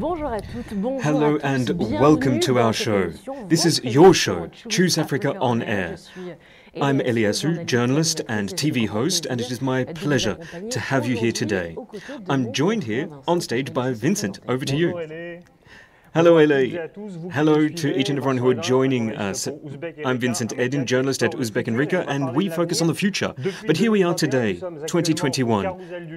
Hello and welcome to our show. This is your show, Choose Africa on Air. I'm Eliasu, journalist and TV host, and it is my pleasure to have you here today. I'm joined here on stage by Vincent. Over to you. Hello, Ele. Hello to each and everyone who are joining us. I'm Vincent Edin, journalist at Uzbek Enrica, and we focus on the future. But here we are today, 2021,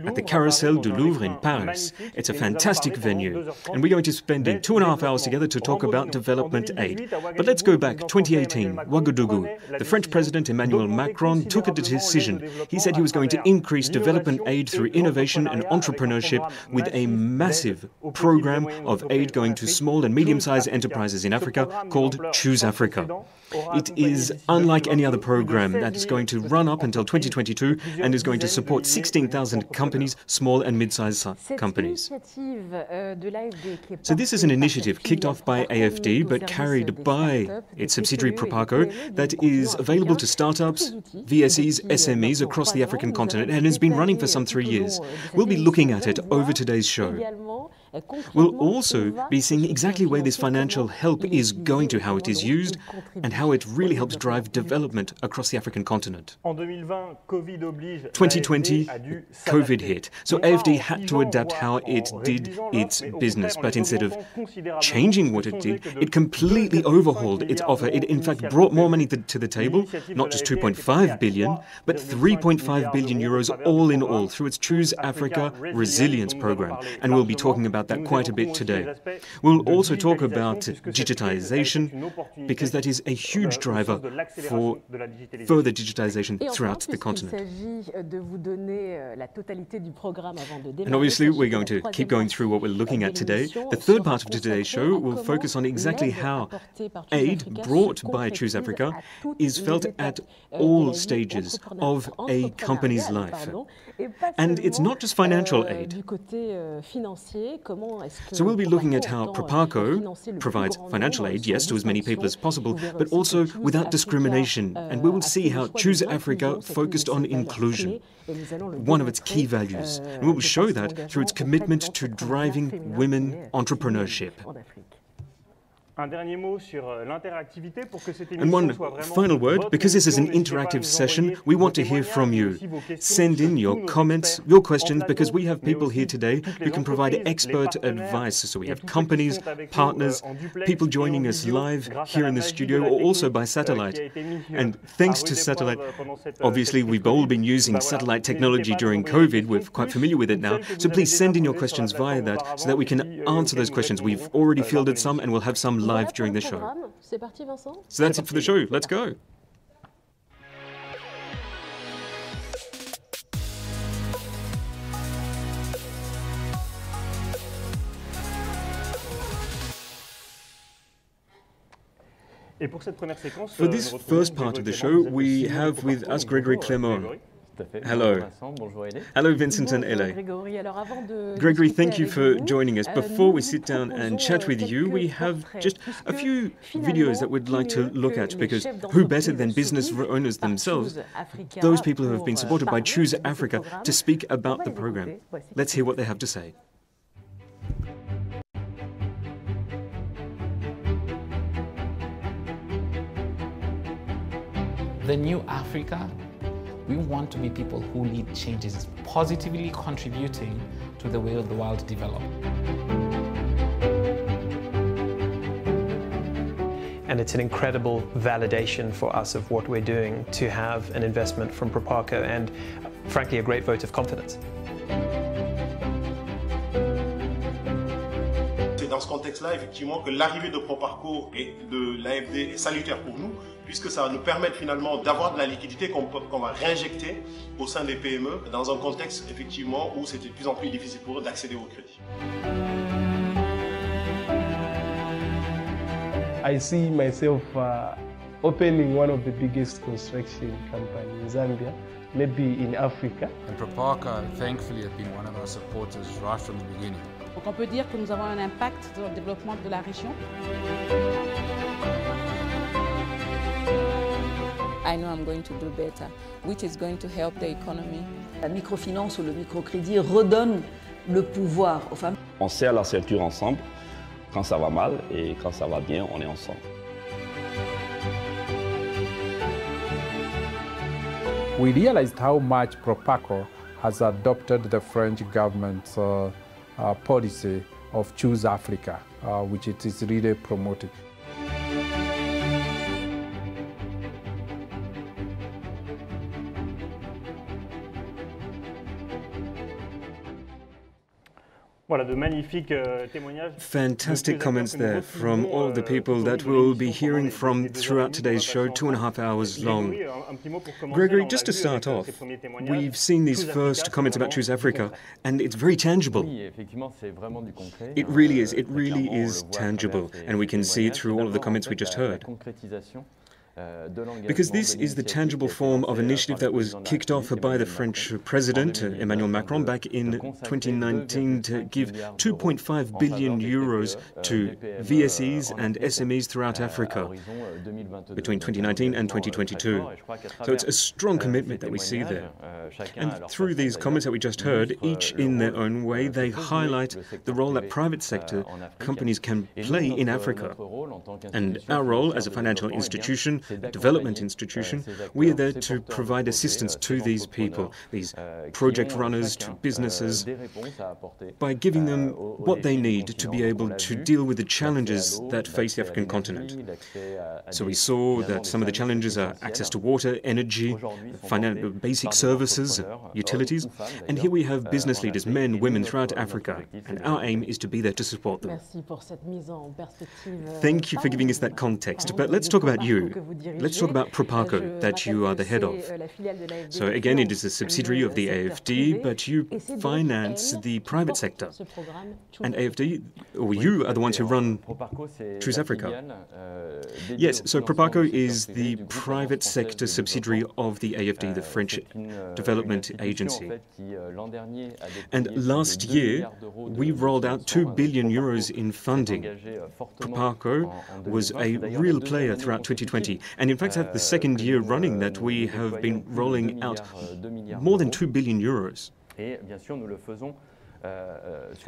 at the Carrousel du Louvre in Paris. It's a fantastic venue, and we're going to spend 2.5 hours together to talk about development aid. But let's go back, 2018, Ouagadougou. The French President Emmanuel Macron took a decision. He said he was going to increase development aid through innovation and entrepreneurship with a massive program of aid going to small and medium-sized enterprises in Africa called Choose Africa. It is unlike any other program that is going to run up until 2022 and is going to support 16,000 companies, small and mid-sized companies. So this is an initiative kicked off by AFD but carried by its subsidiary Proparco that is available to startups, VSEs, SMEs across the African continent and has been running for some 3 years. We'll be looking at it over today's show. We'll also be seeing exactly where this financial help is going to, how it is used, and how it really helps drive development across the African continent. 2020, COVID hit, so AFD had to adapt how it did its business, but instead of changing what it did, it completely overhauled its offer. It in fact brought more money to the table, not just 2.5 billion, but 3.5 billion euros all in all through its Choose Africa Resilience program, and we'll be talking about that quite a bit today. We'll also talk about digitization, because that is a huge driver for further digitization throughout the continent. And obviously, we're going to keep going through what we're looking at today. The third part of today's show will focus on exactly how aid brought by Choose Africa is felt at all stages of a company's life. And it's not just financial aid. So we'll be looking at how Proparco provides financial aid, yes, to as many people as possible, but also without discrimination. And we will see how Choose Africa focused on inclusion, one of its key values. And we will show that through its commitment to driving women entrepreneurship. And one final word, because this is an interactive session, we want to hear from you. Send in your comments, your questions, because we have people here today who can provide expert advice. So we have companies, partners, people joining us live here in the studio or also by satellite. And thanks to satellite, obviously we've all been using satellite technology during COVID, we're quite familiar with it now. So please send in your questions via that so that we can answer those questions. We've already fielded some and we'll have some live during the show. So that's it for the show. Let's go. For this first part of the show, we have with us Gregory Clément. Hello. Hello, Vincent and Ele. Gregory, thank you for joining us. Before we sit down and chat with you, we have just a few videos that we'd like to look at, because who better than business owners themselves, those people who have been supported by Choose Africa, to speak about the program. Let's hear what they have to say. The new Africa, we want to be people who lead changes, positively contributing to the way of the world develop. And it's an incredible validation for us of what we're doing to have an investment from Proparco and, frankly, a great vote of confidence. C'est dans ce contexte-là, effectivement, que l'arrivée de Proparco et de l'AFD est salutaire pour nous, puisque ça va nous permettre finalement d'avoir de la liquidité qu'on va réinjecter au sein des PME dans un contexte effectivement où c'était de plus en plus difficile pour eux d'accéder au crédit. I see myself opening one of the biggest construction companies in Zambia, maybe in Africa. And Proparco, thankfully, has been one of our supporters right from the beginning. Donc on peut dire que nous avons un impact sur le développement de la région. I know I'm going to do better, which is going to help the economy. La microfinance ou le microcrédit redonne le pouvoir aux femmes. On serre la ceinture ensemble quand ça va mal et quand ça va bien, on est ensemble. We realized how much Proparco has adopted the French government's policy of Choose Africa, which it is really promoting. Fantastic comments there from all the people that we'll be hearing from throughout today's show, 2.5 hours long. Gregory, just to start off, we've seen these first comments about Choose Africa, and it's very tangible. It really is tangible, and we can see it through all of the comments we just heard. Because this is the tangible form of initiative that was kicked off by the French President, Emmanuel Macron, back in 2019 to give 2.5 billion euros to VSEs and SMEs throughout Africa between 2019 and 2022. So it's a strong commitment that we see there. And through these comments that we just heard, each in their own way, they highlight the role that private sector companies can play in Africa. And our role as a financial institution, a development institution, we are there to provide assistance to these people, these project runners, to businesses, by giving them what they need to be able to deal with the challenges that face the African continent. So we saw that some of the challenges are access to water, energy, basic services, utilities, and here we have business leaders, men, women throughout Africa, and our aim is to be there to support them. Thank you for giving us that context, but let's talk about you. Let's talk about Proparco, that you are the head of. So again, it is a subsidiary of the AFD, but you finance the private sector. And AFD, or you are the ones who run Choose Africa. Yes, so Proparco is the private sector subsidiary of the AFD, the French Development Agency. And last year, we rolled out 2 billion euros in funding. Proparco was a real player throughout 2020. And in fact, that's the second year running that we have been rolling out more than 2 billion euros.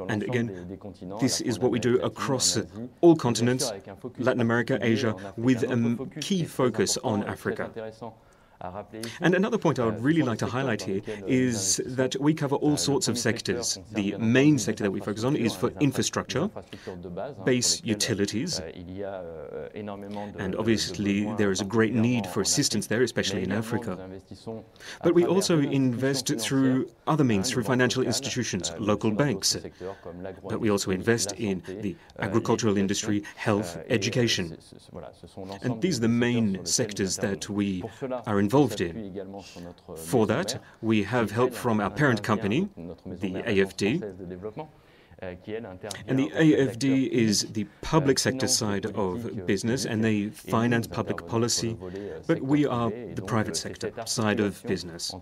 And again, this is what we do across all continents, Latin America, Asia, with a key focus on Africa. And another point I would really like to highlight here is that we cover all sorts of sectors. The main sector that we focus on is for infrastructure, base utilities, and obviously there is a great need for assistance there, especially in Africa. But we also invest through other means, through financial institutions, local banks, but we also invest in the agricultural industry, health, education. And these are the main sectors that we are involved in. For that, we have help from our parent company, the AFD. And the AFD is the public sector side of business, and they finance public policy, but we are the private sector side of business.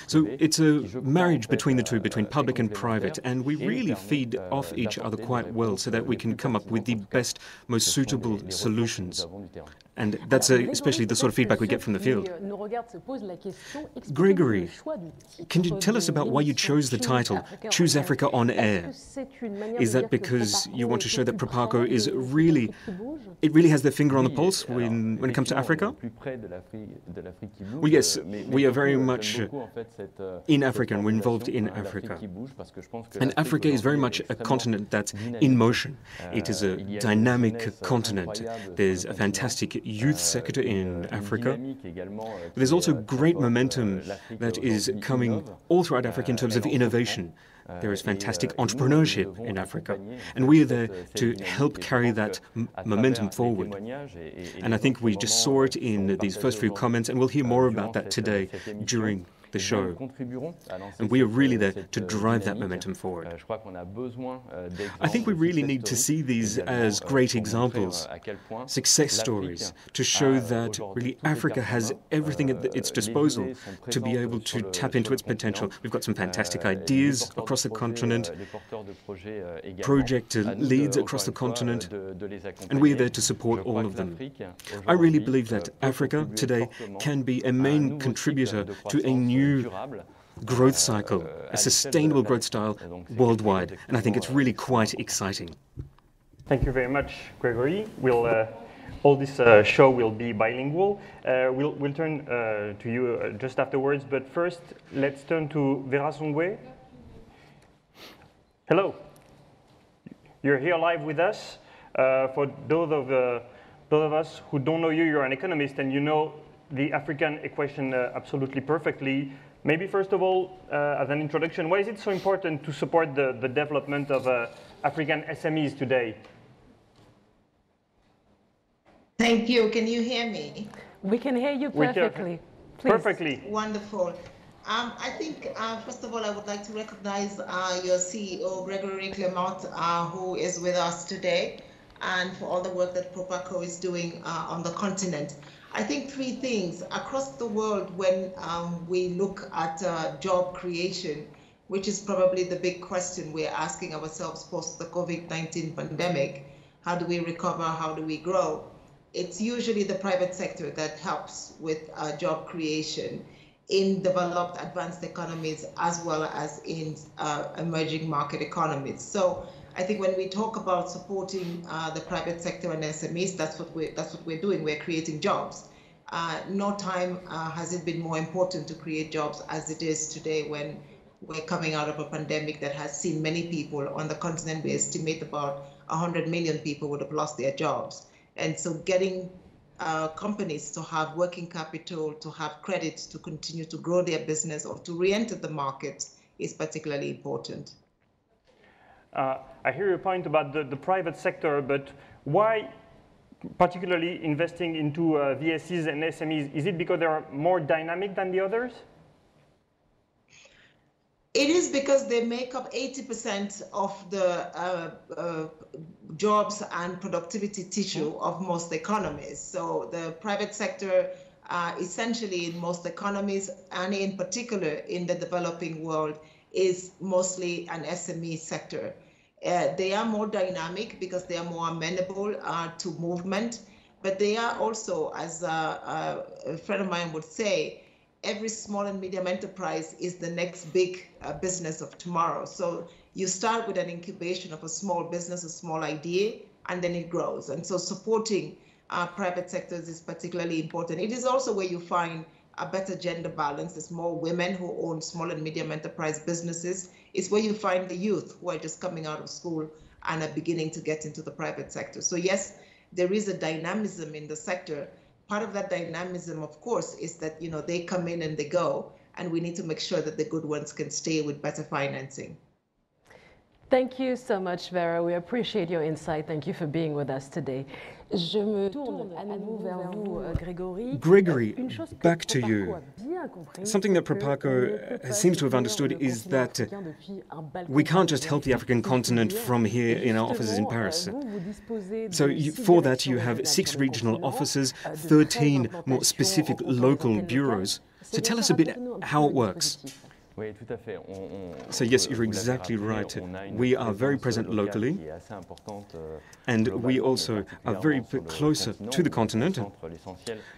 So it's a marriage between the two, between public and private, and we really feed off each other quite well so that we can come up with the best, most suitable solutions. And that's especially the sort of feedback we get from the field. Gregory, can you tell us about why you chose the title, Choose Africa on Air? Is that because you want to show that Proparco is really has their finger on the pulse when it comes to Africa? Well, yes, we are very much in Africa, and we're involved in Africa. And Africa is very much a continent that's in motion. It is a dynamic continent. There's a fantastic youth sector in Africa. But there's also great momentum that is coming all throughout Africa in terms of innovation. There is fantastic entrepreneurship in Africa, and we are there to help carry that momentum forward. And I think we just saw it in these first few comments, and we'll hear more about that today during the show. And we are really there to drive that momentum forward. I think we really need to see these as great examples, success stories, to show that really Africa has everything at its disposal to be able to tap into its potential. We've got some fantastic ideas across the continent, project leads across the continent, and we're there to support all of them. I really believe that Africa today can be a main contributor to a new growth cycle, a sustainable growth style worldwide, and I think it's really quite exciting. Thank you very much, Gregory. All this show will be bilingual. We'll turn to you just afterwards, but first, let's turn to Vera Songwe. Hello. You're here live with us. For those of us who don't know you, you're an economist and you know the African equation absolutely perfectly. Maybe first of all, as an introduction, why is it so important to support the development of African SMEs today? Thank you. Can you hear me? We can hear you perfectly. Please. Perfectly. Wonderful. I think, first of all, I would like to recognize your CEO, Gregory Clement, who is with us today, and for all the work that Proparco is doing on the continent. I think three things. Across the world, when we look at job creation, which is probably the big question we're asking ourselves post the COVID-19 pandemic, how do we recover, how do we grow? It's usually the private sector that helps with job creation in developed, advanced economies, as well as in emerging market economies. So I think when we talk about supporting the private sector and SMEs, that's what we're doing. We're creating jobs. No time has it been more important to create jobs as it is today, when we're coming out of a pandemic that has seen many people on the continent. We estimate about 100 million people would have lost their jobs. And so getting companies to have working capital, to have credit to continue to grow their business or to re-enter the market is particularly important. I hear your point about the private sector, but why particularly investing into VSCs and SMEs? Is it because they are more dynamic than the others? It is because they make up 80% of the jobs and productivity tissue of most economies. So the private sector, essentially in most economies, and in particular in the developing world, is mostly an SME sector. They are more dynamic because they are more amenable to movement, but they are also, as a friend of mine would say, every small and medium enterprise is the next big business of tomorrow. So you start with an incubation of a small business, a small idea, and then it grows. And so supporting private sectors is particularly important. It is also where you find a better gender balance. There's more women who own small and medium enterprise businesses. It's where you find the youth who are just coming out of school and are beginning to get into the private sector. So yes, there is a dynamism in the sector. Part of that dynamism, of course, is that they come in and they go, and we need to make sure that the good ones can stay with better financing. Thank you so much, Vera. We appreciate your insight. Thank you for being with us today. Je me tourne à nouveau vers vous, Gregory. Gregory, back to you. Something that Proparco seems to have understood is that we can't just help the African continent from here in our offices in Paris. So for that, you have 6 regional offices, 13 more specific local bureaus. So tell us a bit how it works. So yes, you're exactly right. We are very present locally, and we also are very closer to the continent.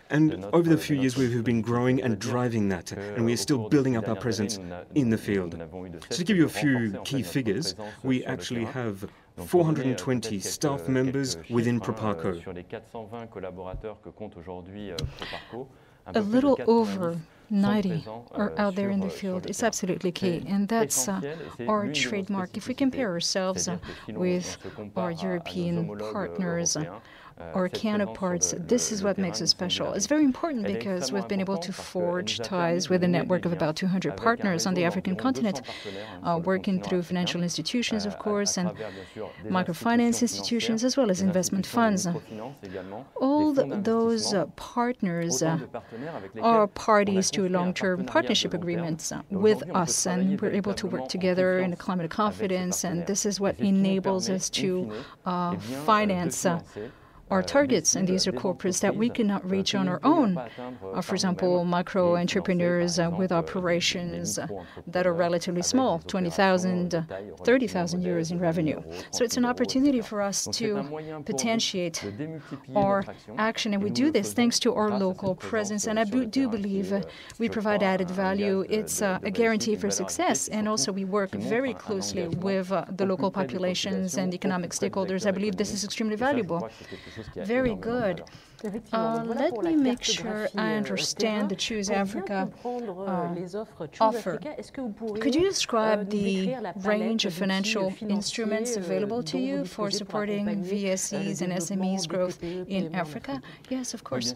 And over the few years, we've been growing and driving that, and we are still building up our presence in the field. So to give you a few key figures, we actually have 420 staff members within Proparco. A little over 90 are out there in the field. It's absolutely key, and that's our trademark. If we compare ourselves with our European partners, our counterparts. This is what makes us special. It's very important because we've been able to forge ties with a network of about 200 partners on the African continent, working through financial institutions, of course, and microfinance institutions, as well as investment funds. All those partners are parties to long-term partnership agreements with us, and we're able to work together in a climate of confidence, and this is what enables us to finance our targets, and these are corporates that we cannot reach on our own. For example, micro entrepreneurs with operations that are relatively small, 20,000, 30,000 euros in revenue. So it's an opportunity for us to potentiate our action, and we do this thanks to our local presence. And I do believe we provide added value. It's a guarantee for success, and also we work very closely with the local populations and economic stakeholders. I believe this is extremely valuable. Very good. Let me make sure I understand the Choose Africa offer. Could you describe the range of financial instruments available to you for supporting VSEs and SMEs growth in Africa? Yes, of course.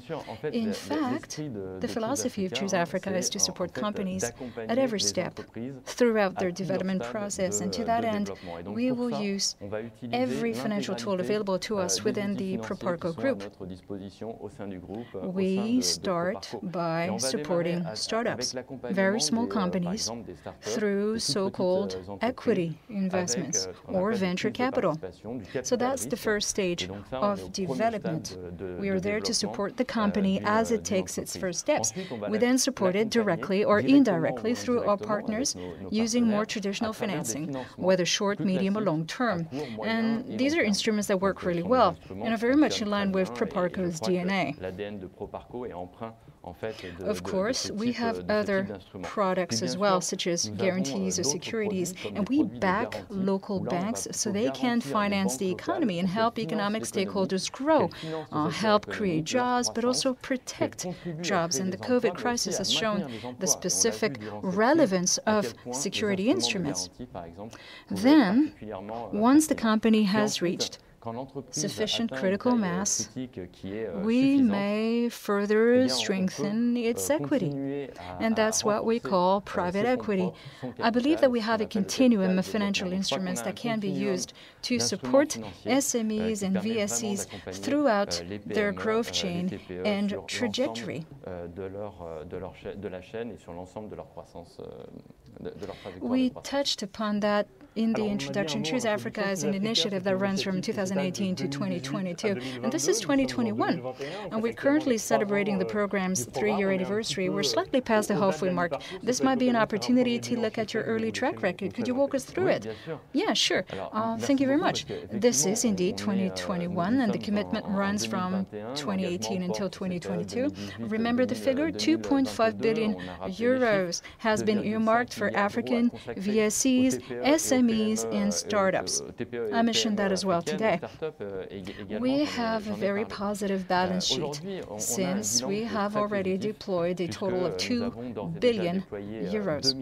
In fact, the philosophy of Choose Africa is to support companies at every step throughout their development process, and to that end, we will use every financial tool available to us within the Proparco Group. We start by supporting startups, very small companies, through so-called equity investments or venture capital. So that's the first stage of development. We are there to support the company as it takes its first steps. We then support it directly or indirectly through our partners using more traditional financing, whether short, medium, or long term. And these are instruments that work really well and are very much in line with Proparco's DNA. Of course, we have other products as well, such as guarantees or securities, and we back local banks so they can finance the economy and help economic stakeholders grow, help create jobs, but also protect jobs. And the COVID crisis has shown the specific relevance of security instruments. Then, once the company has reached sufficient critical mass, we may further strengthen its equity, and that's what we call private equity. I believe that we have a continuum of financial instruments that can be used to support SMEs and VSEs throughout their growth chain and trajectory. We touched upon that in the introduction. Choose Africa is an initiative that runs from 2018 to 2022, and this is 2021. And we're currently celebrating the program's 3-year anniversary. We're slightly past the halfway mark. This might be an opportunity to look at your early track record. Could you walk us through it? Yeah, sure. Thank you very much. This is indeed 2021, and the commitment runs from 2018 until 2022. Remember the figure? 2.5 billion euros has been earmarked for African VSEs, SMEs, and startups. I mentioned that as well today. We have a very positive balance sheet, since we have already deployed a total of 2 billion euros.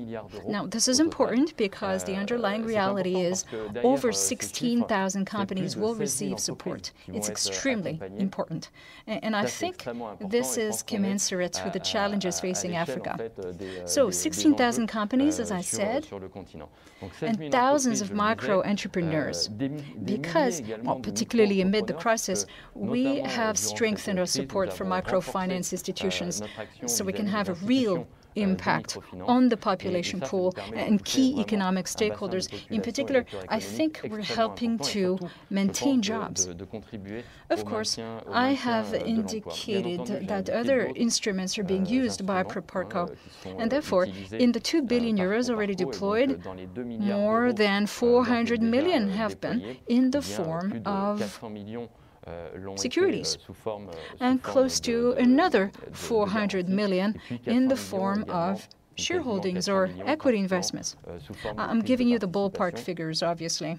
Now, this is important because the underlying reality is over 16,000 companies will receive support. It's extremely important. And I think this is commensurate with the challenges facing Africa. So 16,000 companies, as I said, and thousands of micro entrepreneurs, because, well, particularly amid the crisis, we have strengthened our support for microfinance institutions so we can have a real impact on the population pool and key economic stakeholders. In particular, I think we're helping to maintain jobs. Of course, I have indicated that other instruments are being used by Proparco, and therefore, in the 2 billion euros already deployed, more than 400 million have been in the form of securities, and close to another 400 million in the form of shareholdings or equity investments. I'm giving you the ballpark figures, obviously.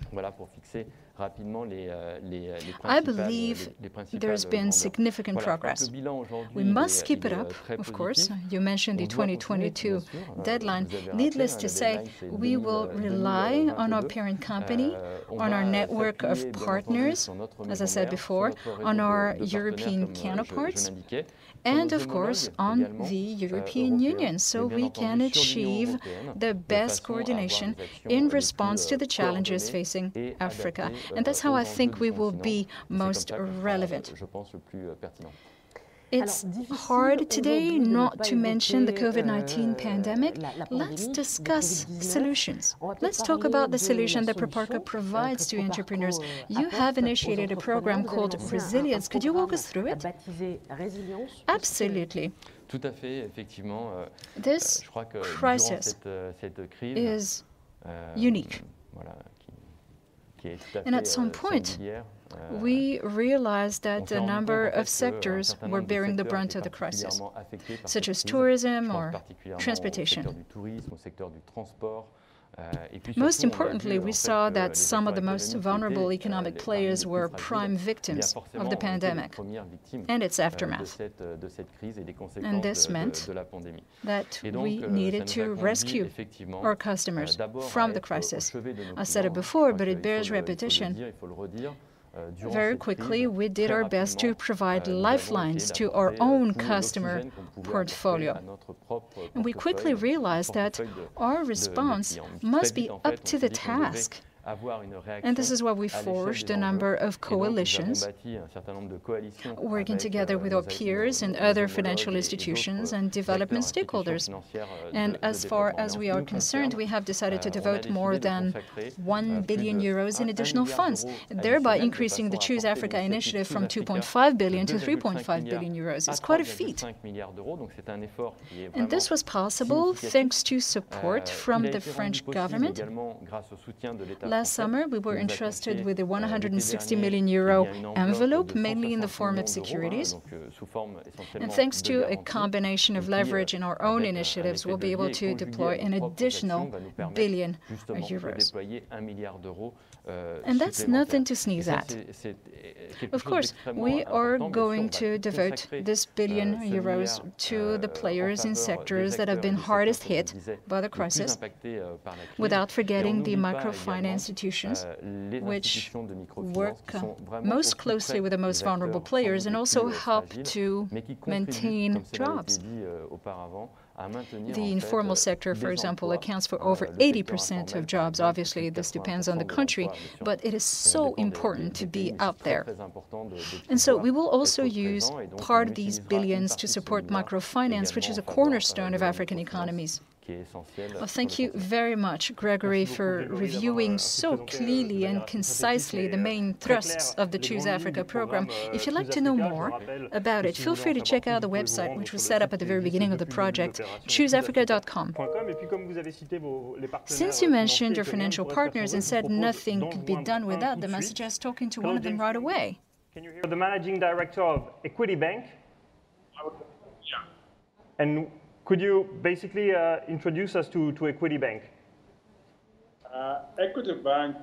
I believe there's been significant progress. We must keep it up, of course. You mentioned the 2022 deadline. Needless to say, we will rely on our parent company, on our network of partners, as I said before, on our European counterparts, and of course on the European Union, so we can achieve the best coordination in response to the challenges facing Africa. And that's how I think we will be most relevant. It's hard today not to mention the COVID-19 pandemic. Let's discuss solutions. Let's talk about the solution that Proparco provides to entrepreneurs. You have initiated a program called Resilience. Could you walk us through it? Absolutely. This crisis is unique. And at some point, we realized that a number of sectors were bearing the brunt of the crisis, such as tourism or transportation. Most importantly, we saw that some of the most vulnerable economic players were prime victims of the pandemic and its aftermath. And this meant that we needed to rescue our customers from the crisis. I said it before, but it bears repetition. Very quickly, we did our best to provide lifelines to our own customer portfolio. And we quickly realized that our response must be up to the task. And this is why we forged a number of coalitions, working together with our peers and other financial institutions and development stakeholders. And as far as we are concerned, we have decided to devote more than 1 billion euros in additional funds, thereby increasing the Choose Africa initiative from 2.5 billion to 3.5 billion euros. It's quite a feat. And this was possible thanks to support from the French government. Last summer, we were entrusted with a 160 million euro envelope, mainly in the form of securities. And thanks to a combination of leverage in our own initiatives, we'll be able to deploy an additional €1 billion. And that's nothing to sneeze at. Of course, we are going to devote this €1 billion to the players in sectors that have been hardest hit by the crisis, without forgetting the microfinance institutions, which work most closely with the most vulnerable players and also help to maintain jobs. The informal sector, for example, accounts for over 80% of jobs. Obviously, this depends on the country, but it is so important to be out there. And so we will also use part of these billions to support microfinance, which is a cornerstone of African economies. Well, thank you very much, Gregory, for reviewing so clearly and concisely the main thrusts of the Choose Africa program. If you'd like to know more about it, feel free to check out the website, which was set up at the very beginning of the project, chooseafrica.com. Since you mentioned your financial partners and said nothing could be done without them, I suggest talking to one of them right away. Can you hear the managing director of Equity Bank? Yeah. And could you basically introduce us to Equity Bank? Equity Bank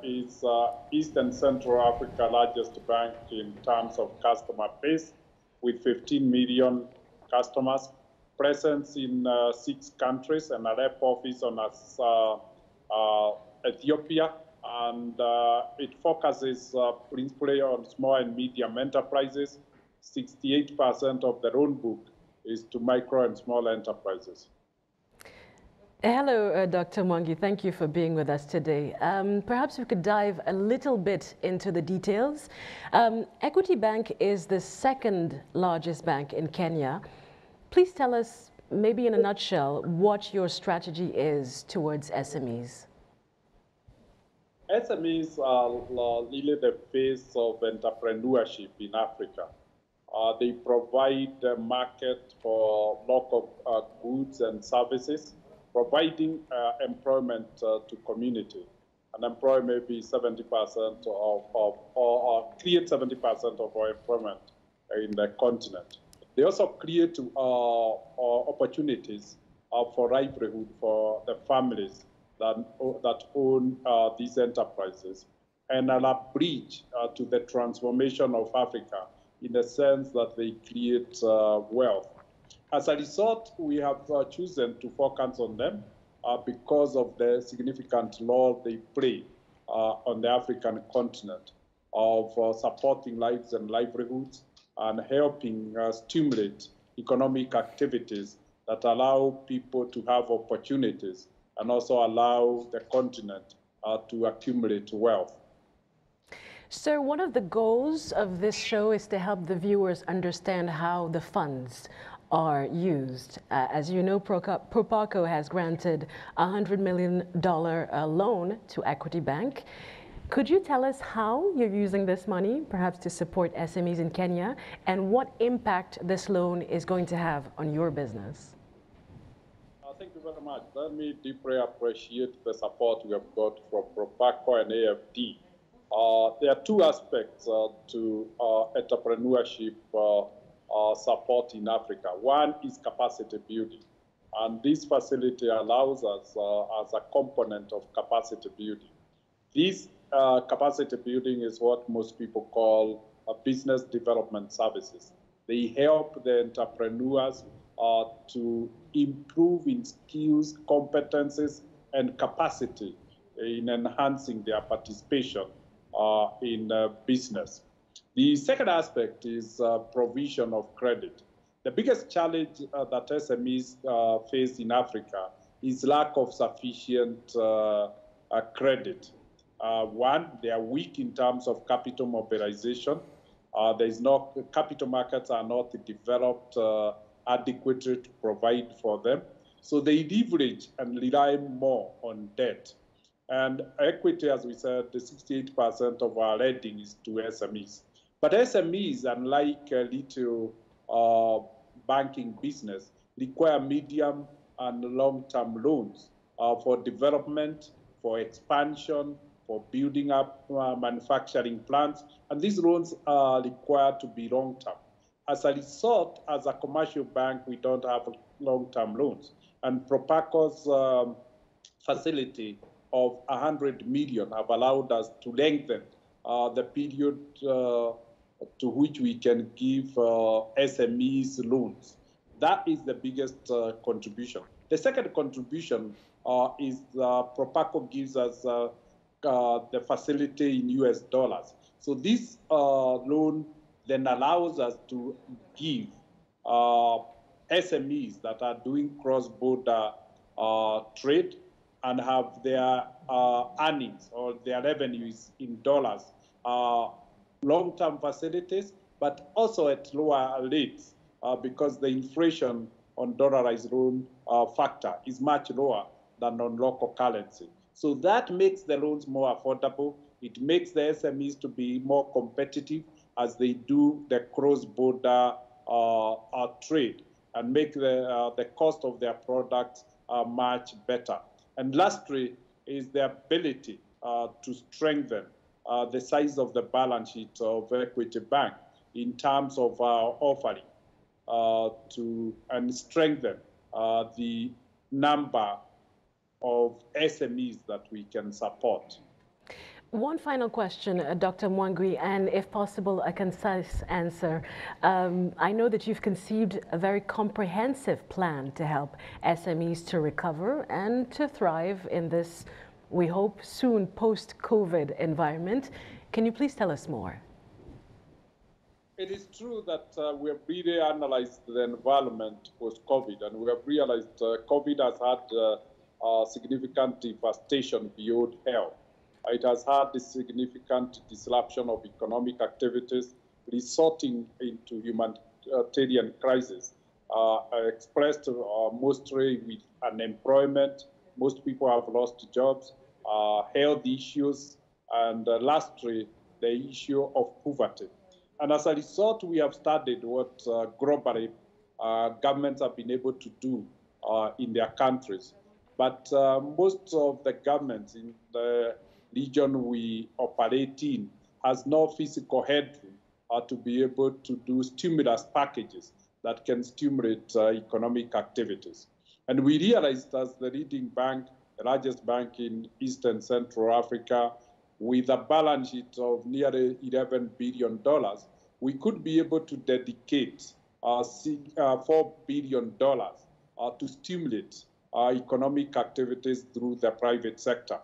is East and Central Africa's largest bank in terms of customer base, with 15 million customers, presence in 6 countries, and a rep office on Ethiopia. And it focuses principally on small and medium enterprises. 68% of the loan book is to micro and small enterprises. Hello, Dr. Mwangi. Thank you for being with us today. Perhaps we could dive a little bit into the details. Equity Bank is the second largest bank in Kenya. Please tell us, maybe in a nutshell, what your strategy is towards SMEs. SMEs are really the face of entrepreneurship in Africa. They provide a market for local goods and services, providing employment to community. And employ maybe 70% or create 70% of our employment in the continent. They also create opportunities for livelihood for the families that own these enterprises. and are a bridge to the transformation of Africa in the sense that they create wealth. As a result, we have chosen to focus on them because of the significant role they play on the African continent of supporting lives and livelihoods and helping stimulate economic activities that allow people to have opportunities and also allow the continent to accumulate wealth. Sir, one of the goals of this show is to help the viewers understand how the funds are used. As you know, Proparco has granted a $100 million loan to Equity Bank. Could you tell us how you're using this money, perhaps to support SMEs in Kenya, and what impact this loan is going to have on your business? Thank you very much. Let me deeply appreciate the support we have got from Proparco and AFD. There are two aspects to entrepreneurship support in Africa. One is capacity building, and this facility allows us as a component of capacity building. This capacity building is what most people call business development services. They help the entrepreneurs to improve in skills, competencies, and capacity in enhancing their participation in business. The second aspect is provision of credit. The biggest challenge that SMEs face in Africa is lack of sufficient credit. One, they are weak in terms of capital mobilization. Capital markets are not developed adequately to provide for them. So they leverage and rely more on debt. And equity, as we said, the 68% of our lending is to SMEs. But SMEs, unlike retail banking business, require medium and long-term loans for development, for expansion, for building up manufacturing plants. And these loans are required to be long-term. As a result, as a commercial bank, we don't have long-term loans. And Proparco's facility of 100 million have allowed us to lengthen the period to which we can give SMEs loans. That is the biggest contribution. The second contribution is Proparco gives us the facility in US dollars. So this loan then allows us to give SMEs that are doing cross-border trade and have their earnings or their revenues in dollars, long-term facilities, but also at lower rates because the inflation on dollarized loan factor is much lower than on local currency. So that makes the loans more affordable. It makes the SMEs to be more competitive as they do the cross-border trade and make the cost of their products much better. And lastly is the ability to strengthen the size of the balance sheet of Equity Bank in terms of our offering and strengthen the number of SMEs that we can support. One final question, Dr. Mwangwi, and if possible, a concise answer. I know that you've conceived a very comprehensive plan to help SMEs to recover and to thrive in this, we hope, soon post-COVID environment. Can you please tell us more? It is true that we have really analyzed the environment post-COVID, and we have realized COVID has had significant devastation beyond health. It has had a significant disruption of economic activities, resulting into humanitarian crisis, expressed mostly with unemployment. Most people have lost jobs, health issues, and lastly, the issue of poverty. And as a result, we have studied what globally governments have been able to do in their countries. But most of the governments in the region we operate in has no physical headroom to be able to do stimulus packages that can stimulate economic activities. And we realized as the leading bank, the largest bank in East and Central Africa, with a balance sheet of nearly $11 billion, we could be able to dedicate $4 billion to stimulate economic activities through the private sector.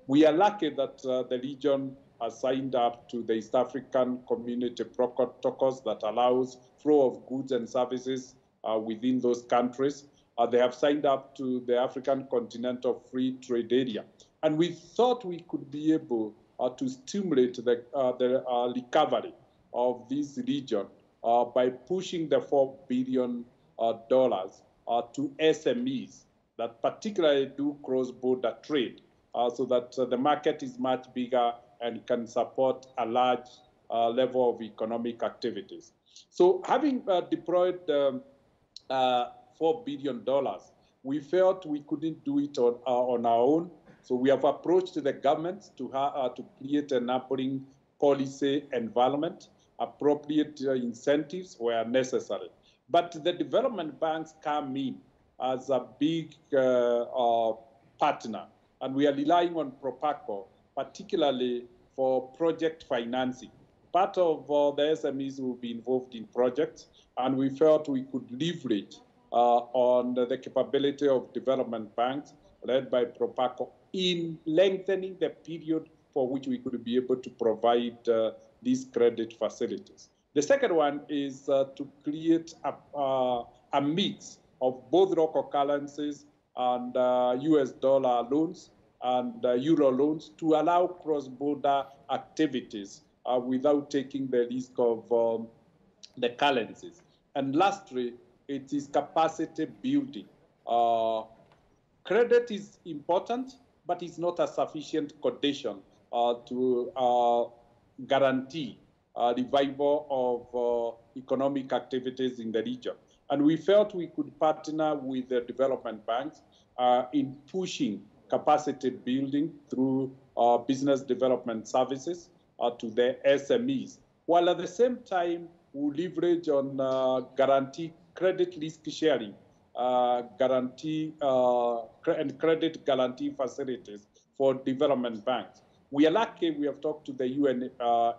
We are lucky that the region has signed up to the East African Community protocols that allows flow of goods and services within those countries. They have signed up to the African Continental Free Trade Area. And we thought we could be able to stimulate the recovery of this region by pushing the $4 billion to SMEs that particularly do cross-border trade, so that the market is much bigger and can support a large level of economic activities. So having deployed $4 billion, we felt we couldn't do it on our own. So we have approached the government to create an enabling policy environment, appropriate incentives where necessary. But the development banks come in as a big partner, and we are relying on Proparco, particularly for project financing. Part of the SMEs will be involved in projects, and we felt we could leverage on the capability of development banks led by Proparco in lengthening the period for which we could be able to provide these credit facilities. The second one is to create a mix of both local currencies and US dollar loans and euro loans to allow cross-border activities without taking the risk of the currencies. And lastly, it is capacity building. Credit is important, but it's not a sufficient condition to guarantee revival of economic activities in the region. And we felt we could partner with the development banks in pushing capacity building through business development services to the SMEs, while at the same time we leverage on guarantee credit risk sharing, guarantee and credit guarantee facilities for development banks. We are lucky we have talked to the UN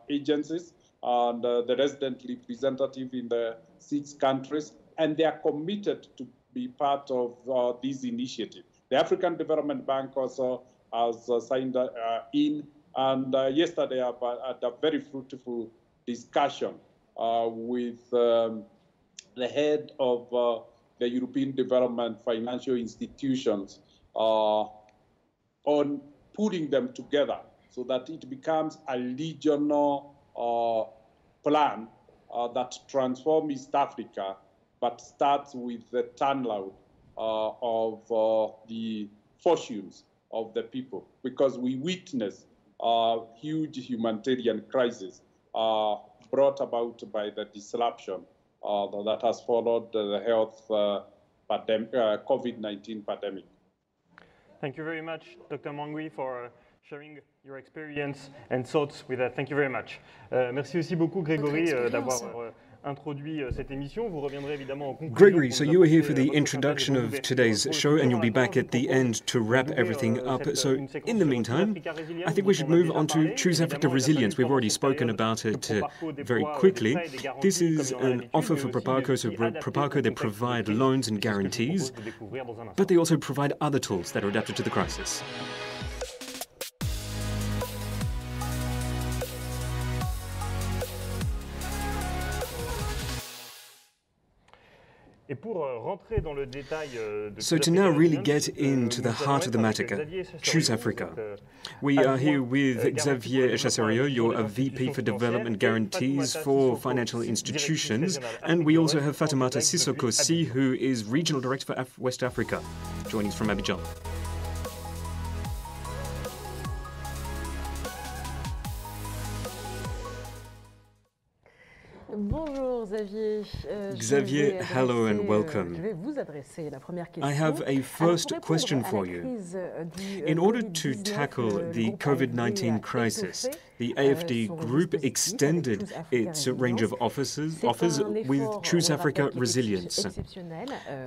agencies and the resident representative in the 6 countries, and they are committed to be part of this initiative. The African Development Bank also has signed in, and yesterday I had a very fruitful discussion with the head of the European Development Financial Institutions on putting them together so that it becomes a regional plan that transforms East Africa, but starts with the turnaround of the fortunes of the people, because we witness a huge humanitarian crisis brought about by the disruption that has followed the health COVID-19 pandemic. Thank you very much, Dr. Mangui, for sharing your experience and thoughts with us. Thank you very much. Merci aussi beaucoup, Grégory, d'avoir introduit cette émission. Vous reviendrez évidemment en conclusion. Gregory, so you were here for the introduction of today's show, and you'll be back at the end to wrap everything up. So in the meantime, I think we should move on to Choose Africa Resilience. We've already spoken about it very quickly. This is an offer for Proparco. So Proparco, they provide loans and guarantees, but they also provide other tools that are adapted to the crisis. So to now really get into the heart of the matter, Choose Africa. We are here with Xavier Chasserio, you're a VP for Development Guarantees for Financial Institutions, and we also have Fatoumata Sissoko-Sy, who is Regional Director for West Africa, joining us from Abidjan. Bonjour Bonjour Xavier. Xavier, hello and welcome. Je vais vous adresser la première question. I have a first question for you. In order to tackle the COVID-19 crisis, the AFD Group extended its range of offers with Choose Africa Resilience.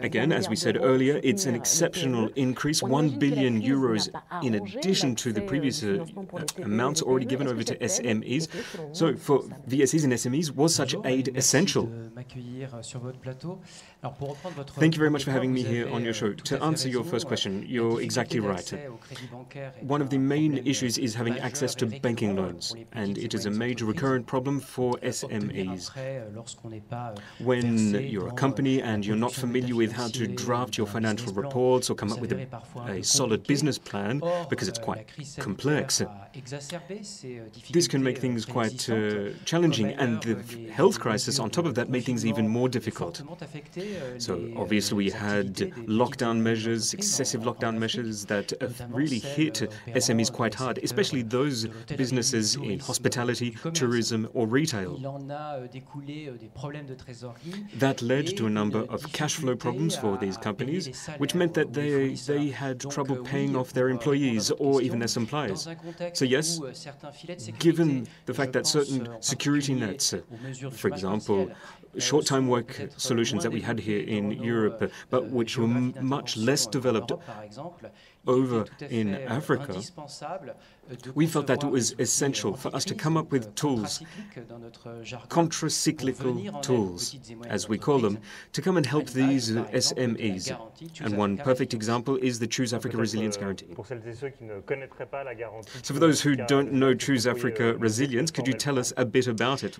Again, as we said earlier, it's an exceptional increase, 1 billion euros in addition to the previous amounts already given over to SMEs. So for VSEs and SMEs, was such aid essential? Thank you very much for having me here on your show. To answer your first question, you're exactly right. One of the main issues is having access to banking loans, and it is a major recurrent problem for SMEs. When you're a company and you're not familiar with how to draft your financial reports or come up with a solid business plan, because it's quite complex, this can make things quite challenging, and the health crisis on top of that made things even more difficult. So obviously we had lockdown measures, excessive lockdown measures that really hit SMEs quite hard, especially those businesses in hospitality, tourism or retail. That led to a number of cash flow problems for these companies, which meant that they had trouble paying off their employees or even their suppliers. So yes, given the fact that certain security nets, for example, short-time work solutions that we had here in Europe, but which were much less developed over in Africa, we felt that it was essential for us to come up with tools, contracyclical tools, as we call them, to come and help these SMEs. And one perfect example is the Choose Africa Resilience Guarantee. So for those who don't know Choose Africa Resilience, could you tell us a bit about it?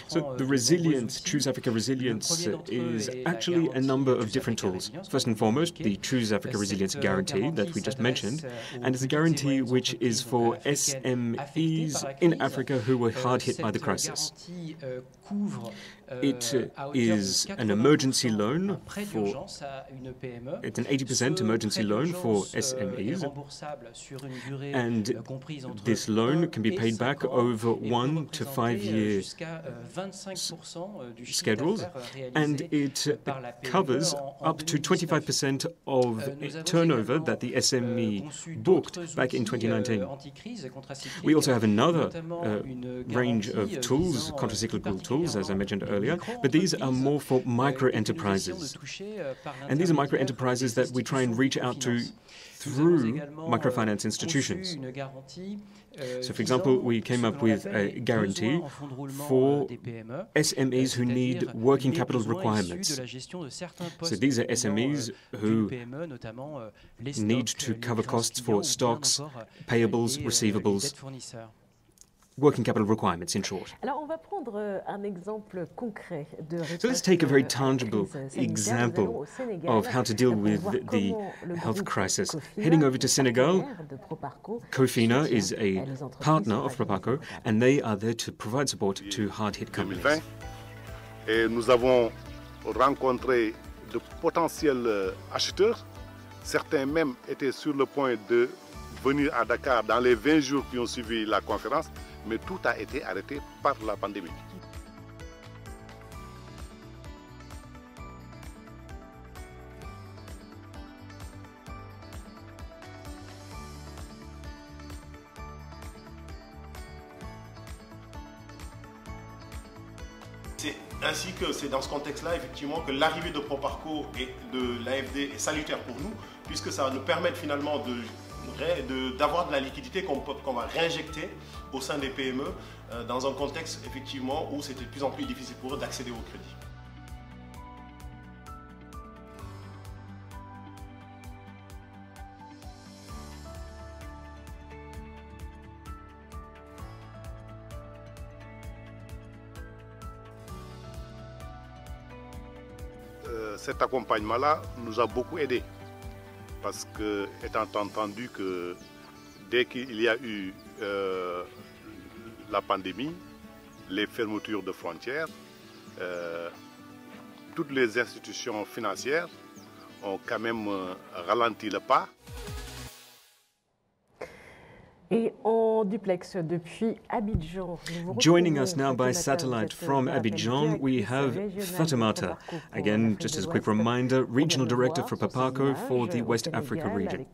So the Resilience, Choose Africa Resilience, is actually a number of different tools. First and foremost, the Choose Africa Resilience Guarantee that we just mentioned, and it's a guarantee which is for SMEs in Africa who were hard hit by the crisis. It is an emergency loan for, it's an 80% emergency loan for SMEs, and this loan can be paid back over 1 to 5 year schedules, and it covers up to 25% of turnover that the SME booked back in 2019. We also have another range of tools, contracyclical tools, as I mentioned earlier, but these are more for micro-enterprises. And these are micro-enterprises that we try and reach out to through microfinance institutions. So, for example, we came up with a guarantee for SMEs who need working capital requirements. So these are SMEs who need to cover costs for stocks, payables, receivables, working capital requirements, in short. So let's take a very tangible example of how to deal with the health crisis. Heading over to Senegal, Cofina is a partner of Proparco, and they are there to provide support to hard-hit companies. Et nous avons rencontré de potentiels acheteurs. Certains même étaient sur le point de venir à Dakar dans les 20 jours qui ont suivi la conférence, mais tout a été arrêté par la pandémie. C'est ainsi que c'est dans ce contexte-là, effectivement, que l'arrivée de Proparco et de l'AFD est salutaire pour nous, puisque ça va nous permettre finalement d'avoir de la liquidité qu'on va réinjecter au sein des PME dans un contexte effectivement où c'était de plus en plus difficile pour eux d'accéder au crédit. Cet accompagnement-là nous a beaucoup aidés. Parce que, étant entendu que dès qu'il y a eu la pandémie, les fermetures de frontières, toutes les institutions financières ont quand même ralenti le pas. Joining us now by satellite from Abidjan, we have Fatoumata. Again, just as a quick reminder, Regional Director for Proparco for the West Africa region.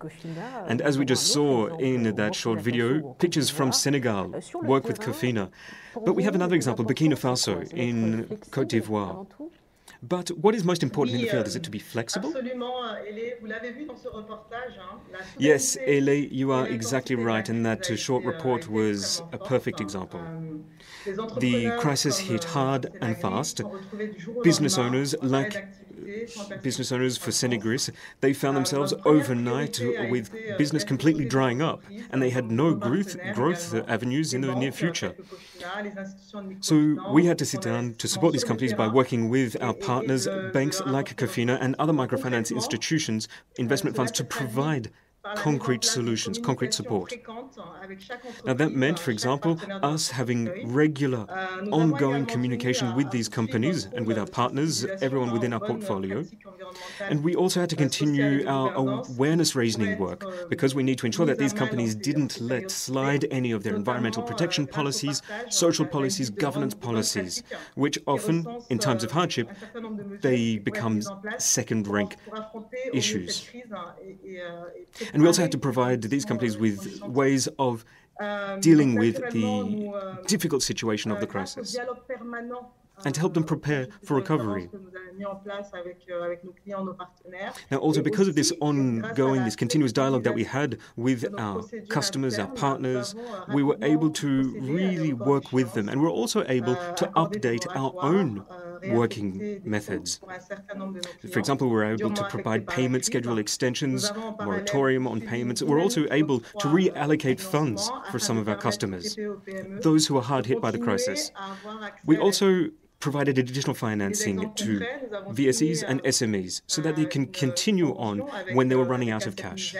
And as we just saw in that short video, pictures from Senegal, work with Cofina. But we have another example, Burkina Faso in Côte d'Ivoire. But what is most important in the field? Is it to be flexible? Yes, Ele, you are exactly right, and that short report was a perfect example. The crisis hit hard and fast. Business owners, like business owners for Senegris, they found themselves overnight with business completely drying up, and they had no growth avenues in the near future. So we had to sit down to support these companies by working with our partners, banks like Cofina and other microfinance institutions, investment funds, to provide concrete solutions, concrete support. Now that meant, for example, us having regular, ongoing communication with these companies and with our partners, everyone within our portfolio. And we also had to continue our awareness-raising work, because we need to ensure that these companies didn't let slide any of their environmental protection policies, social policies, governance policies, which often, in times of hardship, they become second-rank issues. And we also had to provide these companies with ways of dealing with the difficult situation of the crisis and to help them prepare for recovery. Now, also because of this ongoing, this continuous dialogue that we had with our customers, our partners, we were able to really work with them, and we're also able to update our own working methods. For example, we're able to provide payment schedule extensions, moratorium on payments. We're also able to reallocate funds for some of our customers, those who are hard hit by the crisis. We also provided additional financing to VSEs and SMEs so that they can continue on when they were running out of cash.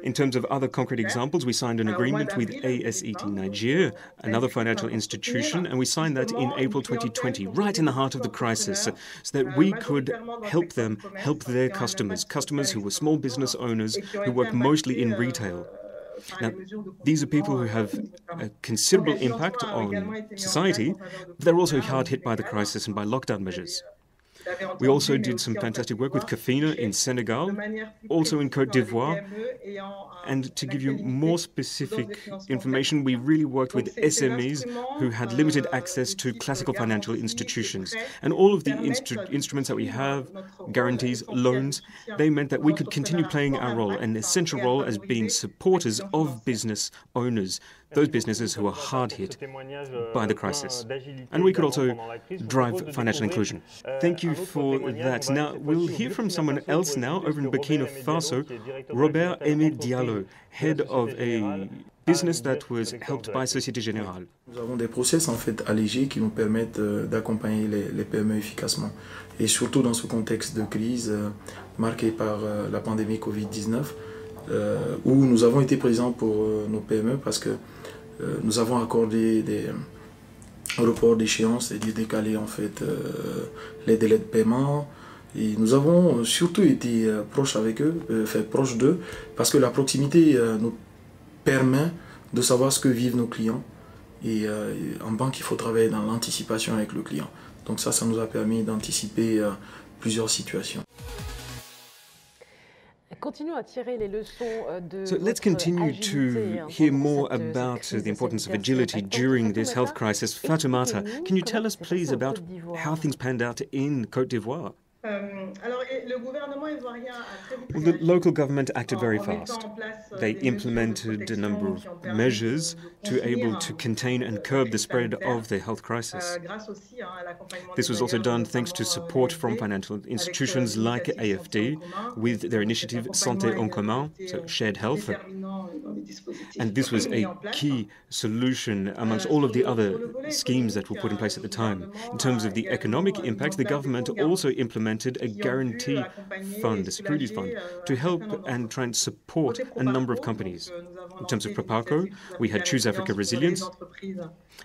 In terms of other concrete examples, we signed an agreement with ASET Niger, another financial institution, and we signed that in April 2020, right in the heart of the crisis, so that we could help them help their customers, customers who were small business owners who work mostly in retail. Now, these are people who have a considerable impact on society, but they're also hard hit by the crisis and by lockdown measures. We also did some fantastic work with Cofina in Senegal, also in Côte d'Ivoire. And to give you more specific information, we really worked with SMEs who had limited access to classical financial institutions. And all of the instruments that we have, guarantees, loans, they meant that we could continue playing our role, an essential role as being supporters of business owners, those businesses who are hard hit by the crisis. And we could also drive financial inclusion. Thank you for that. Now, we'll hear from someone else now over in Burkina Faso, Robert Aimé Diallo, head of a business that was helped by Société Générale. Nous avons des process en fait allégés qui nous permettent d'accompagner les PME efficacement. Et surtout dans ce contexte de crise marqué par la pandémie Covid-19, où nous avons été présents pour nos PME parce que nous avons accordé des reports d'échéance et décalé en fait les délais de paiement. Et nous avons surtout été proches avec eux, proches d'eux, parce que la proximité nous permet de savoir ce que vivent nos clients. Et en banque, il faut travailler dans l'anticipation avec le client. Donc ça nous a permis d'anticiper plusieurs situations. So let's continue to hear more about the importance of agility during this health crisis. Fatoumata, can you tell us please about how things panned out in Côte d'Ivoire? Well, the local government acted very fast. They implemented a number of measures to able to contain and curb the spread of the health crisis. This was also done thanks to support from financial institutions like AFD with their initiative Santé en commun, so shared health. And this was a key solution amongst all of the other schemes that were put in place at the time. In terms of the economic impact, the government also implemented a guarantee fund, a securities fund, to help and try and support a number of companies. In terms of Proparco, we had Choose Africa Resilience,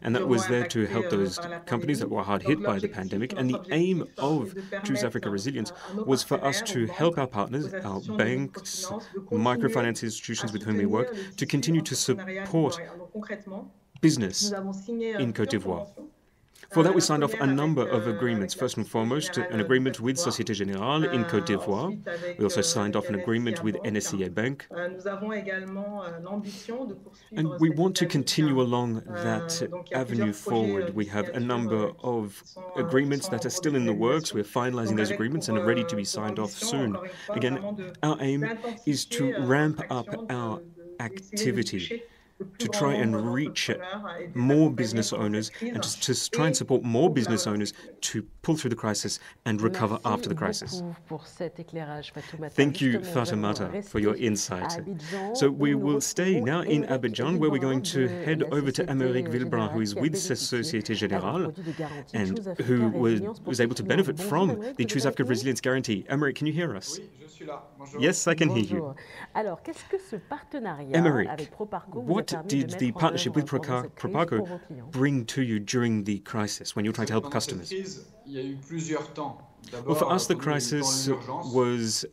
and that was there to help those companies that were hard hit by the pandemic. And the aim of Choose Africa Resilience was for us to help our partners, our banks, microfinance institutions with whom we work, to continue to support business in Côte d'Ivoire. For that, we signed off a number of agreements. First and foremost, an agreement with Société Générale in Côte d'Ivoire. We also signed off an agreement with NSCA Bank. And we want to continue along that avenue forward. We have a number of agreements that are still in the works. We're finalizing those agreements and are ready to be signed off soon. Again, our aim is to ramp up our activity, to try and reach more business owners and to try and support more business owners to pull through the crisis and recover after the crisis. Thank you, Fatoumata, for your insight. So we will stay now in Abidjan, where we're going to head over to Émeric Villebrun, who is with Société Générale and who was able to benefit from the Choose Africa Resilience Guarantee. Émeric, can you hear us? Yes, I can hear you. Émeric, what did the partnership with Proparco bring to you during the crisis when you were trying to help customers? Well, for us, the crisis was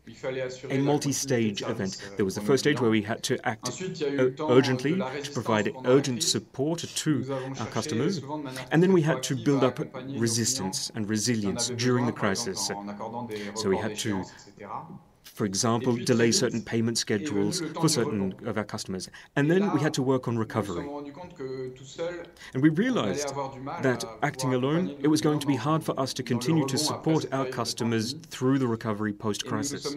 a multi-stage event. There was the first stage where we had to act urgently to provide urgent support to our customers, and then we had to build up resistance and resilience during the crisis. So we had to, for example, delay certain payment schedules for certain of our customers. And then we had to work on recovery. And we realized that acting alone, it was going to be hard for us to continue to support our customers through the recovery post-crisis.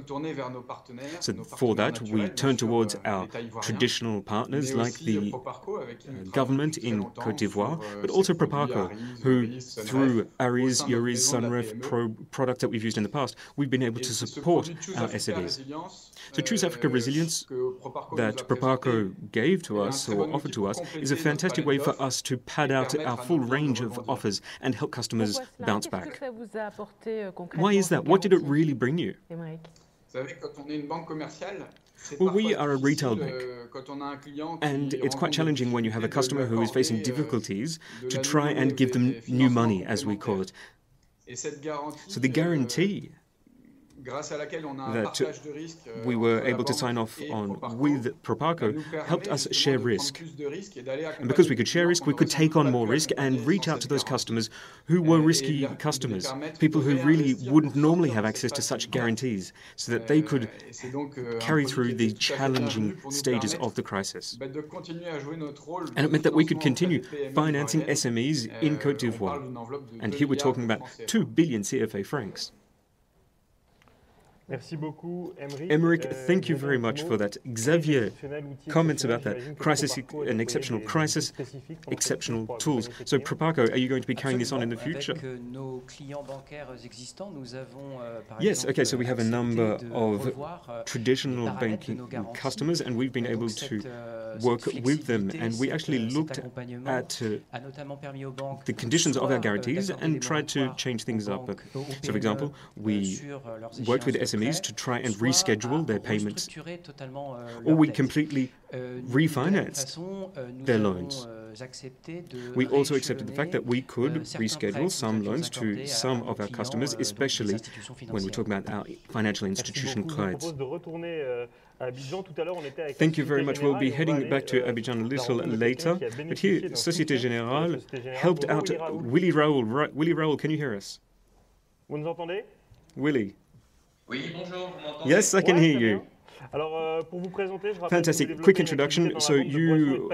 So for that, we turned towards our traditional partners like the government in Côte d'Ivoire, but also Proparco, who through Aries, Euris, Sunref products that we've used in the past, we've been able to support our SMEs. So Choose Africa Resilience that Proparco gave to us or offered to us is a fantastic way for us to pad out our full range of offers and help customers bounce back. Why is that? What did it really bring you? Well, we are a retail bank, and it's quite challenging when you have a customer who is facing difficulties to try and give them new money, as we call it. So the guarantee that we were able to sign off on with Proparco helped us share risk. And because we could share risk, we could take on more risk and reach out to those customers who were risky customers, people who really wouldn't normally have access to such guarantees, so that they could carry through the challenging stages of the crisis. And it meant that we could continue financing SMEs in Côte d'Ivoire. And here we're talking about 2 billion CFA francs. Émeric, thank you very much for that. Xavier comments about that. Crisis, an exceptional crisis, exceptional tools. So Proparco, are you going to be carrying this on in the future? Yes, okay, so we have a number of traditional banking customers, and we've been able to work with them, and we actually looked at the conditions of our guarantees and tried to change things up. So for example, we worked with SMEs to try and reschedule their payments, or we completely refinanced their loans. We also accepted the fact that we could reschedule some loans to some of our customers, especially when we talk about our financial institution clients. Thank you very much. We'll be heading back to Abidjan a little later. But here, Société Générale helped out Willy Raoul. Willy Raoul, can you hear us? Willy. Yes, I can hear you. Fantastic. Quick introduction. So you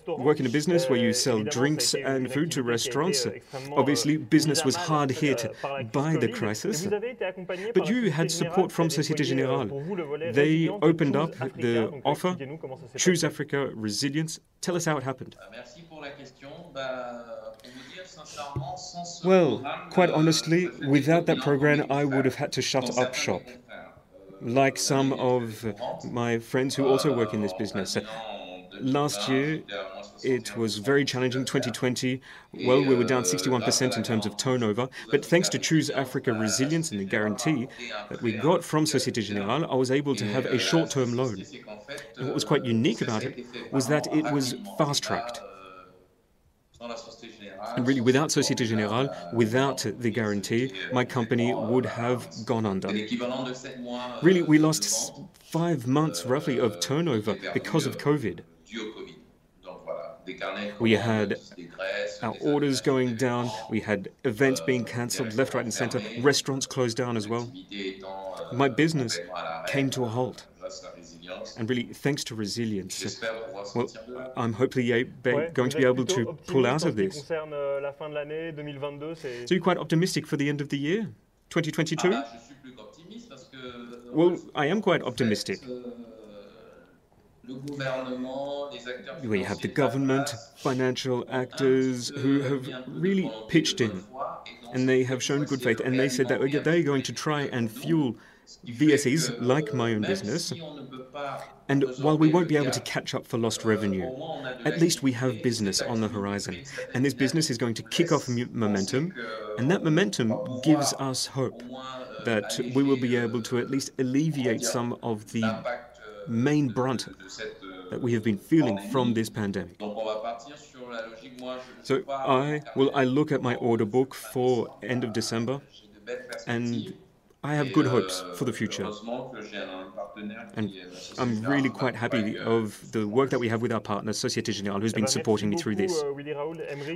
work in a business where you sell drinks and food to restaurants. Obviously, business was hard hit by the crisis, but you had support from Société Générale. They opened up the offer, Choose Africa Resilience. Tell us how it happened. Well, quite honestly, without that program, I would have had to shut up shop, like some of my friends who also work in this business. Last year, it was very challenging. 2020, well, we were down 61% in terms of turnover. But thanks to Choose Africa Resilience and the guarantee that we got from Société Générale, I was able to have a short-term loan. And what was quite unique about it was that it was fast-tracked. And really, without Société Générale, without the guarantee, my company would have gone under. Really, we lost 5 months, roughly, of turnover because of COVID. We had our orders going down, we had events being cancelled left, right and centre, restaurants closed down as well. My business came to a halt. And really, thanks to resilience, well, I'm hopefully going to be able to pull out of this. So you're quite optimistic for the end of the year, 2022? Well, I am quite optimistic. We have the government, financial actors who have really pitched in, and they have shown good faith, and they said that they're going to try and fuel VSEs like my own business. And while we won't be able to catch up for lost revenue, at least we have business on the horizon. And this business is going to kick off momentum, and that momentum gives us hope that we will be able to at least alleviate some of the main brunt that we have been feeling from this pandemic. So I look at my order book for end of December, and I have good hopes for the future. And I'm really quite happy of the work that we have with our partner, Société Générale, who's been supporting me through this.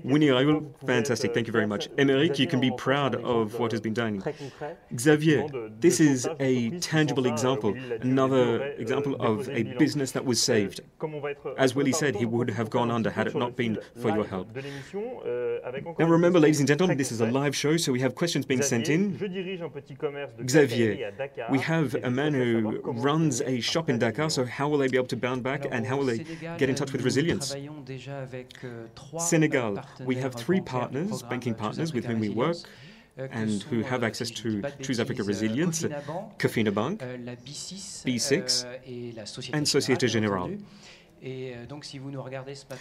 Winnie Raoul, fantastic, thank you very much. Émeric, you can be proud of what has been done. Xavier, this is a tangible example, another example of a business that was saved. As Willie said, he would have gone under had it not been for your help. Now remember, ladies and gentlemen, this is a live show, so we have questions being sent in. Xavier, we have a man who runs a shop in Dakar, so how will they be able to bounce back and how will they get in touch with resilience? Senegal, we have 3 partners, banking partners with whom we work and who have access to Choose Africa Resilience, Cofina Bank, B6 and Société Générale.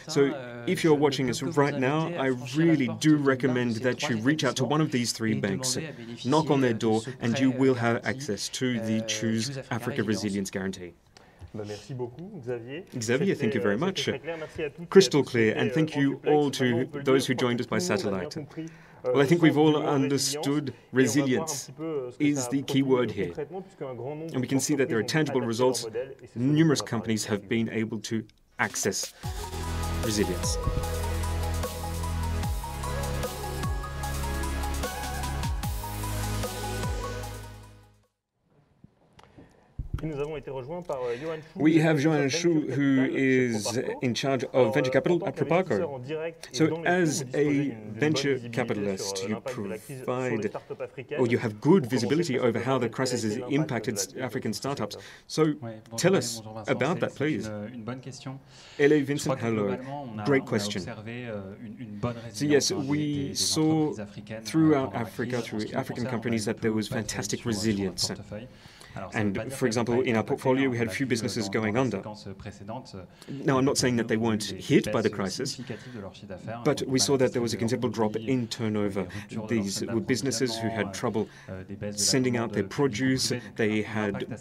So if you're watching us right now, I really do recommend that you reach out to one of these 3 banks, knock on their door, and you will have access to the Choose Africa Resilience Guarantee. Xavier, thank you very much. Crystal clear, and thank you all to those who joined us by satellite. Well, I think we've all understood resilience is the key word here. And we can see that there are tangible results. Numerous companies have been able to access resilience. We have Johan Chou, who is in charge of venture capital at Proparco. So as a venture capitalist, you provide, or you have good visibility over how the crisis has impacted African startups. So tell us about that, please. L.A. Vincent, hello. Great question. So yes, we saw throughout Africa, through African companies, that there was fantastic resilience. And, for example, in our portfolio, we had a few businesses going under. Now, I'm not saying that they weren't hit by the crisis, but we saw that there was a considerable drop in turnover. These were businesses who had trouble sending out their produce. They had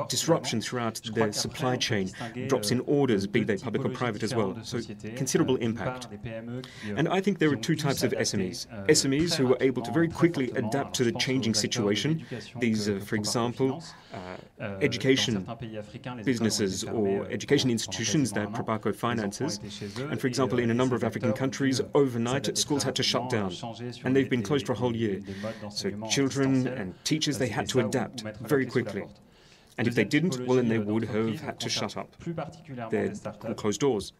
disruption throughout their supply chain, drops in orders, be they public or private as well. So, considerable impact. And I think there are 2 types of SMEs. SMEs who were able to very quickly adapt to the changing situation. These, for example, education businesses or education institutions that Proparco finances. And for example, in a number of African countries, overnight, schools had to shut down. And they've been closed for a whole year. So children and teachers, they had to adapt very quickly. And if they didn't, well, then they would have had to shut up their closed doors.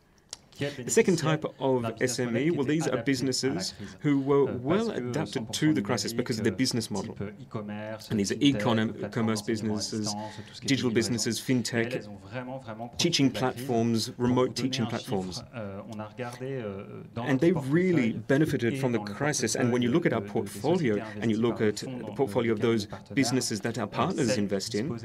The second type of SME, well, these are businesses who were well adapted to the crisis because of their business model. And these are e-commerce businesses, digital businesses, fintech, teaching platforms, remote teaching platforms. And they really benefited from the crisis. And when you look at our portfolio and you look at the portfolio of those businesses that our partners invest in,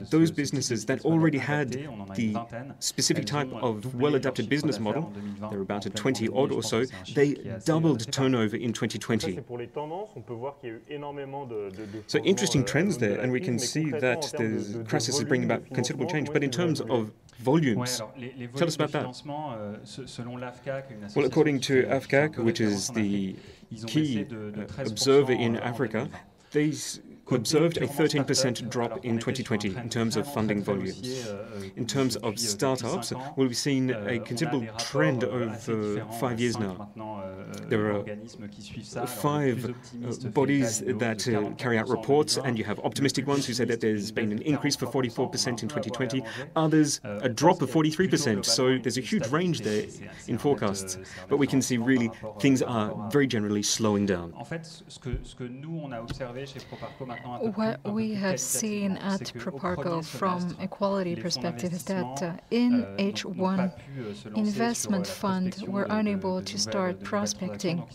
those businesses that already had the specific type of well-adapted business model, they're about at 20 odd or so, they doubled turnover in 2020. So interesting trends there, and we can see that the crisis is bringing about considerable change. But in terms of volumes, tell us about that. Well, according to AFCAC, which is the key observer in Africa, they observed a 13% drop in 2020 in terms of funding volumes. In terms of startups, well, we've seen a considerable trend over 5 years now. There are 5 bodies that carry out reports, and you have optimistic ones who say that there's been an increase for 44% in 2020, others a drop of 43%, so there's a huge range there in forecasts. But we can see really things are very generally slowing down. What we have seen at Proparco from a quality perspective is that in H1, investment funds were unable to start prospecting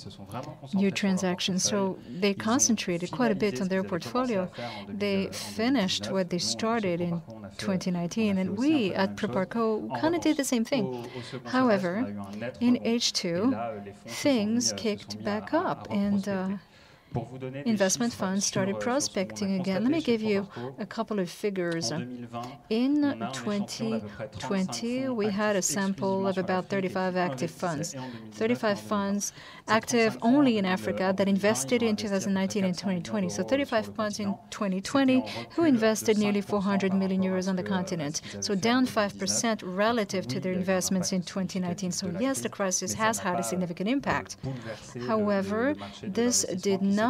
new transactions, so they concentrated quite a bit on their portfolio. They finished what they started in 2019, and we at Proparco kind of did the same thing. However, in H2, things kicked back up, and investment funds started prospecting again. Let me give you a couple of figures. In 2020, we had a sample of about 35 active funds. 35 funds active only in Africa that invested in 2019 and 2020. So 35 funds in 2020 who invested nearly 400 million euros on the continent. So down 5% relative to their investments in 2019. So yes, the crisis has had a significant impact. However, this did not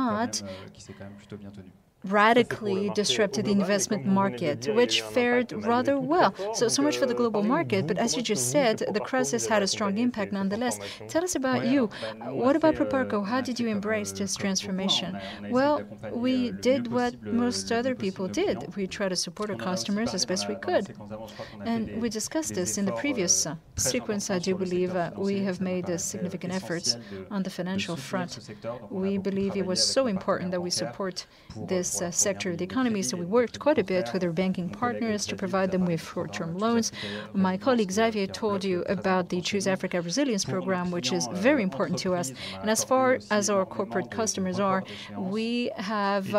radically disrupted the investment market, which fared rather well. So much for the global market, but as you just said, the crisis had a strong impact nonetheless. Tell us about you. What about Proparco? How did you embrace this transformation? Well, we did what most other people did. We tried to support our customers as best we could. And we discussed this in the previous sequence. I do believe we have made significant efforts on the financial front. We believe it was so important that we support this sector of the economy, so we worked quite a bit with our banking partners to provide them with short-term loans. My colleague Xavier told you about the Choose Africa Resilience Program, which is very important to us. And as far as our corporate customers are, we have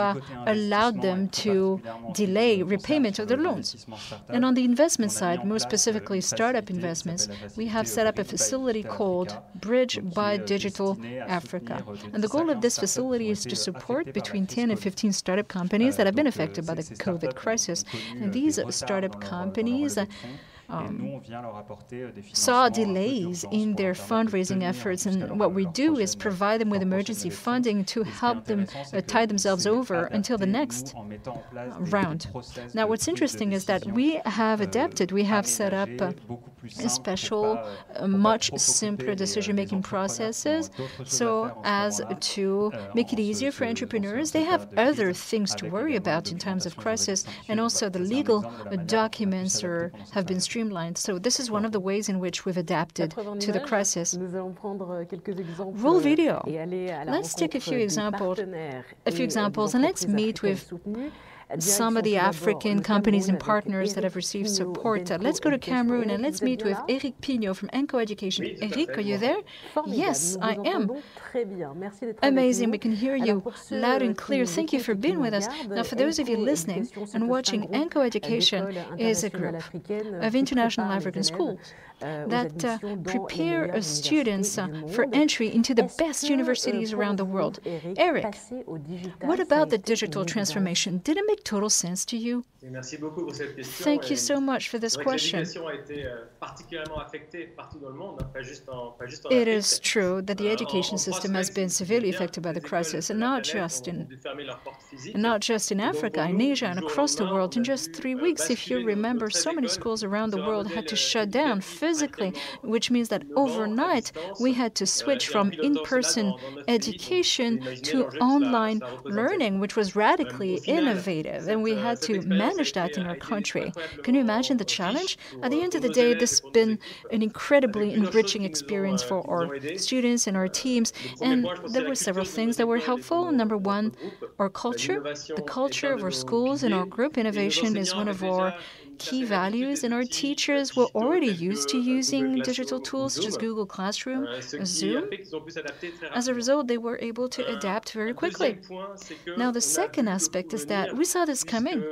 allowed them to delay repayment of their loans. And on the investment side, more specifically startup investments, we have set up a facility called Bridge by Digital Africa. And the goal of this facility is to support between 10 and 15 startup companies that have been affected by the COVID crisis. And these startup companies saw delays in their fundraising efforts, and what we do is provide them with emergency funding to help them tide themselves over until the next round. Now, what's interesting is that we have adapted. We have set up a special, much simpler decision-making processes so as to make it easier for entrepreneurs. They have other things to worry about in times of crisis, and also the legal documents have been streamlined. So this is one of the ways in which we've adapted to the crisis. Roll video. Let's take a few examples, and let's meet with some of the African companies and partners that have received support. Let's go to Cameroon and let's meet with Eric Pignot from ENCO Education. Eric, are you there? Yes, I am. Amazing, we can hear you loud and clear. Thank you for being with us. Now, for those of you listening and watching, ENCO Education is a group of international African schools that prepare students for entry into the best universities around the world. Eric, what about the digital transformation? Did it make make total sense to you? Thank you so much for this question. It is true that the education system has been severely affected by the crisis, and not just in Africa, in Asia, and across the world. In just 3 weeks, if you remember, so many schools around the world had to shut down physically, which means that overnight we had to switch from in-person education to online learning, which was radically innovative, and we had to manage that in our country. Can you imagine the challenge? At the end of the day, this has been an incredibly enriching experience for our students and our teams, and there were several things that were helpful. Number one, our culture. The culture of our schools and our group. Innovation is one of our key values, and our teachers were already used to using digital tools such as Google Classroom, Zoom. As a result, they were able to adapt very quickly. Now, the second aspect is that we saw this coming.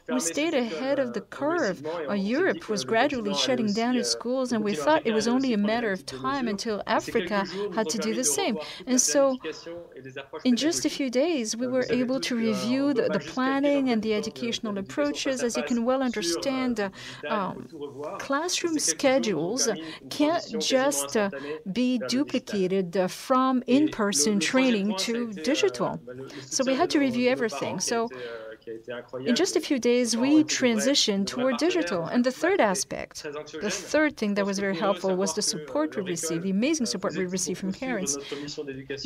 We stayed ahead of the curve. Europe was gradually shutting down its schools, and we thought it was only a matter of time until Africa had to do the same. And so, in just a few days, we were able to review the planning and the educational approaches. As you can well understand, classroom schedules can't just be duplicated from in-person training to digital. So we had to review everything. So in just a few days, we transitioned toward digital. And the third aspect, the third thing that was very helpful was the support we received, the amazing support we received from parents.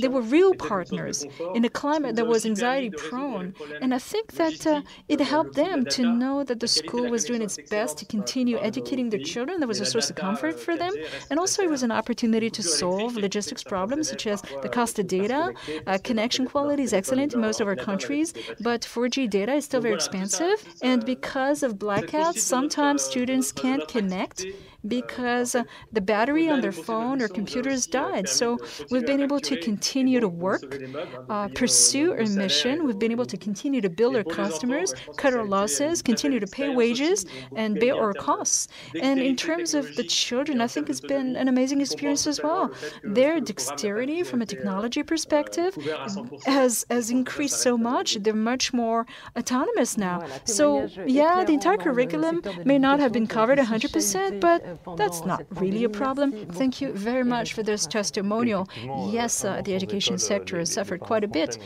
They were real partners in a climate that was anxiety-prone. And I think that it helped them to know that the school was doing its best to continue educating the children. That was a source of comfort for them. And also it was an opportunity to solve logistics problems, such as the cost of data. Connection quality is excellent in most of our countries, but 4G data is still very expensive, and because of blackouts, sometimes students can't connect because the battery on their phone or computers died. So we've been able to continue to work, pursue our mission. We've been able to continue to build our customers, cut our losses, continue to pay wages, and bear our costs. And in terms of the children, I think it's been an amazing experience as well. Their dexterity from a technology perspective has increased so much. They're much more autonomous now. So yeah, the entire curriculum may not have been covered 100%, but that's not really a problem. Thank you very much for this testimonial. Yes, the education sector has suffered quite a bit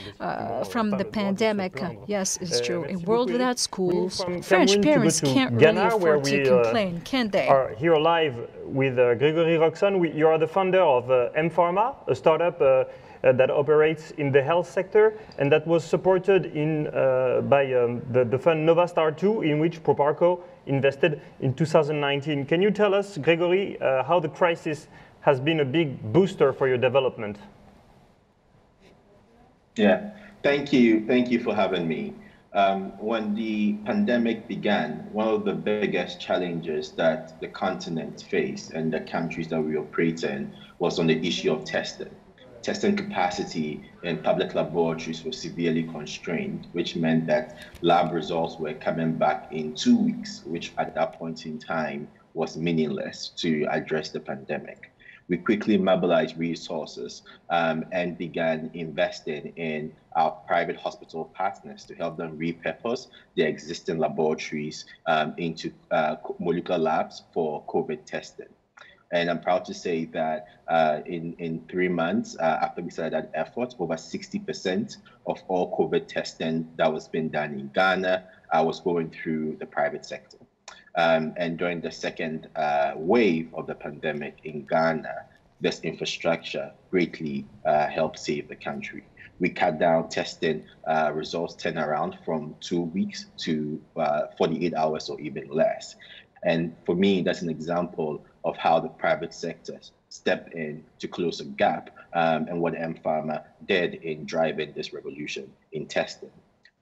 from the pandemic. Yes, it's true. A world without schools, French parents can't really afford to complain, can they? Are here live with Gregory Roxon. You are the founder of mPharma, a startup that operates in the health sector, and that was supported by the fund Novastar 2, in which Proparco invested in 2019. Can you tell us, Gregory, how the crisis has been a big booster for your development? Yeah, thank you for having me. When the pandemic began, one of the biggest challenges that the continent faced and the countries that we operate in was on the issue of testing. Testing capacity in public laboratories was severely constrained, which meant that lab results were coming back in 2 weeks, which at that point in time was meaningless to address the pandemic. We quickly mobilized resources and began investing in our private hospital partners to help them repurpose their existing laboratories into molecular labs for COVID testing. And I'm proud to say that in 3 months after we started that effort, over 60% of all COVID testing that was being done in Ghana was going through the private sector. And during the second wave of the pandemic in Ghana, this infrastructure greatly helped save the country. We cut down testing results turnaround from 2 weeks to 48 hours or even less. And for me, that's an example of how the private sector stepped in to close a gap and what mPharma did in driving this revolution in testing.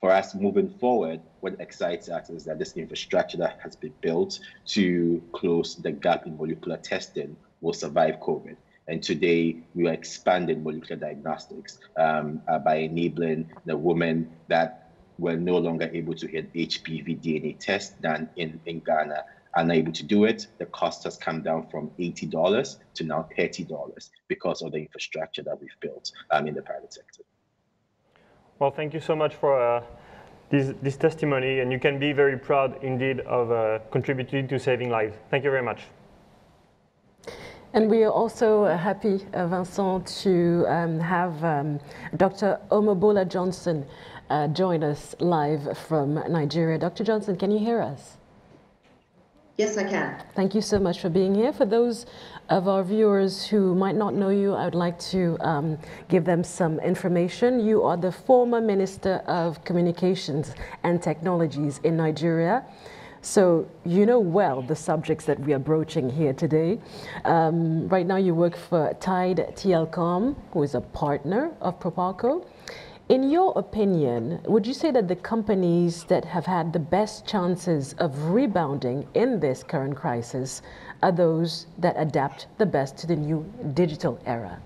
For us moving forward, what excites us is that this infrastructure that has been built to close the gap in molecular testing will survive COVID. And today, we are expanding molecular diagnostics by enabling the women that were no longer able to get HPV DNA tests done in Ghana unable to do it. The cost has come down from $80 to now $30 because of the infrastructure that we've built in the private sector. Well, thank you so much for this testimony, and you can be very proud indeed of contributing to saving lives. Thank you very much. And we are also happy, Vincent, to have Dr. Omobola Johnson join us live from Nigeria. Dr. Johnson, can you hear us? Yes, I can. Thank you so much for being here. For those of our viewers who might not know you, I would like to give them some information. You are the former Minister of Communications and Technologies in Nigeria. So you know well the subjects that we are broaching here today. Right now you work for Tide Telecom, who is a partner of Proparco. In your opinion, would you say that the companies that have had the best chances of rebounding in this current crisis are those that adapt the best to the new digital era?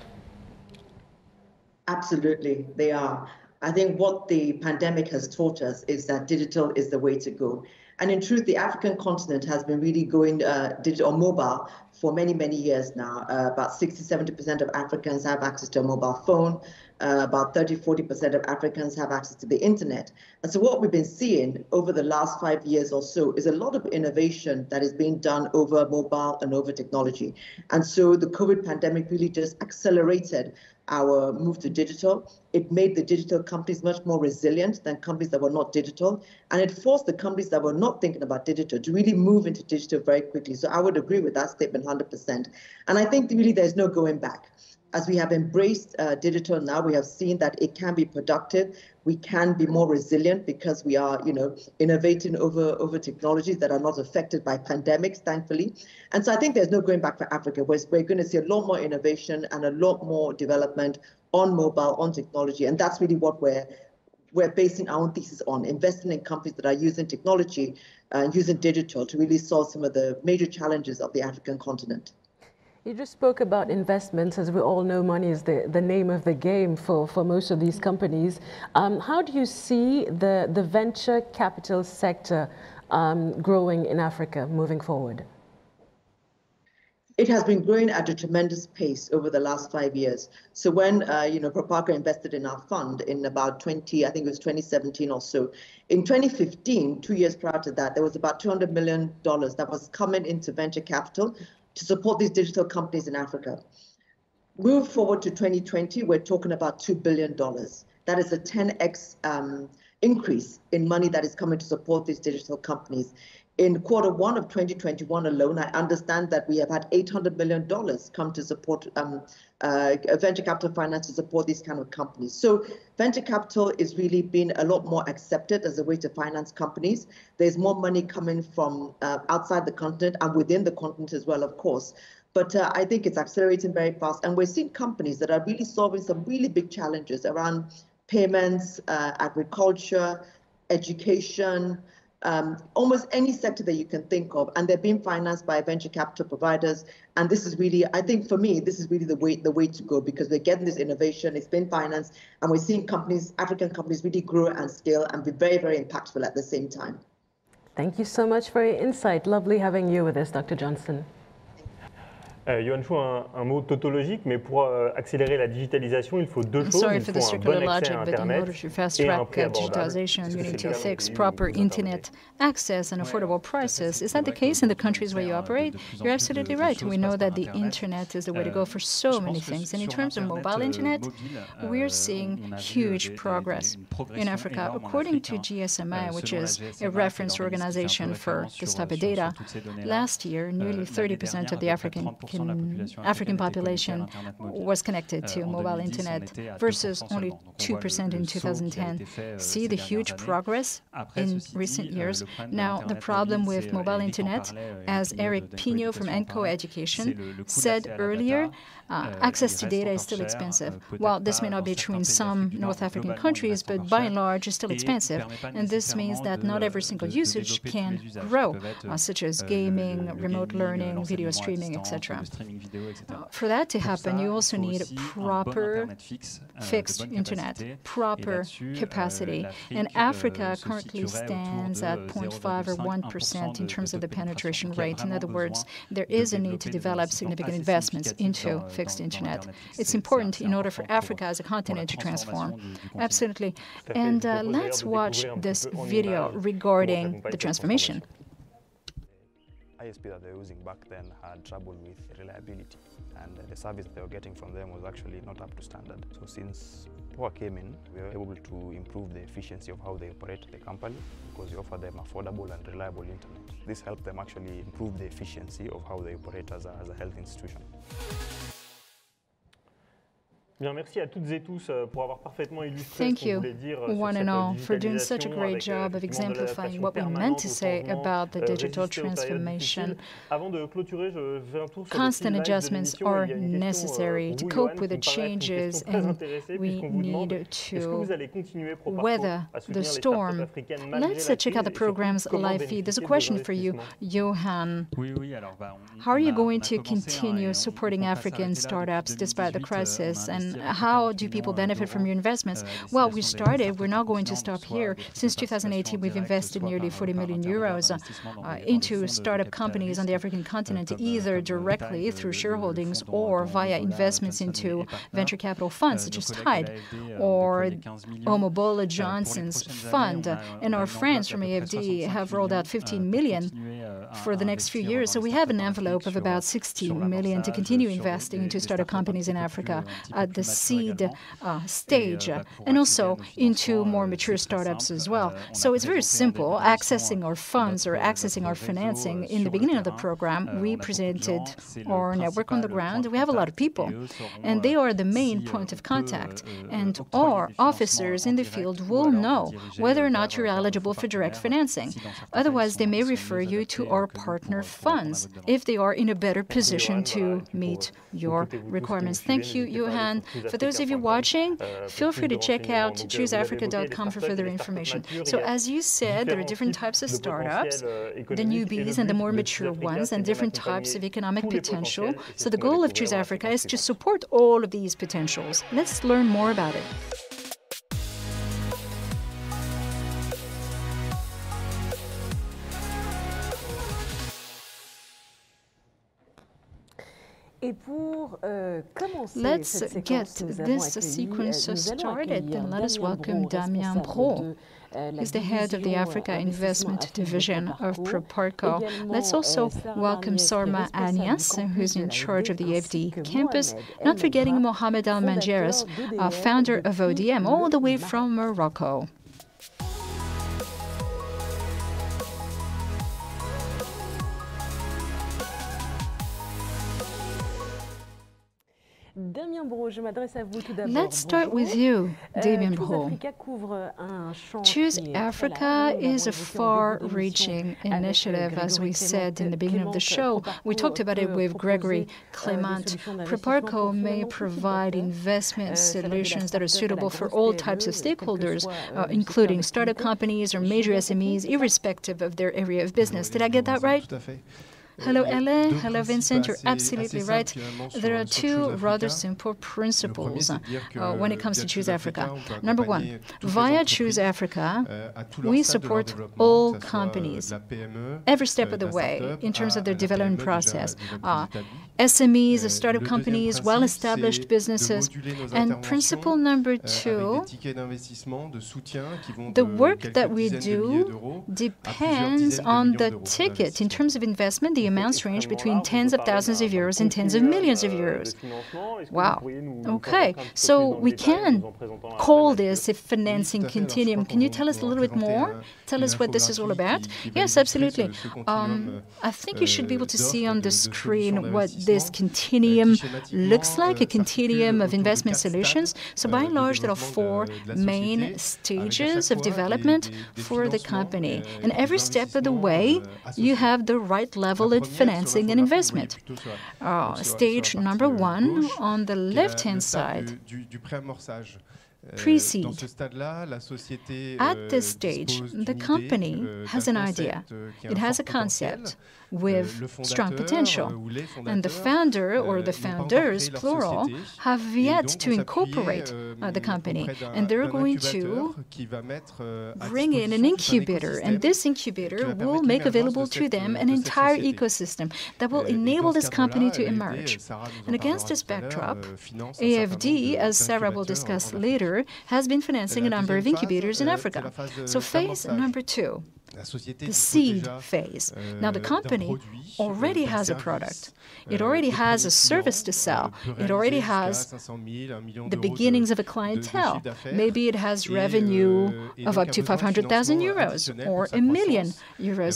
Absolutely, they are. I think what the pandemic has taught us is that digital is the way to go. And in truth, the African continent has been really going digital or mobile for many, many years now. About 60–70% of Africans have access to a mobile phone. About 30–40% of Africans have access to the internet. And so what we've been seeing over the last 5 years or so is a lot of innovation that is being done over mobile and over technology. And so the COVID pandemic really just accelerated our move to digital. It made the digital companies much more resilient than companies that were not digital. And it forced the companies that were not thinking about digital to really move into digital very quickly. So I would agree with that statement 100%. And I think really there's no going back. As we have embraced digital now, we have seen that it can be productive. We can be more resilient because we are, innovating over technologies that are not affected by pandemics, thankfully. And so I think there's no going back for Africa. We're going to see a lot more innovation and a lot more development on mobile, on technology. And that's really what we're basing our own thesis on, investing in companies that are using technology and using digital to really solve some of the major challenges of the African continent. You just spoke about investments. As we all know, money is the name of the game for most of these companies. How do you see the venture capital sector growing in Africa moving forward? It has been growing at a tremendous pace over the last 5 years. So when Proparco invested in our fund in about 2017 or so, in 2015, 2 years prior to that, there was about $200 million that was coming into venture capital to support these digital companies in Africa. Move forward to 2020, we're talking about $2 billion. That is a 10x increase in money that is coming to support these digital companies. In Q1 of 2021 alone, I understand that we have had $800 million come to support venture capital finance to support these kind of companies. So venture capital is really being a lot more accepted as a way to finance companies. There's more money coming from outside the continent and within the continent as well, of course. But I think it's accelerating very fast. And we're seeing companies that are really solving some really big challenges around payments, agriculture, education, almost any sector that you can think of, and they're being financed by venture capital providers. And this is really, I think for me, this is really the way to go, because we're getting this innovation, it's been financed, and we're seeing companies, African companies, really grow and scale and be very, very impactful at the same time. Thank you so much for your insight. Lovely having you with us, Dr. Johnson. Yohann Chou, un mot tautologique, mais pour accélérer la digitalisation, il faut deux choses. Sorry for the circular logic, but in order to fast-track digitization, you need to fix proper internet access and affordable prices. Is that the case in the countries where you operate? You're absolutely right. We know that the internet is the way to go for so many things. And in terms of mobile internet, we're seeing huge progress in Africa. According to GSMA, which is a reference organization for this type of data, last year, nearly 30% of the African population was connected to mobile internet versus only 2% in 2010. See the huge progress in recent years. Now, the problem with mobile internet, as Eric Pignot from ENCO Education said earlier, access to data is still expensive. While this may not be true in some North African countries, but by and large, it's still expensive. And this means that not every single usage can grow, such as gaming, remote learning, video streaming, etc. For that to happen, you also need proper fixed internet, proper capacity. And Africa currently stands at 0.5 or 1% in terms of the penetration rate. In other words, there is a need to develop significant investments into fixed internet. It's important in order for Africa as a continent to transform. Absolutely. And let's watch this video regarding the transformation. ISP that they were using back then had trouble with reliability, and the service they were getting from them was actually not up to standard. So since POA came in, we were able to improve the efficiency of how they operate the company because we offer them affordable and reliable internet. This helped them actually improve the efficiency of how they operate as a health institution. Bien, merci à toutes et tous pour avoir parfaitement illustré Thank ce qu'on you, voulait dire one and all, for doing digitalisation such a great job of exemplifying what we meant to say about the digital transformation. Avant de clôturer, je fais un tour sur Constant adjustments are necessary to cope with the changes, and we need to weather the storm. Let's check out the program's live feed. There's a question for you, Johan. How are you going to continue supporting African startups despite the crisis, and how do people benefit from your investments? Well, we started, we're not going to stop here. Since 2018, we've invested nearly 40 million euros into startup companies on the African continent, either directly through shareholdings or via investments into venture capital funds, such as Tide or Omobola Johnson's fund. And our friends from AFD have rolled out 15 million for the next few years. So we have an envelope of about 60 million to continue investing into startup companies in Africa at the seed stage, and also into more mature startups as well. So it's very simple, accessing our funds or accessing our financing. In the beginning of the program, we presented our network on the ground. We have a lot of people, and they are the main point of contact. And our officers in the field will know whether or not you're eligible for direct financing. Otherwise, they may refer you to our partner funds if they are in a better position to meet your requirements. Thank you, Johan. For those of you watching, feel free to check out chooseafrica.com for further information. So as you said, there are different types of startups, the newbies and the more mature ones, and different types of economic potential. So the goal of Choose Africa is to support all of these potentials. Let's learn more about it. Let's get this sequence started, and let us welcome Damien Brault. He's the head of the Africa Investment Division of Proparco. Let's also welcome Sarma Agnes, who's in charge of the AFD campus, not forgetting Mohamed Al Manjeras, founder of ODM, all the way from Morocco. Let's start with you, Damien Brault. Choose Africa is a far-reaching initiative, as we said in the beginning of the show. We talked about it with Gregory Clement. Proparco may provide investment solutions that are suitable for all types of stakeholders, including startup companies or major SMEs, irrespective of their area of business. Did I get that right? Hello, Ellen. Hello, Vincent. You're absolutely right. There are two rather simple principles when it comes to Choose Africa. Number one, via Choose Africa, we support all companies every step of the way in terms of their development process. SMEs, startup companies, well-established businesses. And principle number two, the work that we do depends on the ticket. In terms of investment, the amounts range between tens of thousands of euros and tens of millions of euros. Wow. Okay, so we can call this a financing continuum. Can you tell us a little bit more? Tell us what this is all about? Yes, absolutely. I think you should be able to see on the screen what this continuum looks like, a continuum of investment solutions. So by and large, there are four main stages of development for the company. And every step of the way, you have the right level of financing and investment. Stage number one, on the left-hand side, pre-seed. At this stage, the company has an idea. It has a concept with strong potential. And the founder, or the founders, plural, have yet to incorporate the company. And they're going to bring in an incubator. And this incubator will make available to them an entire ecosystem that will enable this company to emerge. And against this backdrop, AFD, as Sarah will discuss later, has been financing a number of incubators in Africa. So phase number 2. The seed phase. Now, the company already has a product. It already has a service to sell. It already has the beginnings of a clientele. Maybe it has revenue of up to 500,000 euros or €1 million.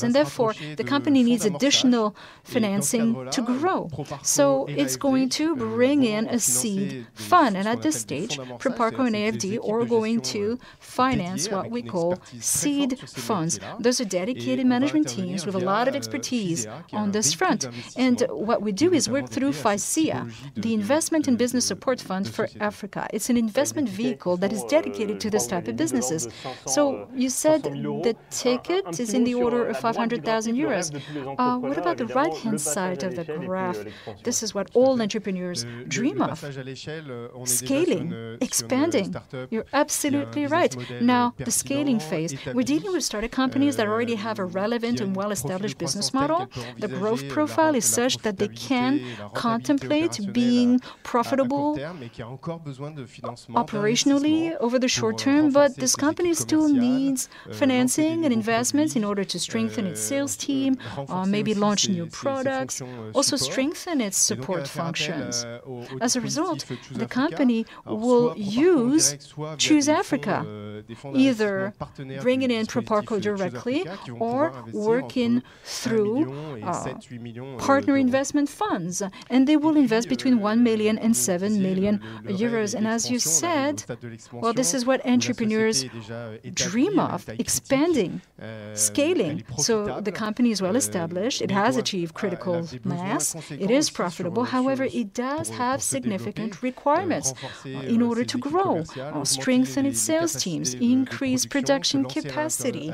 And therefore, the company needs additional financing to grow. So it's going to bring in a seed fund. And at this stage, Proparco and AFD are going to finance what we call seed funds. Those are dedicated management teams with a lot of expertise on this front. And what we do is work through FICIA, the Investment and Business Support Fund for Africa. It's an investment vehicle that is dedicated to this type of businesses. So you said the ticket is in the order of 500,000 euros. What about the right-hand side of the graph? This is what all entrepreneurs dream of. Scaling, expanding. You're absolutely right. Now, the scaling phase. We're dealing with startup companies that already have a relevant and well-established business model. The growth profile is such that they can contemplate being profitable operationally over the short term, but this company still needs financing and investments in order to strengthen its sales team, maybe launch new products, also strengthen its support functions. As a result, the company will use Choose Africa, either bringing in Proparco directly or working through partner investment funds. And they will invest between 1 million and 7 million euros. And as you said, well, this is what entrepreneurs dream of, expanding, scaling. So the company is well established. It has achieved critical mass. It is profitable. However, it does have significant requirements in order to grow, strengthen its sales teams, increase production capacity,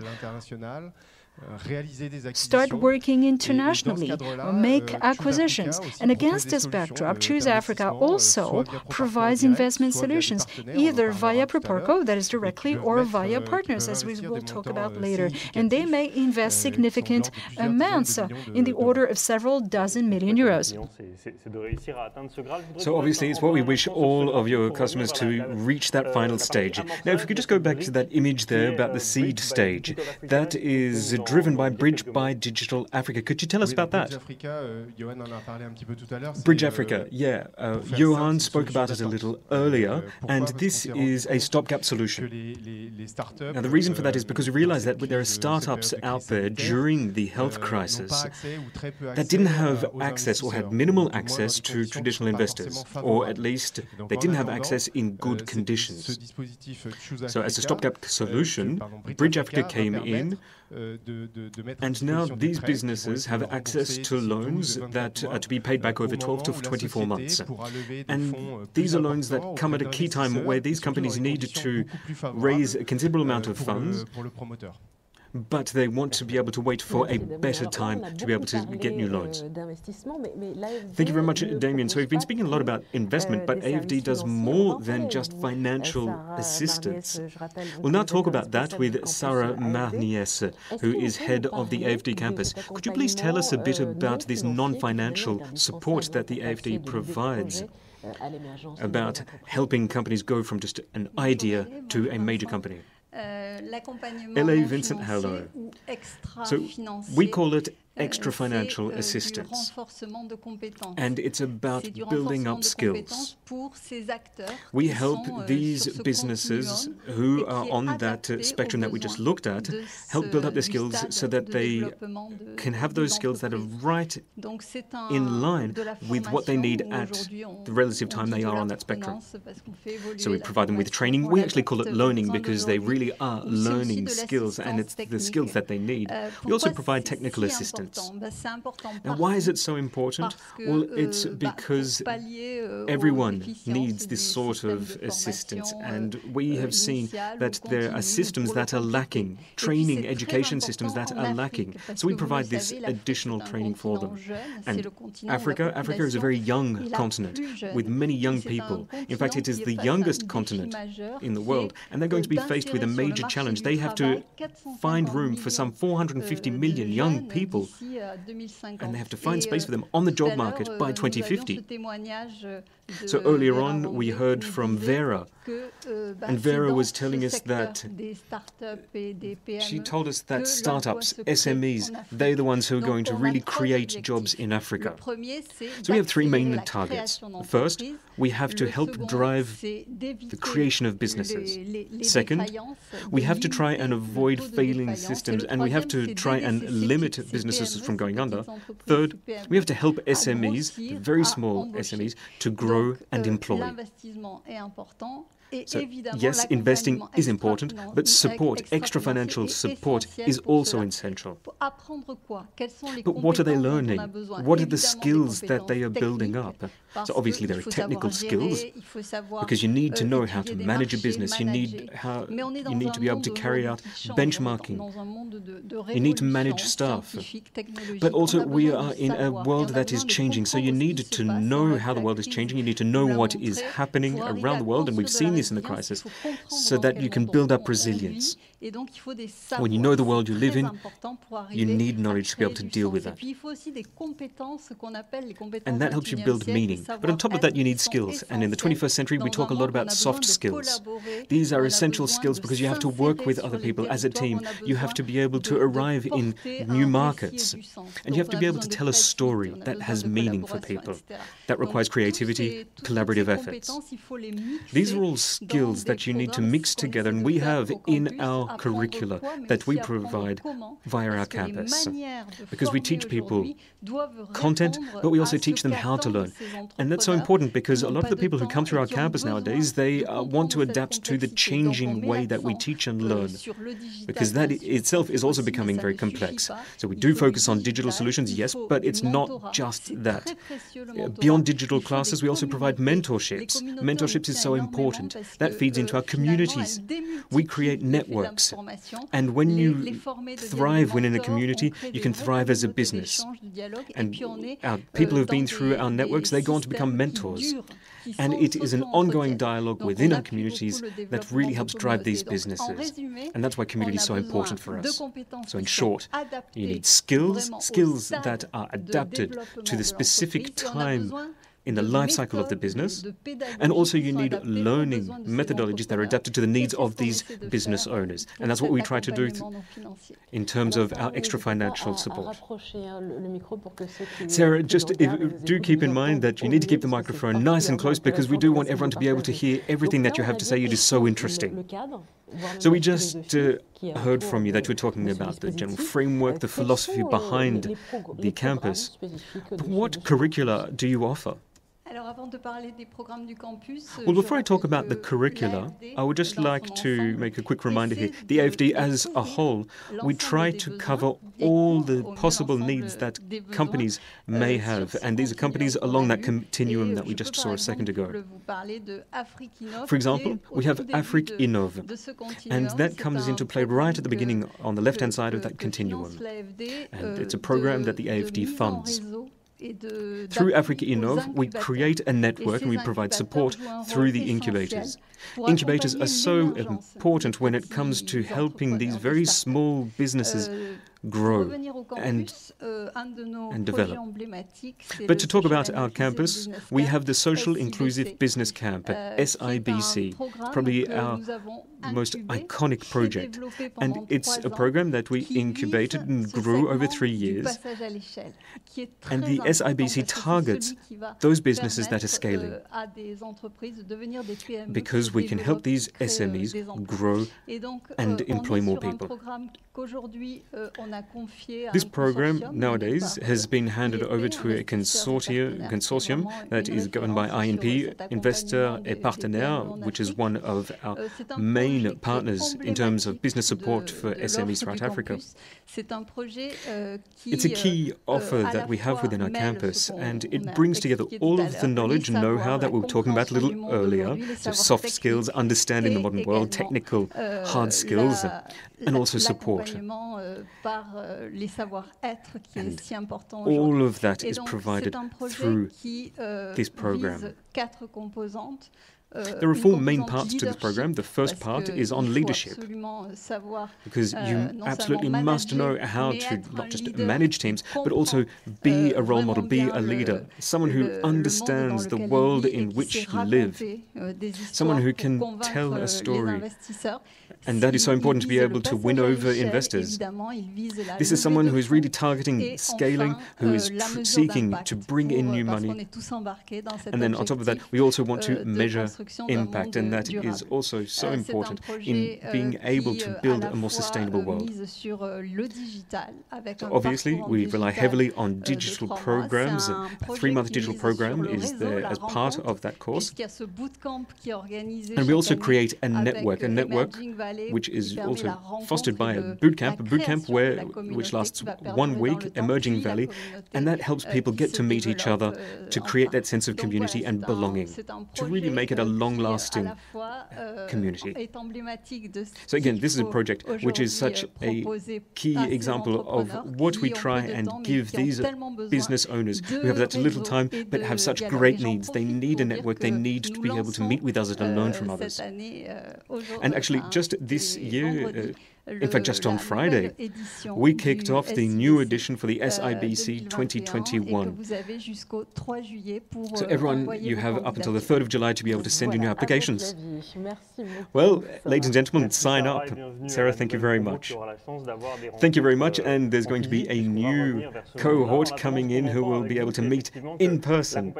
start working internationally, or make acquisitions. And against this backdrop, Choose Africa also provides investment solutions, either via Proparco, that is directly, or via partners, as we will talk about later. And they may invest significant amounts in the order of several dozen million euros. So obviously, it's what we wish all of your customers to reach that final stage. Now, if we could just go back to that image there about the seed stage, that is driven by Bridge by Digital Africa. Could you tell us about that? Bridge Africa, yeah. Johan spoke about it a little earlier, and this is a stopgap solution. Now, the reason for that is because we realize that there are startups out there during the health crisis that didn't have access or had minimal access to traditional investors, or at least they didn't have access in good conditions. So as a stopgap solution, Bridge Africa came in, and now these businesses have access to loans that are to be paid back over 12 to 24 months. And these are loans that come at a key time where these companies need to raise a considerable amount of funds, but they want to be able to wait for a better time to be able to get new loans. Thank you very much, Damien. So we've been speaking a lot about investment, but AFD does more than just financial assistance. We'll now talk about that with Sarah Marniès, who is head of the AFD campus. Could you please tell us a bit about this non-financial support that the AFD provides, about helping companies go from just an idea to a major company? L.A. Vincent Hallow. So we call it extra financial assistance, and it's about building up skills. We help these businesses who are on that spectrum that we just looked at, help build up their skills so that they can have those skills that are right in line with what they need at the relative time they are on that spectrum. So we provide them with training. We actually call it learning because they really are learning skills, and it's the skills that they need. We also provide technical assistance. assistance. Now, why is it so important? Well, it's because everyone needs this sort of assistance, and we have seen that there are systems that are lacking, training, education systems that are lacking. So we provide this additional training for them. And Africa is a very young continent with many young people. In fact, it is the youngest continent in the world, and they're going to be faced with a major challenge. They have to find room for some 450 million young people, and they have to find space for them on the job market by 2050. So earlier on, we heard from Vera, and Vera was telling us that she told us that startups, SMEs, they're the ones who are going to really create jobs in Africa. So we have three main targets. First, we have to help drive the creation of businesses. Second, we have to try and avoid failing systems, and we have to try and limit businesses from going under. Third, we have to help SMEs, the very small SMEs, to grow and employ. So, yes, investing is important, but support, extra financial support, is also essential. But what are they learning? What are the skills that they are building up? So obviously there are technical skills, because you need to know how to manage a business, you need to be able to carry out benchmarking, you need to manage staff. But also we are in a world that is changing, so you need to know how the world is changing, you need to know what is happening around the world, and we've seen this in the crisis, so that you can build up resilience. When you know the world you live in, you need knowledge to be able to deal with that. And that helps you build meaning. But on top of that, you need skills. And in the 21st century, we talk a lot about soft skills. These are essential skills because you have to work with other people as a team. You have to be able to arrive in new markets. And you have to be able to tell a story that has meaning for people. That requires creativity, collaborative efforts. These are all skills that you need to mix together, and we have in our curricula that we provide via our campus. Because we teach people content, but we also teach them how to learn. And that's so important because a lot of the people who come through our campus nowadays, they want to adapt to the changing way that we teach and learn, because that itself is also becoming very complex. So we do focus on digital solutions, yes, but it's not just that. Beyond digital classes, we also provide mentorships. Mentorships is so important. That feeds into our communities. We create networks. And when you thrive within a community, you can thrive as a business. And our people who've been through our networks, they go on to become mentors. And it is an ongoing dialogue within our communities that really helps drive these businesses. And that's why community is so important for us. So in short, you need skills that are adapted to the specific time in the life cycle of the business, and also you need learning methodologies that are adapted to the needs of these business owners. And that's what we try to do in terms of our extra financial support. Sarah, just do keep in mind that you need to keep the microphone nice and close, because we do want everyone to be able to hear everything that you have to say. It is so interesting. So we just heard from you that you were talking about the general framework, the philosophy behind the campus. But what curricula do you offer? Well, before I talk about the curricula, I would just like to make a quick reminder here. The AFD as a whole, we try to cover all the possible needs that companies may have, and these are companies along that continuum that we just saw a second ago. For example, we have Afrique Innove, and that comes into play right at the beginning on the left-hand side of that continuum. And it's a program that the AFD funds. Through Afrique Innove, we create a network and we provide support through the incubators. Incubators are so important when it comes to helping these very small businesses grow and develop. But to talk about our campus, we have the Social Inclusive Business Camp, SIBC, probably our most iconic project. And it's a program that we incubated and grew over 3 years. And the SIBC targets those businesses that are scaling, because we can help these SMEs grow and employ more people. This program nowadays has been handed over to a consortium that is governed by INP, Investor et Partenaires, which is one of our main partners in terms of business support for SMEs throughout Africa. It's a key offer that we have within our campus, and it brings together all of the knowledge and know-how that we were talking about a little earlier, so soft skills, understanding the modern world, technical hard skills, and also support. And all of that is provided through this program. There are four main parts to this program. The first part is on leadership, because you absolutely must know how to not just manage teams, but also be a role model, be a leader, someone who understands the world in which you live, someone who can tell a story. And that is so important to be able to win over investors. This is someone who is really targeting scaling, who is seeking to bring in new money. And then on top of that, we also want to measure impact, and that is also so important in being able to build a more sustainable world. So obviously, we rely heavily on digital programs. A 3-month digital program is there as part of that course. And we also create a network which is also fostered by a bootcamp which lasts 1 week, Emerging Valley, and that helps people get to meet each other, to create that sense of community and belonging, to really make it a long-lasting community. So again, this is a project which is such a key example of what we try and give these business owners who have such little time but have such great needs. They need a network, they need to be able to meet with others and learn from others. And actually, just this year, in fact, just on Friday, we kicked off the new edition for the SIBC 2021. So everyone, you have up until the 3rd of July to be able to send in your applications. Well, ladies and gentlemen, sign up. Sarah, thank you very much. Thank you very much, and there's going to be a new cohort coming in who will be able to meet in person.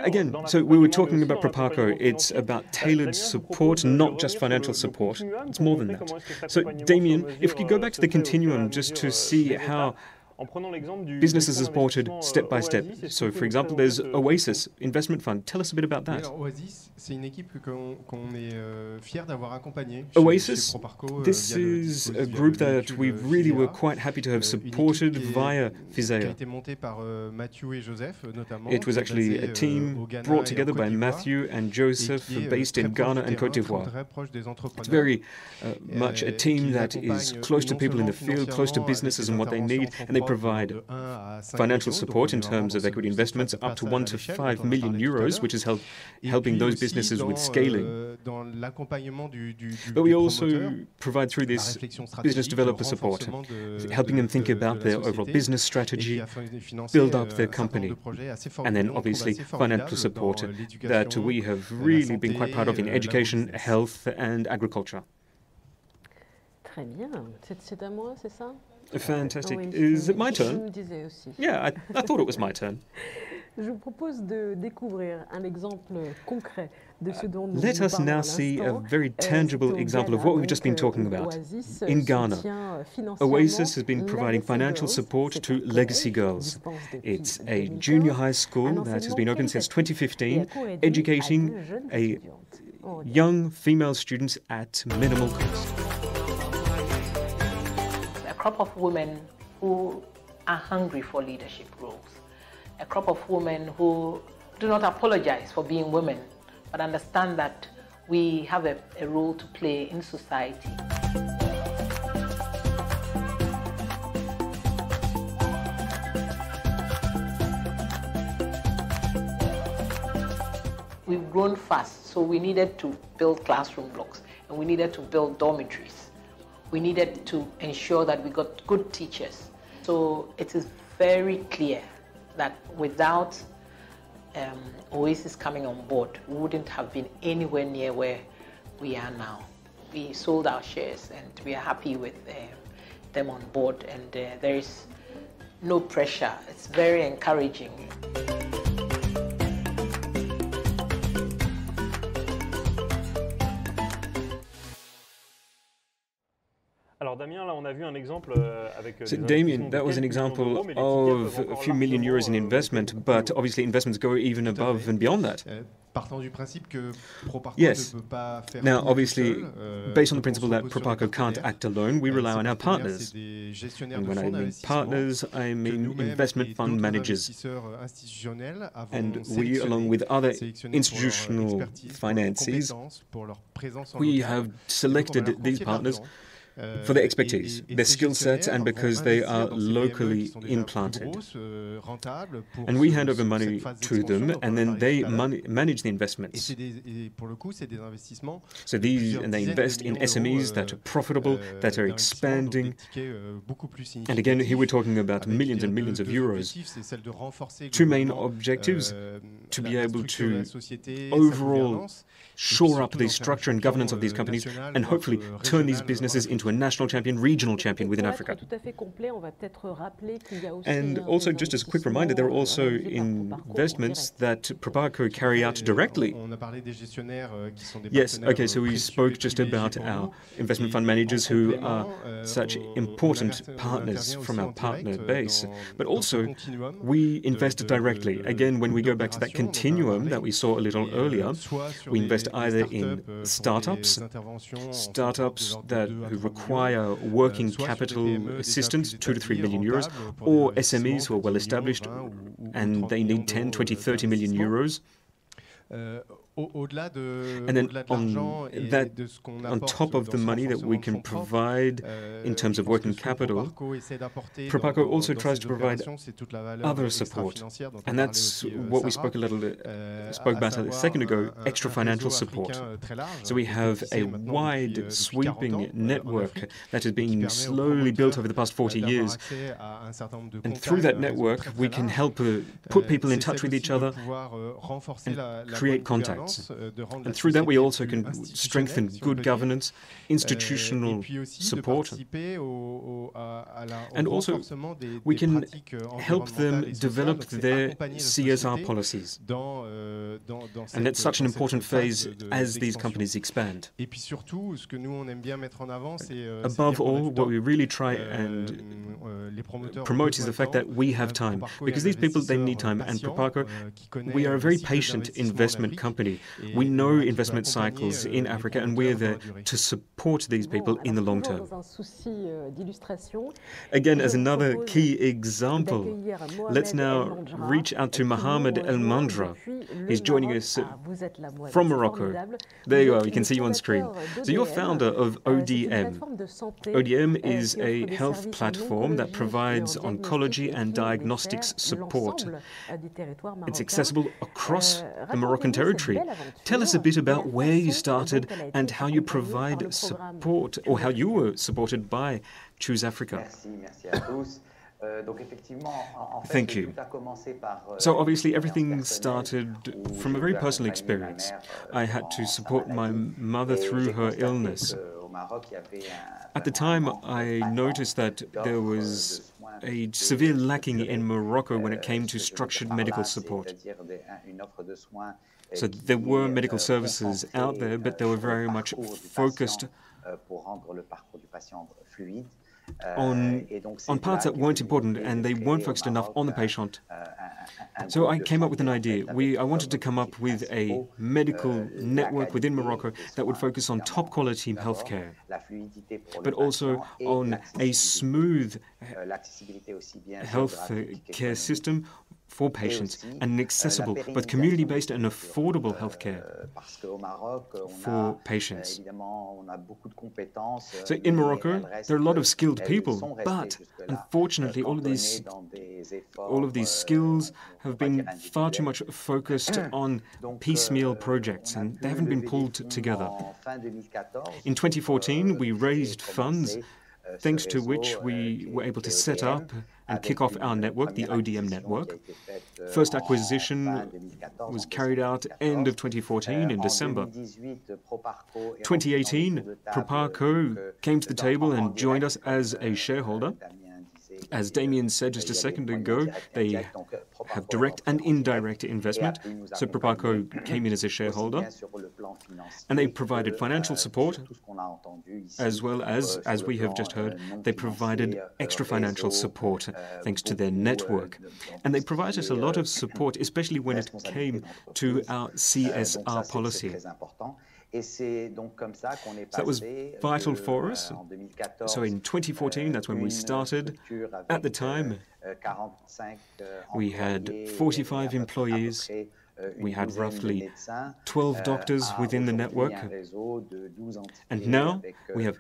Again, so we were talking about Proparco. It's about tailored support, not just financial support. It's more than that. So, Damien, if we could go back to the continuum just to see how businesses are supported step by step. So, for example, there's Oasis Investment Fund. Tell us a bit about that. Oasis, this is a group that we really were quite happy to have supported via Fizea. It was actually a team brought together by Matthew and Joseph, based in Ghana and Côte d'Ivoire. It's very much a team that is close to people in the field, close to businesses and what they need, and they provide financial support in terms of equity investments up to 1 to 5 million euros, which is helping those businesses with scaling. But we also provide through this business developer support, helping them think about their overall business strategy, build up their company, and then obviously financial support that we have really been quite proud of in education, health and agriculture. Très bien. C'est à moi, c'est ça? Fantastic. Is it my turn? Yeah, I thought it was my turn. Je vous propose de découvrir un exemple concret de ce dont nous Let us now see a very tangible example of what we've just been talking about. In Ghana, Oasis has been providing financial support to Legacy Girls. It's a junior high school that has been open since 2015, educating young female students at minimal cost. A crop of women who are hungry for leadership roles. A crop of women who do not apologize for being women, but understand that we have a role to play in society. We've grown fast, so we needed to build classroom blocks, and we needed to build dormitories. We needed to ensure that we got good teachers. So it is very clear that without Oasis coming on board, we wouldn't have been anywhere near where we are now. We sold our shares and we are happy with them on board, and there is no pressure. It's very encouraging. So Damien, that was an example of a few million euros in investment, but obviously investments go even above and beyond that. Yes. Now, obviously, based on the principle that Proparco can't act alone, we rely on our partners. And when I mean partners, I mean investment fund managers. And we, along with other institutional financiers, we have selected these partners for their expertise, their skill sets, and because they are locally implanted. And we hand over money to them, and then they manage the investments. So they invest in SMEs that are profitable, that are expanding. And again, here we're talking about millions and millions of euros. Two main objectives: to be able to overall shore up the structure and governance of these companies and hopefully turn these businesses into a national champion, regional champion within Africa. And also, just as a quick reminder, there are also investments that Proparco carry out directly. Yes, okay, so we spoke just about our investment fund managers who are such important partners from our partner base, but also we invest directly. Again, when we go back to that continuum that we saw a little earlier, we invest either in startups who require working capital assistance, 2 to 3 million euros, or SMEs who are well established and they need 10, 20, 30 million euros. And then on top of the money that we can provide in terms of working capital, Proparco also tries to provide other support. And that's what we spoke about a second ago, extra financial support. So we have a wide, sweeping network that has been slowly built over the past 40 years. And through that network, we can help put people in touch with each other and create contacts. And through that, we also can strengthen good governance, institutional support, and also we can help them develop their CSR policies. And that's such an important phase as these companies expand. Above all, what we really try and promote is the fact that we have time, because these people, they need time, and Proparco, we are a very patient investment company. We know investment cycles in Africa, and we're there to support these people in the long term. Again, as another key example, let's now reach out to Mohamed El Mandra. He's joining us from Morocco. There you are, you can see you on screen. So you're founder of ODM. ODM is a health platform that provides oncology and diagnostics support. It's accessible across the Moroccan territory. Tell us a bit about where you started and how you provide support, or how you were supported by Choose Africa. Thank you. So obviously everything started from a very personal experience. I had to support my mother through her illness. At the time, I noticed that there was a severe lacking in Morocco when it came to structured medical support. So there were medical services out there, but they were very much focused on parts that weren't important, and they weren't focused enough on the patient. So I came up with an idea. I wanted to come up with a medical network within Morocco that would focus on top quality healthcare, but also on a smooth health care system for patients, and an accessible, both community-based and affordable healthcare for patients. So in Morocco, there are a lot of skilled people, but unfortunately all of these skills have been far too much focused on piecemeal projects, and they haven't been pulled together. In 2014, we raised funds, thanks to which we were able to set up and kick off our network, the ODM network. First acquisition was carried out end of 2014 in December. 2018, Proparco came to the table and joined us as a shareholder. As Damien said just a second ago, they have direct and indirect investment. So Proparco came in as a shareholder, and they provided financial support, as well as we have just heard, they provided extra financial support thanks to their network. And they provided us a lot of support, especially when it came to our CSR policy. So that was vital for us. So in 2014, that's when we started. At the time, we had 45 employees. We had roughly 12 doctors within the network. And now we have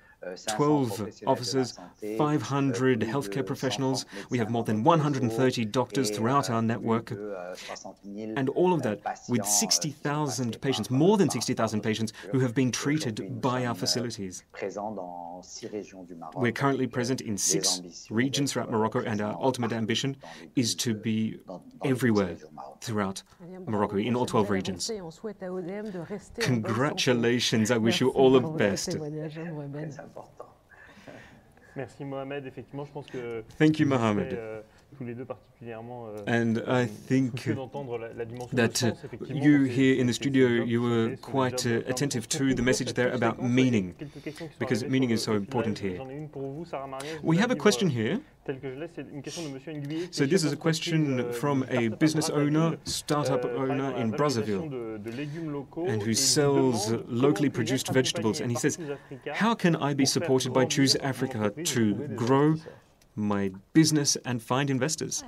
12 officers, 500 healthcare professionals. We have more than 130 doctors throughout our network. And all of that with 60,000 patients, more than 60,000 patients who have been treated by our facilities. We're currently present in 6 regions throughout Morocco, and our ultimate ambition is to be everywhere throughout Morocco, in all 12 regions. Congratulations, I wish you all the best. Thank you, Mohamed. And I think that you here in the studio, you were quite attentive to the message there about meaning, because meaning is so important here. We have a question here. So this is a question from a business owner, startup owner in Brazzaville, and who sells locally produced vegetables. And he says, how can I be supported by Choose Africa to grow my business and find investors?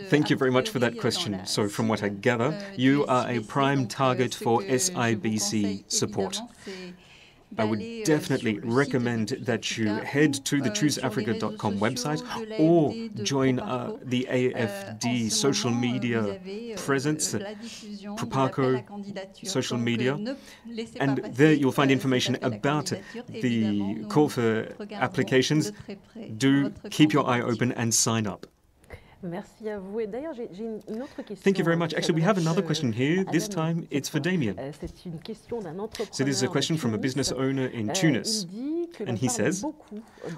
Thank you very much for that question. So from what I gather, you are a prime target for SIBC support. I would definitely recommend that you head to the chooseafrica.com website or join the AFD social media presence, Proparco social media, and there you'll find information about the call for applications. Do keep your eye open and sign up. Thank you very much. Actually, we have another question here. This time it's for Damien. So this is a question from a business owner in Tunis. And he says,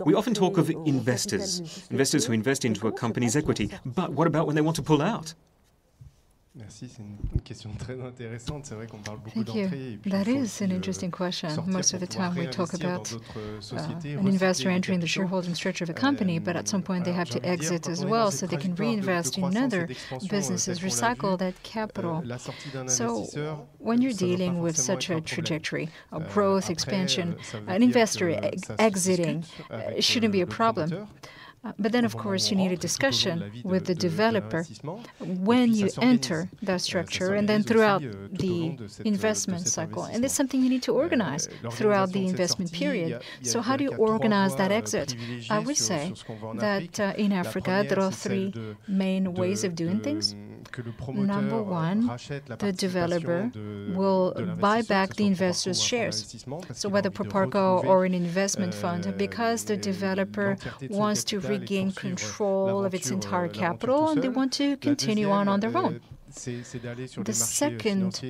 we often talk of investors who invest into a company's equity. But what about when they want to pull out? Thank you. That is an interesting question. Most of the time we talk about an investor entering the shareholding structure of a company, but at some point they have to exit as well so they can reinvest in other businesses, recycle that capital. So when you're dealing with such a trajectory, a growth, expansion, an investor exiting shouldn't be a problem. But then, of course, you need a discussion with the developer when you enter that structure and then throughout the investment cycle. And it's something you need to organize throughout the investment period. So how do you organize that exit? I would say that in Africa, there are 3 main ways of doing things. Number 1, the developer will buy back the investor's shares. So whether Proparco or an investment fund, because the developer wants to regain control of its entire capital and they want to continue on their own. The second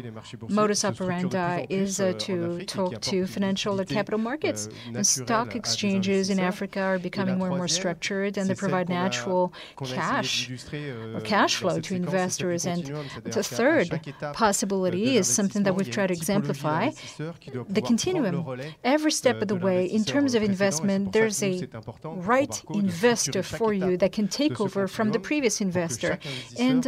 modus operandi is to talk to financial or capital markets. And stock exchanges in Africa are becoming more and more structured, and they provide natural cash or cash flow to investors. And the third possibility is something that we've tried to exemplify, the continuum. Every step of the way, in terms of investment, there's a right investor for you that can take over from the previous investor. And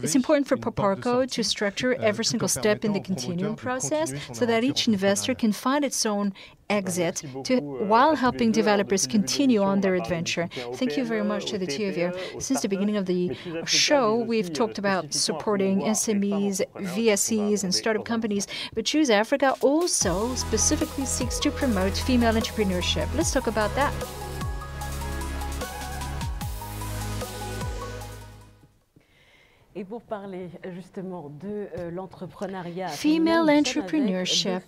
it's important for Proparco to structure every single step in the continuum process so that each investor can find its own exit while helping developers continue on their adventure. Thank you very much to the 2 of you. Since the beginning of the show, we've talked about supporting SMEs, VSEs, and startup companies, but Choose Africa also specifically seeks to promote female entrepreneurship. Let's talk about that. Et pour parler justement de l'entrepreneuriat, female entrepreneurship.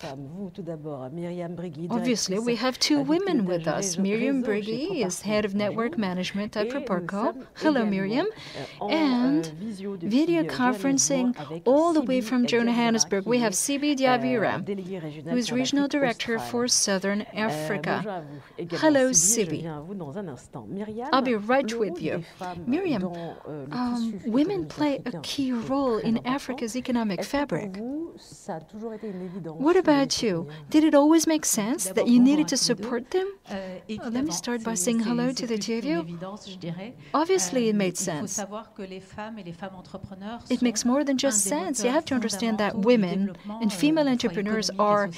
Obviously, we have 2 women with us. Myriam Briggy is head of network management at Proparco. Hello, Myriam. And video conferencing all the way from Johannesburg, we have Sibi Diabira, who is regional director for Southern Africa. Hello, Sibi. I'll be right with you. Myriam, women play play a key role in Africa's economic fabric. What about you? Did it always make sense that you needed to support them? Let me start by saying hello to the two of you. Obviously, it made sense. It makes more than just sense. You have to understand that women and female entrepreneurs are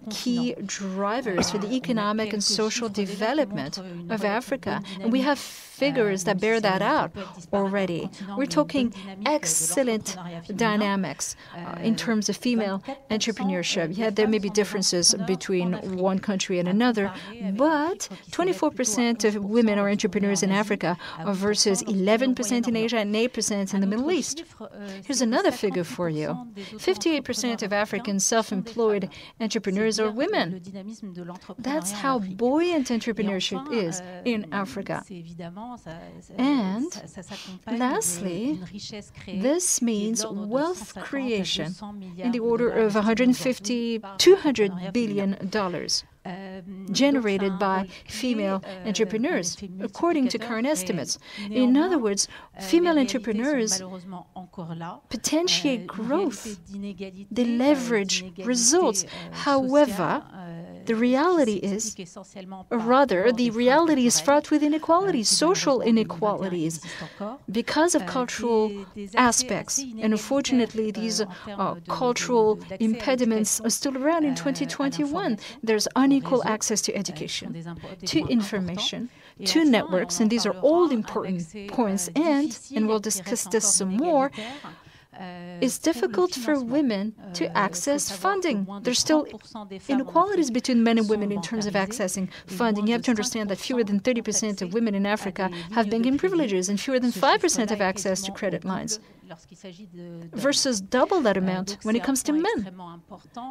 key drivers for the economic and social development of Africa. And we have figures that bear that out already. We're talking excellent dynamics in terms of female entrepreneurship. Yeah, there may be differences between one country and another, but 24% of women are entrepreneurs in Africa versus 11% in Asia and 8% in the Middle East. Here's another figure for you. 58% of African self-employed entrepreneurs are women. That's how buoyant entrepreneurship is in Africa. And lastly, this means wealth creation in the order of $200 billion generated by female entrepreneurs, according to current estimates. In other words, female entrepreneurs potentiate growth. They leverage results. However, the reality is, or rather, the reality is fraught with inequalities, social inequalities, because of cultural aspects. And unfortunately, these cultural impediments are still around in 2021. There's unequal access to education, to information, to networks, and these are all important points. And we'll discuss this some more, it's difficult for women to access funding. There's still inequalities between men and women in terms of accessing funding. You have to understand that fewer than 30% of women in Africa have banking privileges and fewer than 5% have access to credit lines, versus double that amount when it comes to men.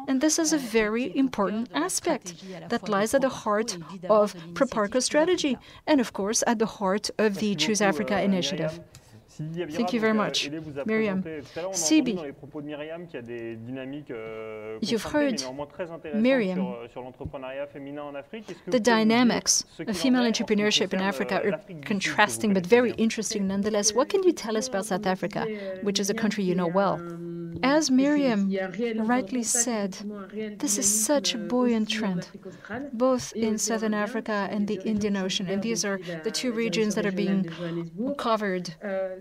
And this is a very important aspect that lies at the heart of Proparco's strategy and, of course, at the heart of the Choose Africa initiative. Thank you very much, Miriam. Sibi, you've heard Miriam. The dynamics of female entrepreneurship in Africa are contrasting but very interesting nonetheless. What can you tell us about South Africa, which is a country you know well? As Miriam rightly said, this is such a buoyant trend, both in Southern Africa and the Indian Ocean, and these are the two regions that are being covered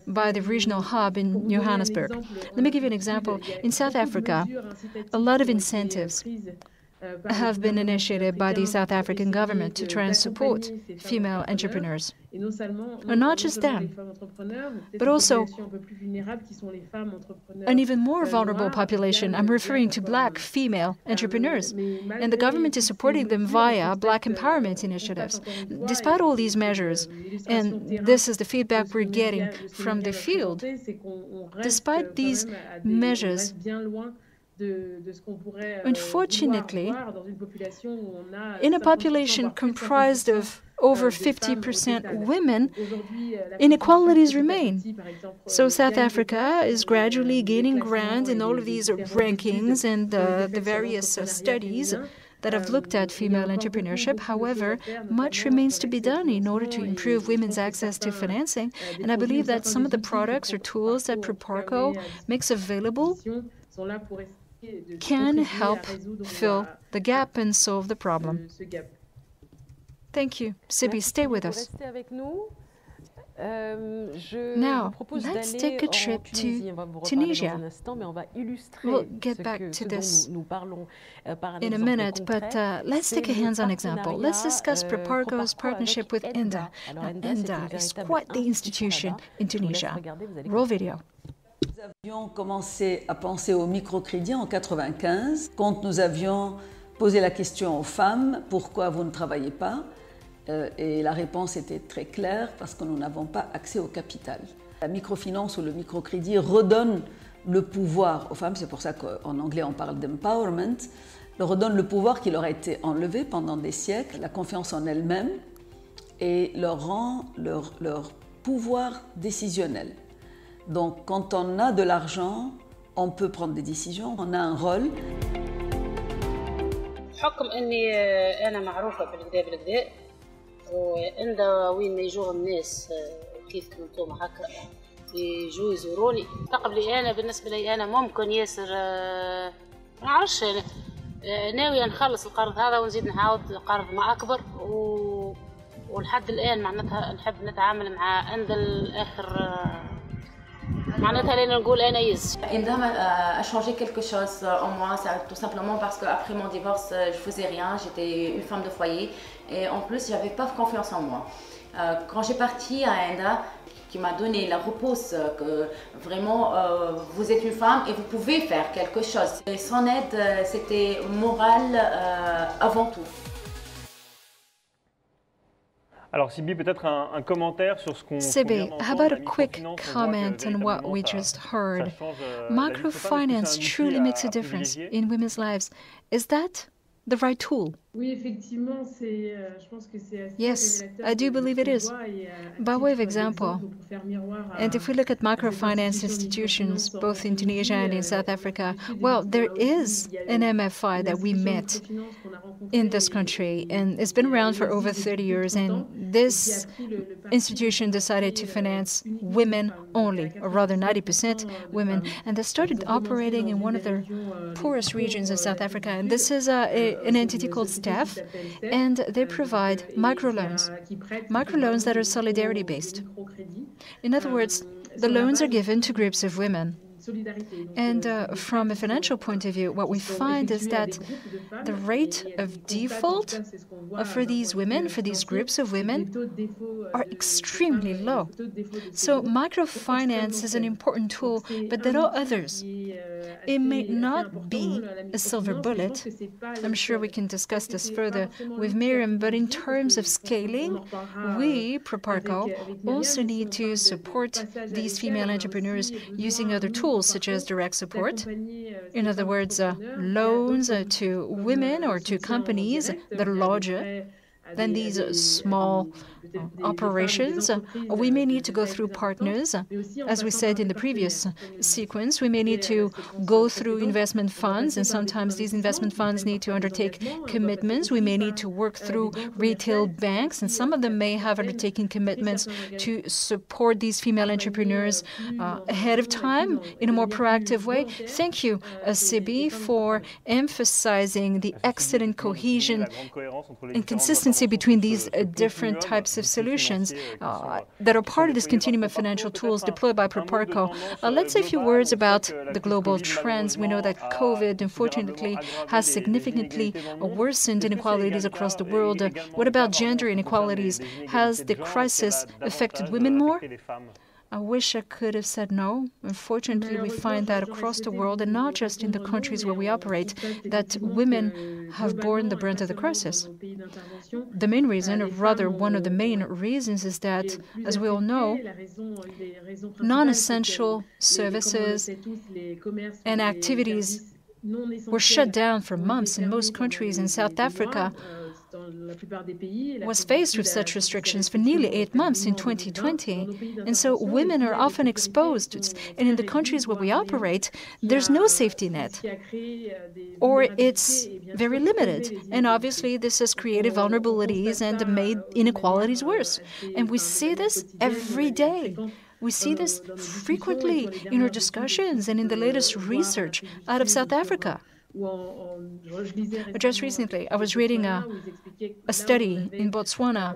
by the regional hub in Johannesburg. Let me give you an example. In South Africa, a lot of incentives have been initiated by the South African government to try and support female entrepreneurs. And not just them, but also an even more vulnerable population. I'm referring to Black female entrepreneurs. And the government is supporting them via Black empowerment initiatives. Despite all these measures, and this is the feedback we're getting from the field, despite these measures, unfortunately, in a population comprised of over 50% women, inequalities remain. So South Africa is gradually gaining ground in all of these rankings and the various studies that have looked at female entrepreneurship. However, much remains to be done in order to improve women's access to financing. And I believe that some of the products or tools that Proparco makes available can help fill the gap and solve the problem. Thank you. Sibi, stay with us. Now, let's take a trip to Tunisia. We'll get back to this in a minute, but let's take a hands-on example. Let's discuss Proparco's partnership with ENDA. Now, ENDA is quite the institution in Tunisia. Roll video. Nous avions commencé à penser au microcrédit en 1995, quand nous avions posé la question aux femmes, pourquoi vous ne travaillez pas? Et la réponse était très claire, parce que nous n'avons pas accès au capital. La microfinance ou le microcrédit redonne le pouvoir aux femmes, c'est pour ça qu'en anglais on parle d'empowerment, leur redonne le pouvoir qui leur a été enlevé pendant des siècles, la confiance en elles-mêmes, et leur rend leur pouvoir décisionnel. Donc, quand on a de l'argent, on peut prendre des décisions, on a un rôle. بحكم اني انا معروفه بالكدا وعند وين ما يجوا الناس كيف كنتم هكا يجوا يزوروني. قبلي أنا بالنسبة لي أنا ممكن ياسر ما نعرفش ناوية نخلص القرض هذا ونزيد نعاود قرض ما أكبر ولحد الآن معناتها نحب نتعامل مع عند الآخر معناتها لأن نقول أنا يز. a changé quelque chose en moi, tout simplement parce qu'après mon divorce, je faisais rien, j'étais une femme de foyer et en plus, j'avais pas confiance en moi. Quand j'ai parti à Enda, qui m'a donné la réponse que vraiment vous êtes une femme et vous pouvez faire quelque chose. Et son aide, c'était moral avant tout. Alors Sibi, peut-être un commentaire sur ce qu'on Sibi, how about a quick comment on what we just heard? Microfinance truly makes a difference in women's lives. Is that the right tool? Yes, I do believe it is. By way of example, and if we look at microfinance institutions, both in Tunisia and in South Africa, well, there is an MFI that we met in this country, and it's been around for over 30 years, and this institution decided to finance women only, or rather 90% women, and they started operating in one of the poorest regions of South Africa, and this is an entity called STAFF, and they provide microloans that are solidarity-based. In other words, the loans are given to groups of women. And from a financial point of view, what we find is that the rate of default for these women, for these groups of women, are extremely low. So microfinance is an important tool, but there are others. It may not be a silver bullet. I'm sure we can discuss this further with Miriam, but in terms of scaling, we, Proparco, also need to support these female entrepreneurs using other tools such as direct support. In other words, loans to women or to companies that are larger than these small operations. We may need to go through partners. As we said in the previous sequence, we may need to go through investment funds, and sometimes these investment funds need to undertake commitments. We may need to work through retail banks, and some of them may have undertaken commitments to support these female entrepreneurs ahead of time in a more proactive way. Thank you, Sibi, for emphasizing the excellent cohesion and consistency between these different types of solutions that are part of this continuum of financial tools deployed by Proparco. Let's say a few words about the global trends. We know that COVID, unfortunately, has significantly worsened inequalities across the world. What about gender inequalities? Has the crisis affected women more? I wish I could have said no. Unfortunately, we find that across the world, and not just in the countries where we operate, that women have borne the brunt of the crisis. The main reason, or rather one of the main reasons, is that, as we all know, non-essential services and activities were shut down for months in most countries. In South Africa, was faced with such restrictions for nearly 8 months in 2020. And so women are often exposed. And in the countries where we operate, there's no safety net, or it's very limited. And obviously, this has created vulnerabilities and made inequalities worse. And we see this every day. We see this frequently in our discussions and in the latest research out of South Africa. Just recently, I was reading a study in Botswana,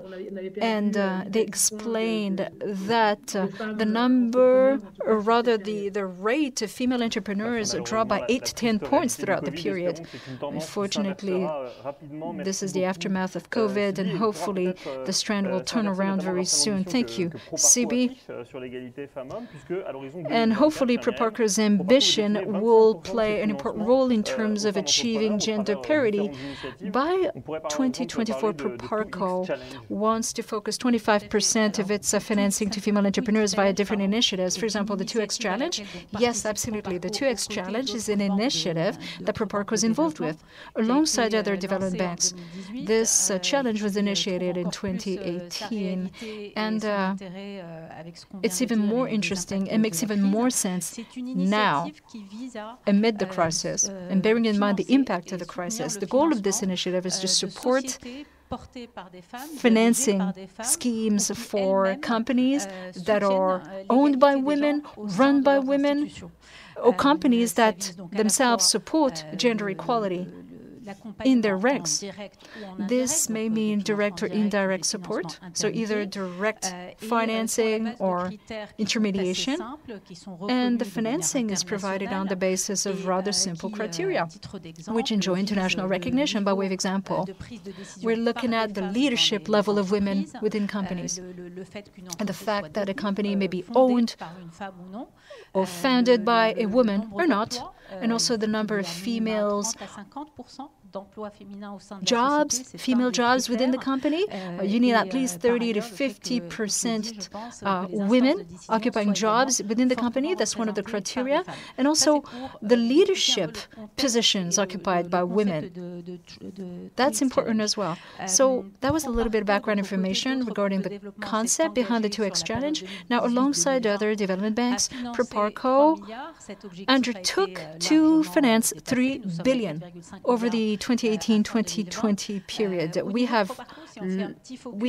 and they explained that the number, or rather the rate of female entrepreneurs dropped by 8 to 10 points throughout the period. Unfortunately, this is the aftermath of COVID, and hopefully this trend will turn around very soon. Thank you, Sibi. And hopefully Proparco's ambition will play an important role in terms of achieving gender parity. By 2024, Proparco wants to focus 25% of its financing to female entrepreneurs via different initiatives. For example, the 2X Challenge. Yes, absolutely. The 2X Challenge is an initiative that Proparco is involved with, alongside other development banks. This challenge was initiated in 2018, and it's even more interesting and makes even more sense now, amid the crisis, and bearing in mind the impact of the crisis. The goal of this initiative is to support financing schemes for companies that are owned by women, run by women, or companies that themselves support gender equality in their ranks. This may mean direct or indirect support, so either direct financing or intermediation, and the financing is provided on the basis of rather simple criteria, which enjoy international recognition. By way of example, we're looking at the leadership level of women within companies, and the fact that a company may be owned or founded by a woman or not, and also the number of female jobs within the company. You need at least 30 to 50% women occupying jobs within the company. That's one of the criteria. And also the leadership positions occupied by women. That's important as well. So that was a little bit of background information regarding the concept behind the 2X Challenge. Now, alongside other development banks, Proparco undertook to finance $3 billion over the 2018-2020 period. We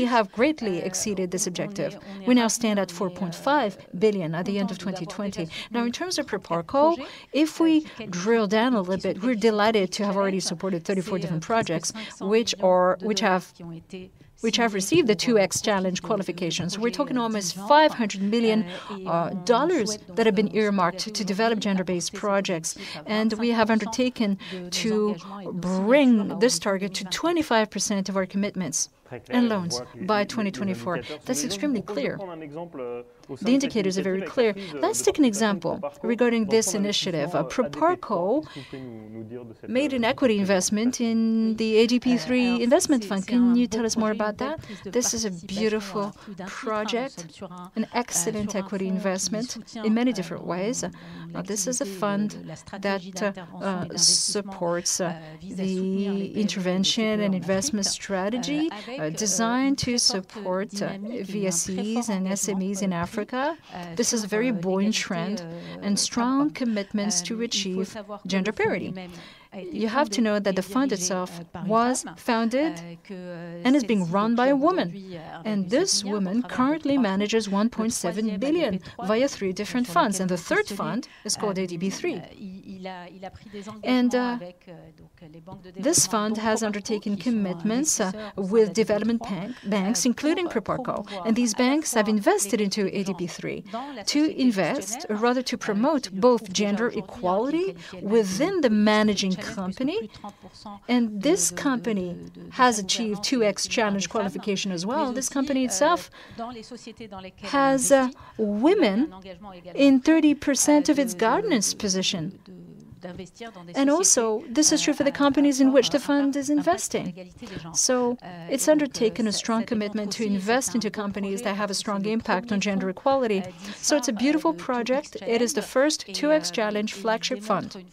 have greatly exceeded this objective. We now stand at $4.5 billion at the end of 2020. Now, in terms of Proparco, if we drill down a little bit, we're delighted to have already supported 34 different projects which have received the 2X Challenge qualifications. We're talking almost $500 million that have been earmarked to develop gender-based projects. And we have undertaken to bring this target to 25% of our commitments and loans by 2024. That's extremely clear. The indicators are very clear. Let's take an example regarding this initiative. Proparco made an equity investment in the ADP3 investment fund. Can you tell us more about that? This is a beautiful project, an excellent equity investment in many different ways. This is a fund that supports the intervention and investment strategy designed to support VSEs and SMEs in Africa. This is a very buoyant trend and strong commitments to achieve gender parity. You have to know that the fund itself was founded and is being run by a woman. And this woman currently manages $1.7 billion via 3 different funds. And the third fund is called ADP3. And this fund has undertaken commitments with development banks, including Proparco. And these banks have invested into ADP3 to promote both gender equality within the managing company, and this company has achieved 2X Challenge qualification as well. This company itself has women in 30% of its governance position. And also, this is true for the companies in which the fund is investing. So it's undertaken a strong commitment to invest into companies that have a strong impact on gender equality. So it's a beautiful project. It is the first 2X Challenge flagship fund.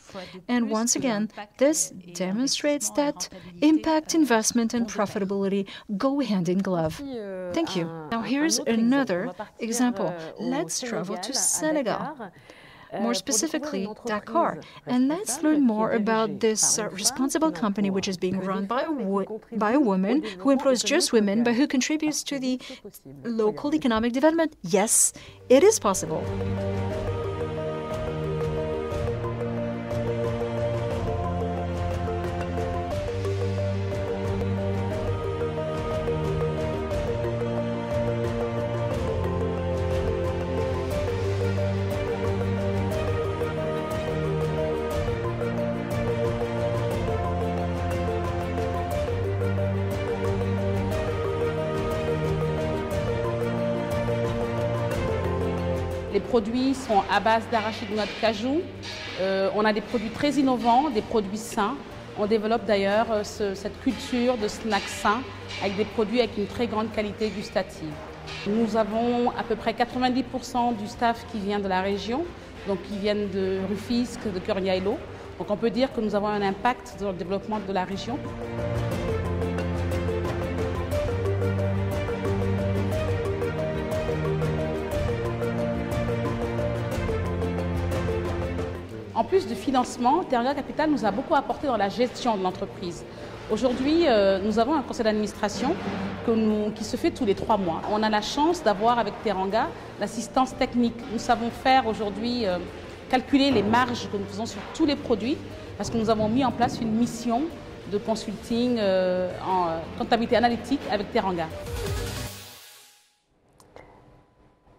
And once again, this demonstrates that impact, investment, and profitability go hand in glove. Thank you. Now here's another example. Let's travel to Senegal. More specifically, Dakar. And let's learn more about this responsible company which is being run by a woman who employs just women, but who contributes to the local economic development. Yes, it is possible. Les produits sont à base d'arachide noix de cajou. On a des produits très innovants, des produits sains. On développe d'ailleurs cette culture de snacks sains avec des produits avec une très grande qualité gustative. Nous avons à peu près 90% du staff qui vient de la région, donc qui viennent de Rufisque, de Kër-Ndiaye-Lo. Donc on peut dire que nous avons un impact dans le développement de la région. En plus du financement, Teranga Capital nous a beaucoup apporté dans la gestion de l'entreprise. Aujourd'hui, nous avons un conseil d'administration qui se fait tous les 3 mois. On a la chance d'avoir avec Teranga l'assistance technique. Nous savons faire aujourd'hui, calculer les marges que nous faisons sur tous les produits parce que nous avons mis en place une mission de consulting en comptabilité analytique avec Teranga.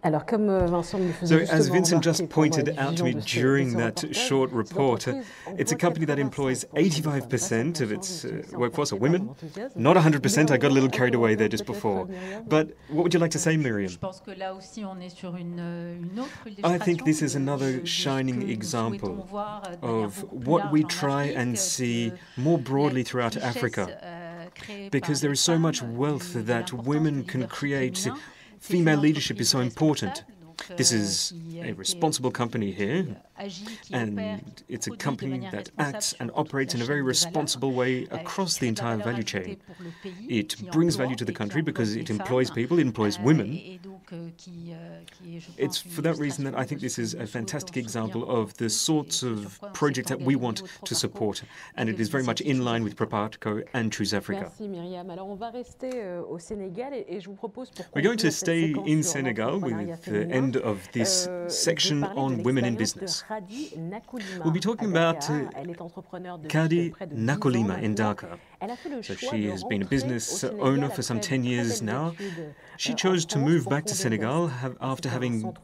Alors, comme Vincent le faisait So, as Vincent just pointed out to me during that short report, it's a company that employs 85% of its workforce are women. Not 100%, I got a little carried away there just before. But what would you like to say, Miriam? I think this is another shining example of what we try and see more broadly throughout Africa. Because there is so much wealth that women can create. Female leadership is so important. This is a responsible company here, and it's a company that acts and operates in a very responsible way across the entire value chain. It brings value to the country because it employs people, it employs women. It's for that reason that I think this is a fantastic example of the sorts of projects that we want to support, and it is very much in line with Proparco and Choose Africa. We're going to stay in Senegal with the end of this section on women in business. We'll be talking about Kadi Nakolima in Dakar. So she has been a business owner for some 10 years now. She chose to move back to Senegal after having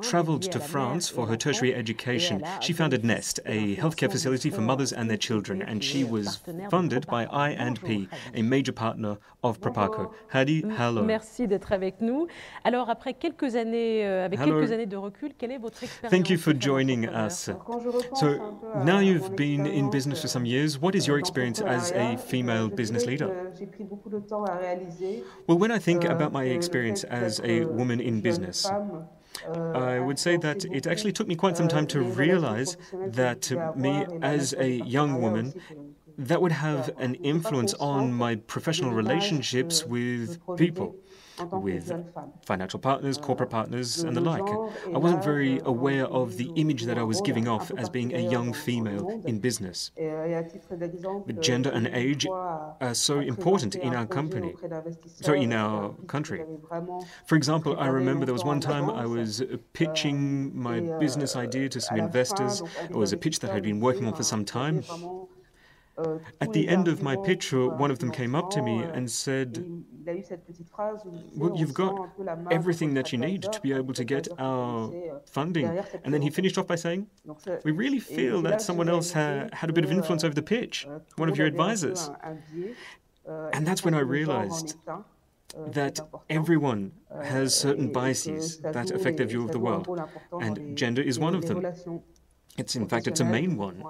traveled to France for her tertiary education. She founded Nest, a healthcare facility for mothers and their children, and she was funded by I&P, a major partner of Proparco. Hadi, hello. Merci d'être avec nous. Alors, après quelques années, avec quelques années de recul, quelle est votre expérience? Thank you for joining us. So, now you've been in business for some years. What is your experience as a female business leader? Well, when I think about my experience as a woman in business, I would say that it actually took me quite some time to realize that me as a young woman, that would have an influence on my professional relationships with people, with financial partners, corporate partners, and the like. I wasn't very aware of the image that I was giving off as being a young female in business. But gender and age are so important in our company, in our country. For example, I remember there was one time I was pitching my business idea to some investors. It was a pitch that I'd been working on for some time. At the end of my pitch, one of them came up to me and said, well, you've got everything that you need to be able to get our funding. And then he finished off by saying, we really feel that someone else had a bit of influence over the pitch, one of your advisors. And that's when I realized that everyone has certain biases that affect their view of the world, and gender is one of them. In fact, it's a main one.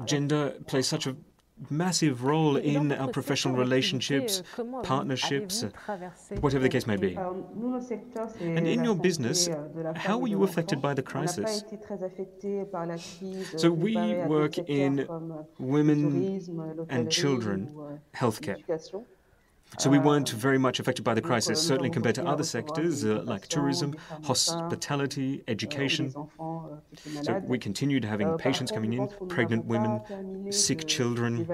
Gender plays such a massive role in our professional relationships, partnerships, whatever the case may be. And in your business, how were you affected by the crisis? So we work in women and children healthcare. So we weren't very much affected by the crisis, certainly compared to other sectors like tourism, hospitality, education. So we continued having patients coming in, pregnant women, sick children.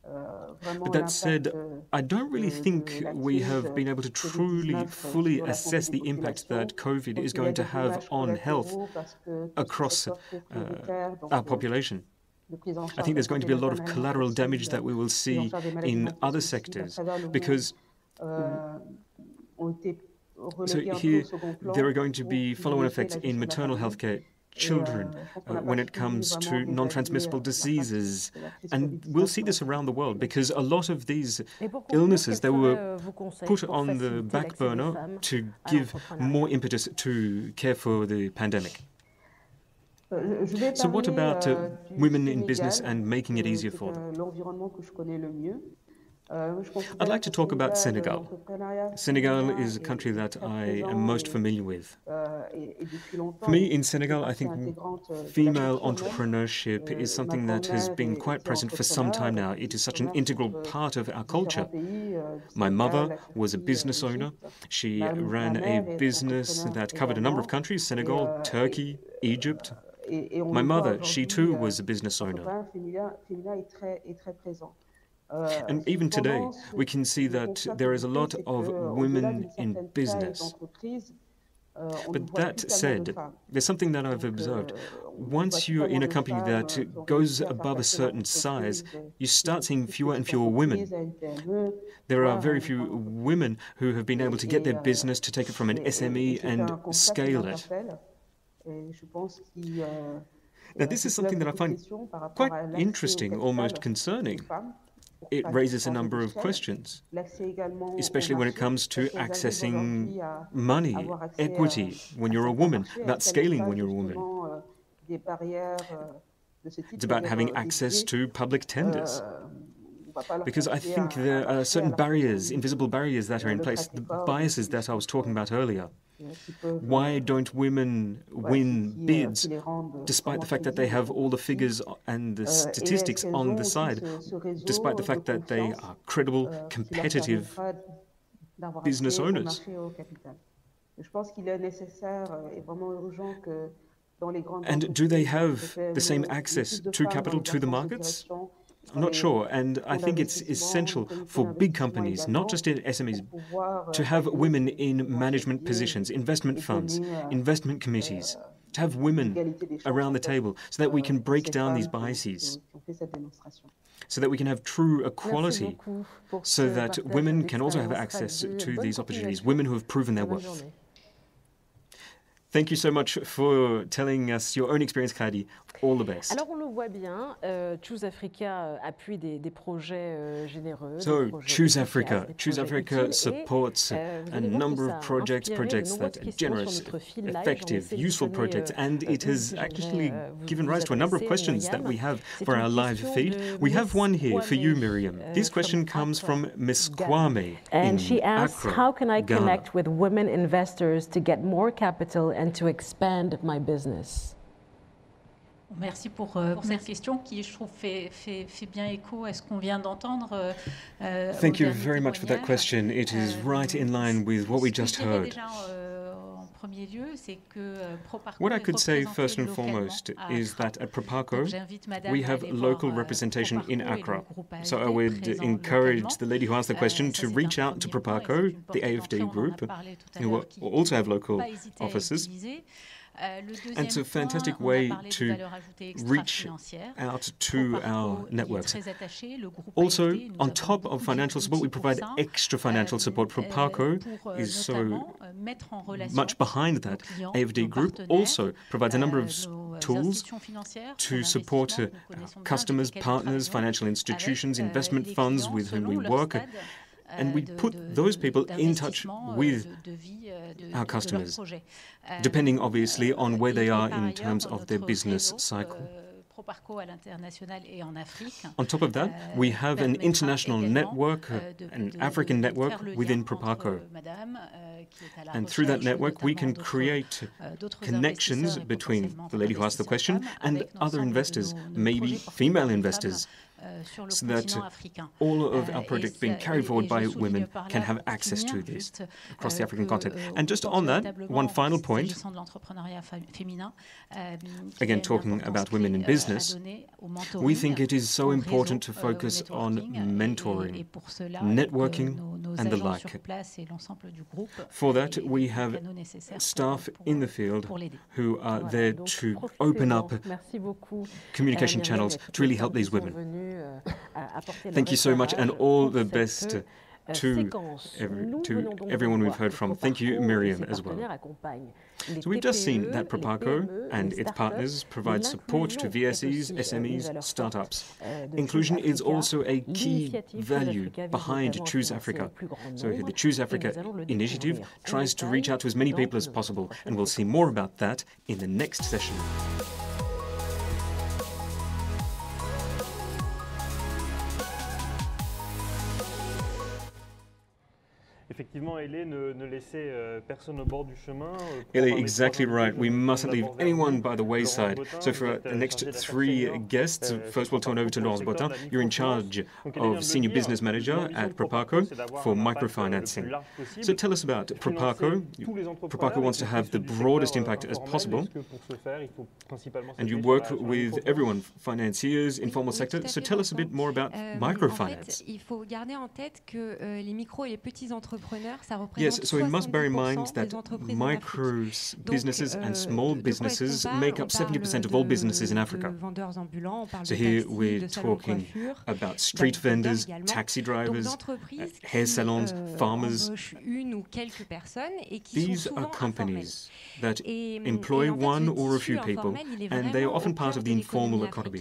But that said, I don't really think we have been able to truly, fully assess the impact that COVID is going to have on health across our population. I think there's going to be a lot of collateral damage that we will see in other sectors because here there are going to be follow-on effects in maternal health care, children, when it comes to non-transmissible diseases. And we'll see this around the world because a lot of these illnesses, they were put on the back burner to give more impetus to care for the pandemic. So what about women in business and making it easier for them? I'd like to talk about Senegal. Senegal is a country that I am most familiar with. For me, in Senegal, I think female entrepreneurship is something that has been quite present for some time now. It is such an integral part of our culture. My mother was a business owner. She ran a business that covered a number of countries, Senegal, Turkey, Egypt. My mother, she too was a business owner. And even today, we can see that there is a lot of women in business. But that said, there's something that I've observed. Once you're in a company that goes above a certain size, you start seeing fewer and fewer women. There are very few women who have been able to get their business to take it from an SME and scale it. Now, this is something that I find quite interesting, almost concerning. It raises a number of questions, especially when it comes to accessing money, equity when you're a woman, about scaling when you're a woman. It's about having access to public tenders. Because I think there are certain barriers, invisible barriers that are in place, the biases that I was talking about earlier. Why don't women win bids, despite the fact that they have all the figures and the statistics on the side, despite the fact that they are credible, competitive business owners? And do they have the same access to capital, to the markets? I'm not sure, and I think it's essential for big companies, not just in SMEs, to have women in management positions, investment funds, investment committees, to have women around the table so that we can break down these biases, so that we can have true equality, so that women can also have access to these opportunities, women who have proven their worth. Thank you so much for telling us your own experience, Khadi. All the best. Alors on le voit bien, Choose Africa appuie des projets généreux. So Choose Africa supports a number of projects that are generous, effective, useful projects, and it has actually given rise to a number of questions that we have for our live feed. We have one here for you, Miriam. This question comes from Miss Kwame. And she asks, Accra, how can I Ghana. connect with women investors to get more capital and to expand my business? Merci pour cette question qui, je trouve, fait bien écho à ce qu'on vient d'entendre. Thank you very much for that question. It is right in line with what we just heard. What I could say first and foremost is that at Proparco, we have local representation in Accra. So I would encourage the lady who asked the question to reach out to Proparco, the AFD group, who also have local offices. And it's a fantastic way to reach out to our networks. Also, on top of financial support, we provide extra financial support. Proparco is so much behind that. AFD Group also provides a number of tools to support customers, partners, financial institutions, investment funds with whom we work. And we put those people in touch with our customers, depending obviously on where they are in terms of their business cycle. On top of that, we have an international network, an African network within Proparco. And through that network, we can create connections between the lady who asked the question and other investors, maybe female investors, so that all of our projects being carried forward by women can have access to this across the African continent. And just on that, one final point, again talking about women in business, we think it is so important to focus on mentoring, networking and the like. For that, we have staff in the field who are there to open up communication channels to really help these women. Thank you so much, and all the best to everyone we've heard from. Thank you, Miriam, as well. So we've just seen that Proparco and its partners provide support to VSEs, SMEs, startups. Inclusion is also a key value behind Choose Africa. So the Choose Africa initiative tries to reach out to as many people as possible, and we'll see more about that in the next session. Ellie, exactly right. We mustn't leave anyone by the wayside. So for the next three guests, first we'll turn over to Laurence Botin. You're in charge of Senior Business Manager at Proparco for microfinancing. So tell us about Proparco. Proparco wants to have the broadest impact as possible. And you work with everyone, financiers, informal sector. So tell us a bit more about microfinance. Yes, so we must bear in mind that micro businesses and small businesses make up 70% of all businesses in Africa. So here we're talking about street vendors, taxi drivers, hair salons, farmers. These are companies that employ one or a few people, and they are often part of the informal economy.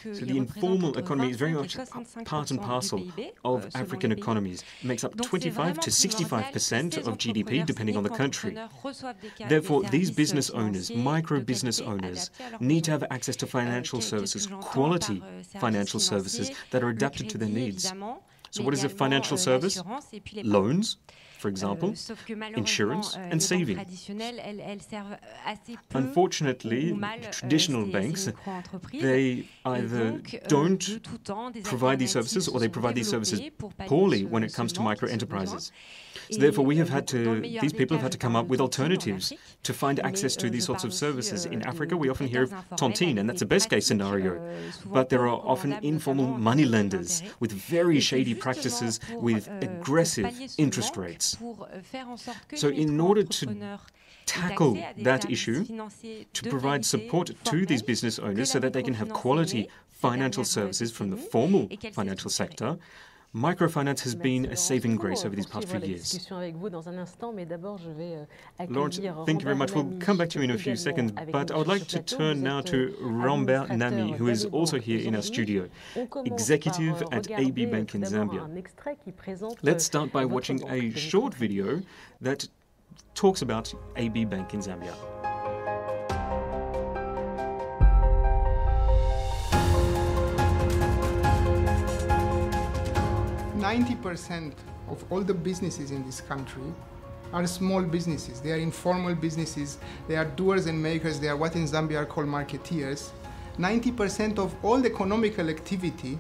So the informal economy is very much part and parcel of African economies. It makes up 25 to 65% of GDP, depending on the country. Therefore, these business owners, micro business owners, need to have access to financial services, quality financial services that are adapted to their needs. So what is a financial service? Loans, for example, insurance and saving. Unfortunately, traditional banks, they either don't provide these services or they provide these services poorly when it comes to micro enterprises. So therefore, these people have had to come up with alternatives to find access to these sorts of services. In Africa, we often hear of tontine, and that's a best-case scenario. But there are often informal money lenders with very shady practices with aggressive interest rates. So in order to tackle that issue, to provide support to these business owners so that they can have quality financial services from the formal financial sector, microfinance has been a saving grace over these past few years. Laurence, thank you very much. We'll come back to you in a few seconds, but I would like to turn now to Rambert Nami, who is also here in our studio, executive at AB Bank in Zambia. Let's start by watching a short video that talks about AB Bank in Zambia. 90% of all the businesses in this country are small businesses. They are informal businesses. They are doers and makers. They are what in Zambia are called marketeers. 90% of all economical activity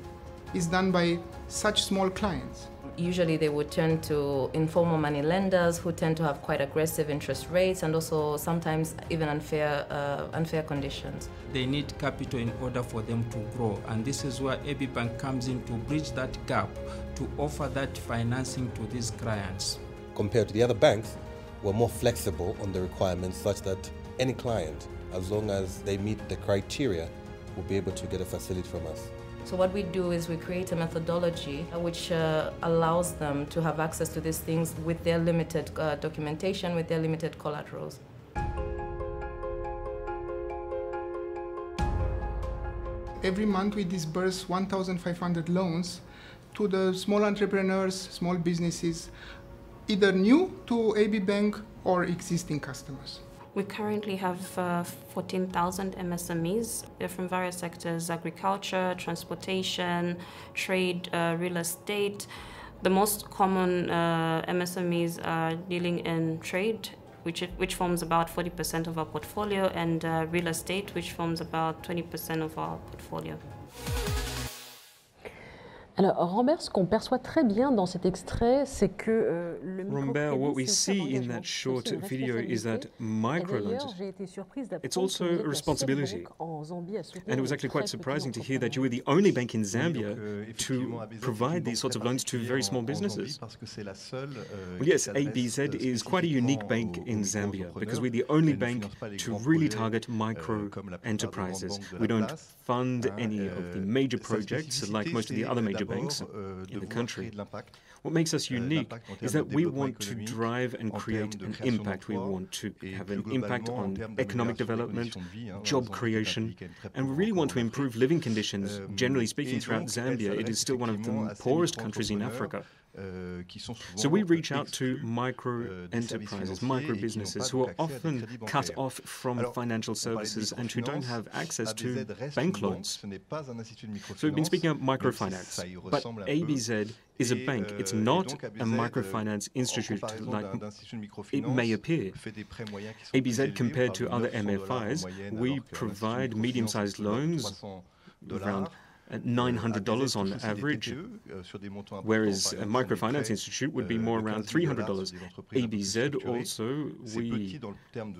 is done by such small clients. Usually they would turn to informal money lenders who tend to have quite aggressive interest rates and also sometimes even unfair conditions. They need capital in order for them to grow, and this is where AB Bank comes in to bridge that gap, to offer that financing to these clients. Compared to the other banks, we're more flexible on the requirements such that any client, as long as they meet the criteria, will be able to get a facility from us. So what we do is we create a methodology which allows them to have access to these things with their limited documentation, with their limited collaterals. Every month we disburse 1,500 loans to the small entrepreneurs, small businesses, either new to AB Bank or existing customers. We currently have 14,000 MSMEs. They're from various sectors: agriculture, transportation, trade, real estate. The most common MSMEs are dealing in trade, which forms about 40% of our portfolio, and real estate, which forms about 20% of our portfolio. Alors, Rambert, ce qu'on perçoit très bien dans cet extrait, c'est que le Rambert, what we see in that short video is that microloans, it's also a responsibility. And it was actually quite surprising to hear that you were the only bank in Zambia to provide these sorts of loans to very small businesses. Well, yes, ABZ is quite a unique bank in Zambia because we're the only bank to really target micro enterprises. We don't fund any of the major projects like most of the other major banks in the country. What makes us unique is that we want to drive and create an impact. We want to have an impact on economic development, job creation, and we really want to improve living conditions. Generally speaking, throughout Zambia, it is still one of the poorest countries in Africa. So we reach out to micro enterprises, micro businesses who are often cut off from financial services and who don't have access to bank loans. So we've been speaking about microfinance, but ABZ is a bank. It's not a microfinance institute like it may appear. ABZ, compared to other MFIs, we provide medium-sized loans around $900 on average, whereas a microfinance institute would be more around $300. ABZ also, we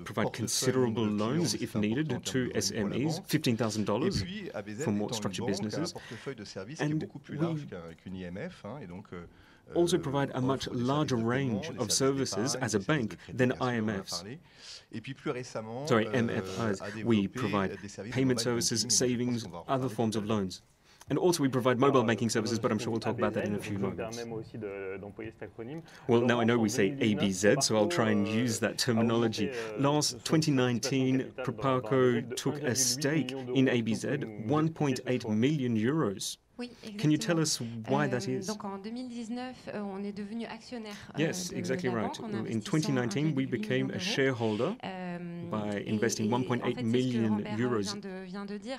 provide considerable loans if needed to SMEs, $15,000 for more structured businesses, and we also provide a much larger range of services as a bank than IMFs. Sorry, MFIs. We provide payment services, savings, other forms of loans. And also we provide mobile banking services, but I'm sure we'll talk about that in a few moments. Well, now I know we say ABZ, so I'll try and use that terminology. Last 2019, Proparco took a stake in ABZ, 1.8 million euros. Can you tell us why that is? Yes, exactly right. In 2019, we became a shareholder by investing 1.8 million euros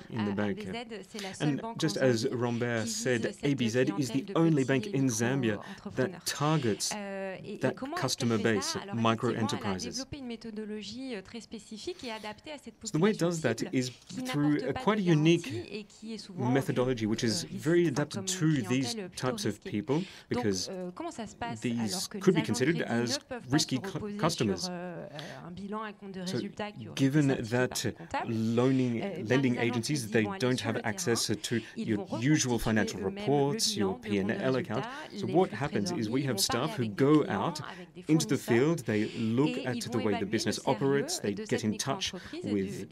in the bank. And just as Rambert said, ABZ is the only bank in Zambia that targets that customer base, micro enterprises. So the way it does that is through quite a unique methodology, which is very adapted to these types of people, because these could be considered as risky customers. So given that lending agencies, they don't have access to your usual financial reports, your P&L account. So what happens is we have staff who go out into the field, they look at the way the business operates, they get in touch with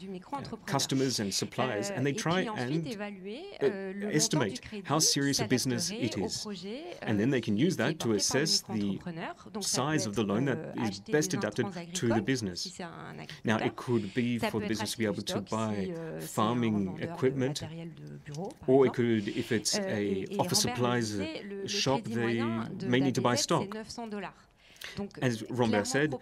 customers and suppliers, and they try and estimate how serious a business it is. And then they can use that to assess the size of the loan that is best adapted to the business. Now, it could be for the business to be able to buy farming equipment, or it could, if it's a office supplies shop, they may need to buy stock. As Rambert said,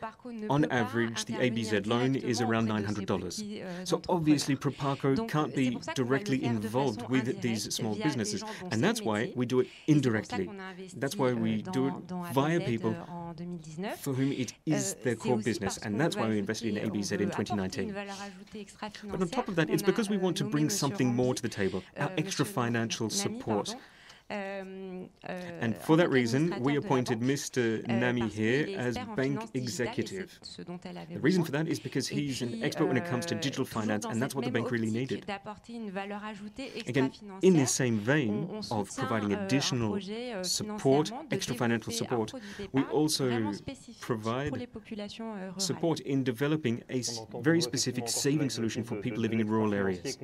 on average, the ABZ loan is around $900. So obviously, Proparco can't be directly involved with these small businesses, and that's why we do it indirectly. That's why we do it via people for whom it is their core business, and that's why we invested in ABZ in 2019. But on top of that, it's because we want to bring something more to the table, our extra financial support. And for that reason, we appointed Mr. Nami here as bank executive. The reason for that is because he's an expert when it comes to digital finance, and that's what the bank really needed. Again, in this same vein of providing additional support, extra financial support, we also provide support in developing a very specific saving solution for people living in rural areas.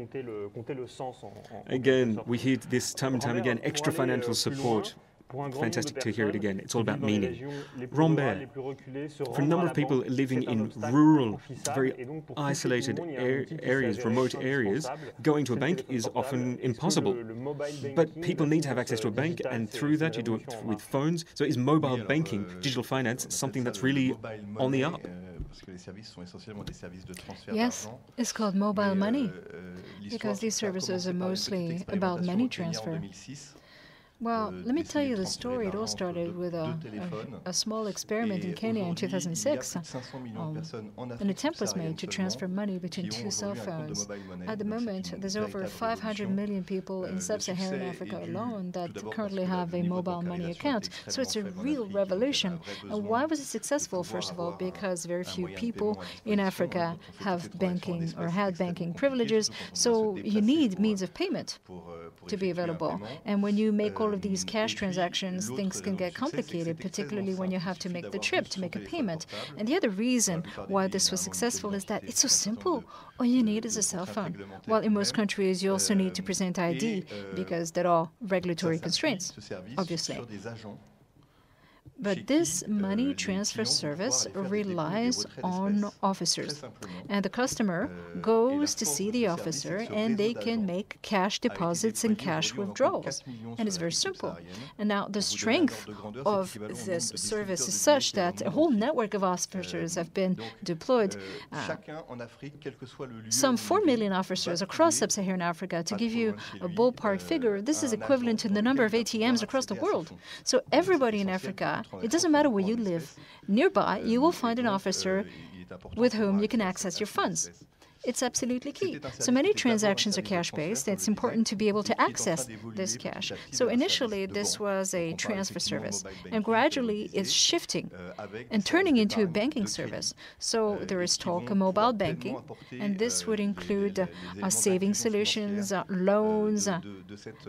Again, we hear this time and time again, extra financial support. Fantastic to hear it again. It's all about meaning. Rambert, for a number of people living in rural, very isolated areas, remote areas, going to a bank is often impossible. But people need to have access to a bank, and through that you do it with phones. So is mobile banking, digital finance, something that's really on the up? Yes, it's called mobile money, because these services are mostly about money transfer. Well, let me tell you the story. It all started with a small experiment in Kenya in 2006. An attempt was made to transfer money between two cell phones. At the moment, there's over 500 million people in sub-Saharan Africa alone that currently have a mobile money account. So it's a real revolution. And why was it successful? First of all, because very few people in Africa have banking or had banking privileges. So you need means of payment to be available. And when you make all of these cash transactions, things can get complicated, particularly when you have to make the trip to make a payment. And the other reason why this was successful is that it's so simple. All you need is a cell phone. While in most countries, you also need to present ID because there are regulatory constraints, obviously. But this money transfer service relies on officers. And the customer goes to see the officer and they can make cash deposits and cash withdrawals. And it's very simple. And now the strength of this service is such that a whole network of officers have been deployed. Some 4 million officers across sub-Saharan Africa. To give you a ballpark figure, this is equivalent to the number of ATMs across the world. So everybody in Africa, it doesn't matter where you live, nearby you will find an officer with whom you can access your funds. It's absolutely key. So many transactions are cash-based. It's important to be able to access this cash. So initially, this was a transfer service, and gradually it's shifting and turning into a banking service. So there is talk of mobile banking, and this would include saving solutions, loans,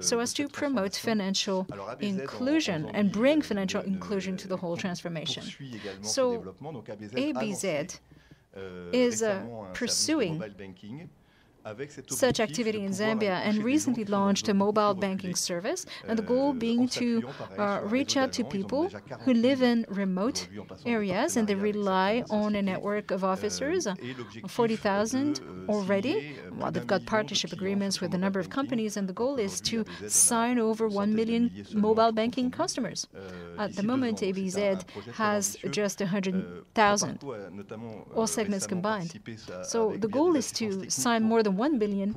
so as to promote financial inclusion and bring financial inclusion to the whole transformation. So ABZ is pursuing such activity in Zambia and recently launched a mobile banking service, and the goal being to reach out to people who live in remote areas and they rely on a network of officers, 40,000 already. Well, they've got partnership agreements with a number of companies, and the goal is to sign over 1 million mobile banking customers. At the moment, ABZ has just 100,000, all segments combined. So the goal is to sign more than 1 billion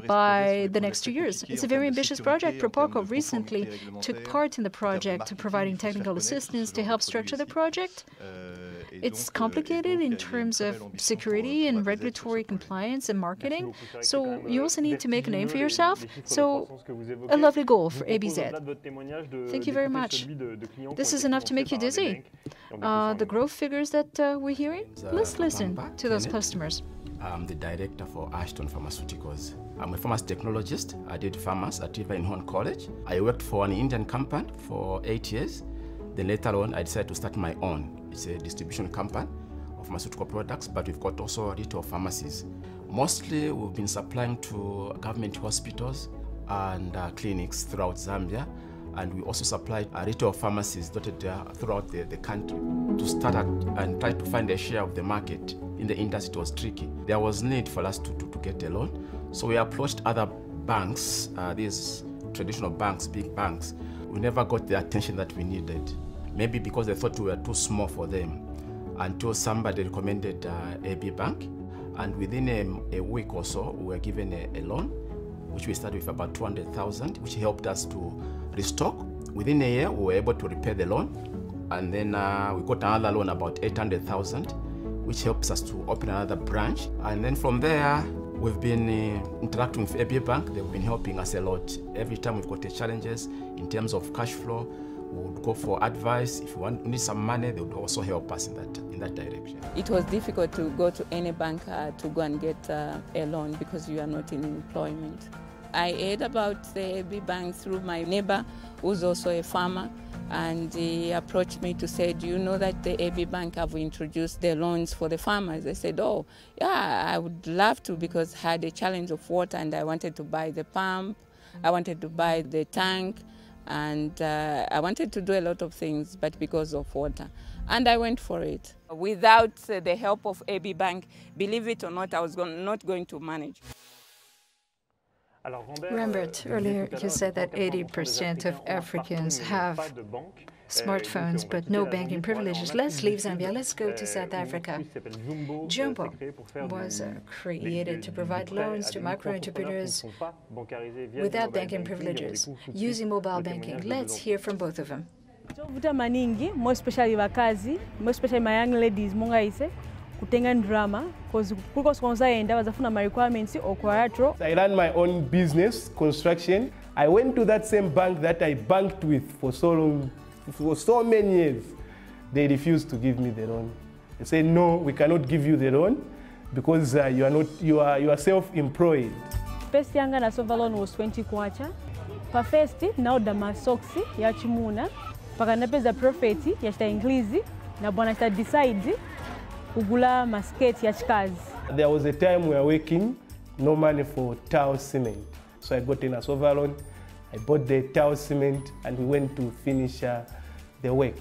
by the next 2 years. It's a very ambitious project. Proparco recently took part in the project, providing technical assistance to help structure the project. It's complicated in terms of security and regulatory compliance and marketing. So you also need to make a name for yourself. So a lovely goal for ABZ. Thank you very much. This is enough to make you dizzy. The growth figures that we're hearing, let's listen to those customers. I'm the director for Ashton Pharmaceuticals. I'm a pharmacy technologist. I did pharmacy at Tiva in Horn College. I worked for an Indian company for 8 years. Then later on, I decided to start my own. It's a distribution company of pharmaceutical products, but we've got also retail pharmacies. Mostly, we've been supplying to government hospitals and clinics throughout Zambia. And we also supply retail pharmacies dotted throughout the country. To start and try to find a share of the market in the industry, it was tricky. There was need for us to get a loan. So we approached other banks, these traditional banks, big banks. We never got the attention that we needed. Maybe because they thought we were too small for them, until somebody recommended AB Bank. And within a week or so, we were given a loan, which we started with about 200,000, which helped us to restock. Within a year, we were able to repay the loan. And then we got another loan, about 800,000, which helps us to open another branch. And then from there, we've been interacting with AB Bank. They've been helping us a lot. Every time we've got challenges in terms of cash flow, we would go for advice. If we need some money, they would also help us in that direction. It was difficult to go to any bank to go and get a loan because you are not in employment. I heard about the AB Bank through my neighbor, who's also a farmer, and he approached me to say, do you know that the AB Bank have introduced the loans for the farmers? I said, oh, yeah, I would love to, because I had a challenge of water and I wanted to buy the pump, I wanted to buy the tank, and I wanted to do a lot of things, but because of water. And I went for it. Without the help of AB Bank, believe it or not, I was not going to manage. Rambert, earlier you said that 80% of Africans have smartphones but no banking privileges. Let's leave Zambia, let's go to South Africa. Jumbo was created to provide loans to micro-entrepreneurs without banking privileges, using mobile banking. Let's hear from both of them. More especially wakazi, more especially my young ladies, kutenga drama because wazafuna my requirements or collateral. I ran my own business, construction. I went to that same bank that I banked with for so long, for so many years. They refused to give me the loan. They said, no, we cannot give you the loan because you are self-employed. First yanga na sova loan was 20 kwacha. Pa first now da masoksi ya chimuna pakanapeza profit ya chita inglizi na bwana chita decide kugula masketi ya chikazi. There was a time we were working, no money for tile cement. So I got in a silver loan, I bought the tile cement and we went to finish the work.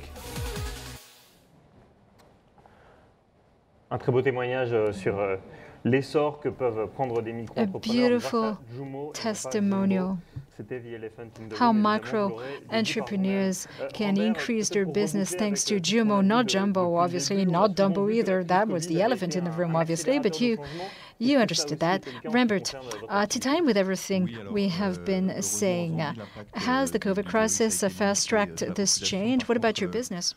Un très beau témoignage sur l'essor que peuvent prendre des micro-entrepreneurs. A beautiful testimonial how micro entrepreneurs can increase their business thanks to Jumo, not Jumbo, obviously, not Dumbo either. That was the elephant in the room, obviously, but you understood that. Rambert, to tie in with everything we have been saying, has the COVID crisis fast-tracked this change? What about your business?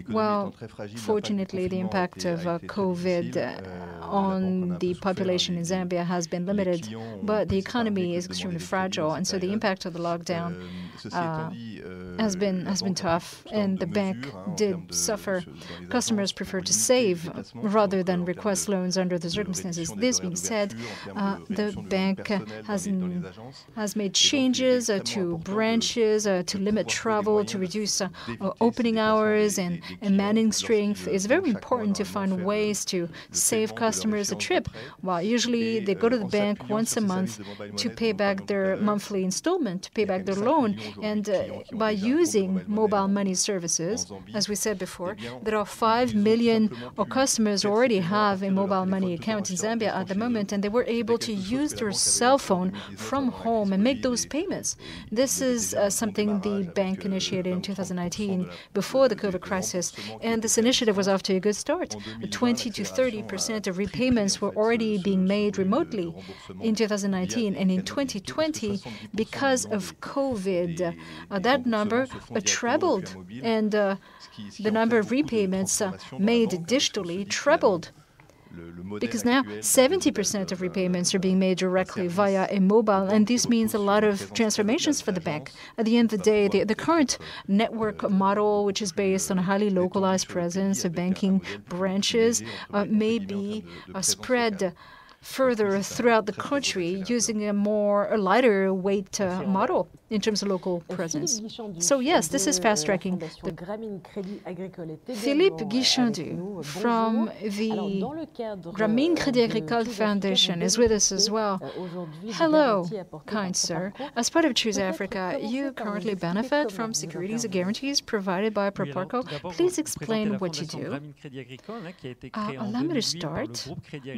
Well, fortunately, the impact of COVID on the population in Zambia has been limited, but the economy is extremely fragile, and so the impact of the lockdown has been tough, and the bank did suffer. Customers prefer to save rather than request loans under the circumstances. This being said, the bank has made changes to branches, to limit travel, to reduce opening hours and manning strength. It's very important to find ways to save customers a trip. Well, usually they go to the bank once a month to pay back their monthly installment, to pay back their loan, and by using mobile money services, as we said before, there are 5 million customers who already have a mobile money account in Zambia at the moment, and they were able to use their cell phone from home and make those payments. This is something the bank initiated in 2019 before the COVID crisis, and this initiative was off to a good start. 20 to 30% of repayments were already being made remotely in 2019, and in 2020, because of COVID, that number trebled, and the number of repayments made digitally trebled. Because now 70% of repayments are being made directly via a mobile, and this means a lot of transformations for the bank. At the end of the day, the current network model, which is based on a highly localized presence of banking branches, may be spread further throughout the country using a lighter weight model in terms of local presence. So yes, this is fast-tracking. Philippe Guichandu from the Grameen Crédit Agricole Foundation is with us as well. Hello, kind sir. As part of Choose Africa, you currently benefit from securities and guarantees provided by Proparco. Please explain what you do. Allow me to start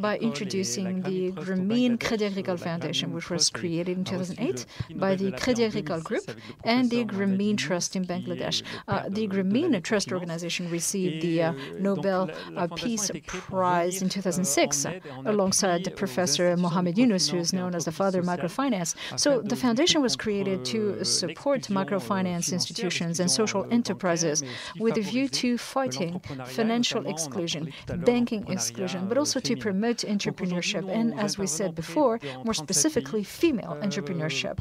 by introducing the Grameen Crédit Agricole Foundation, which was created in 2008 by the Crédit Agricole Group and the Grameen Trust in Bangladesh. The Grameen Trust organization received the Nobel Peace Prize in 2006 alongside Professor Mohamed Yunus, who is known as the father of microfinance. So the foundation was created to support microfinance institutions and social enterprises with a view to fighting financial exclusion, banking exclusion, but also to promote entrepreneurship and, as we said before, more specifically, female entrepreneurship.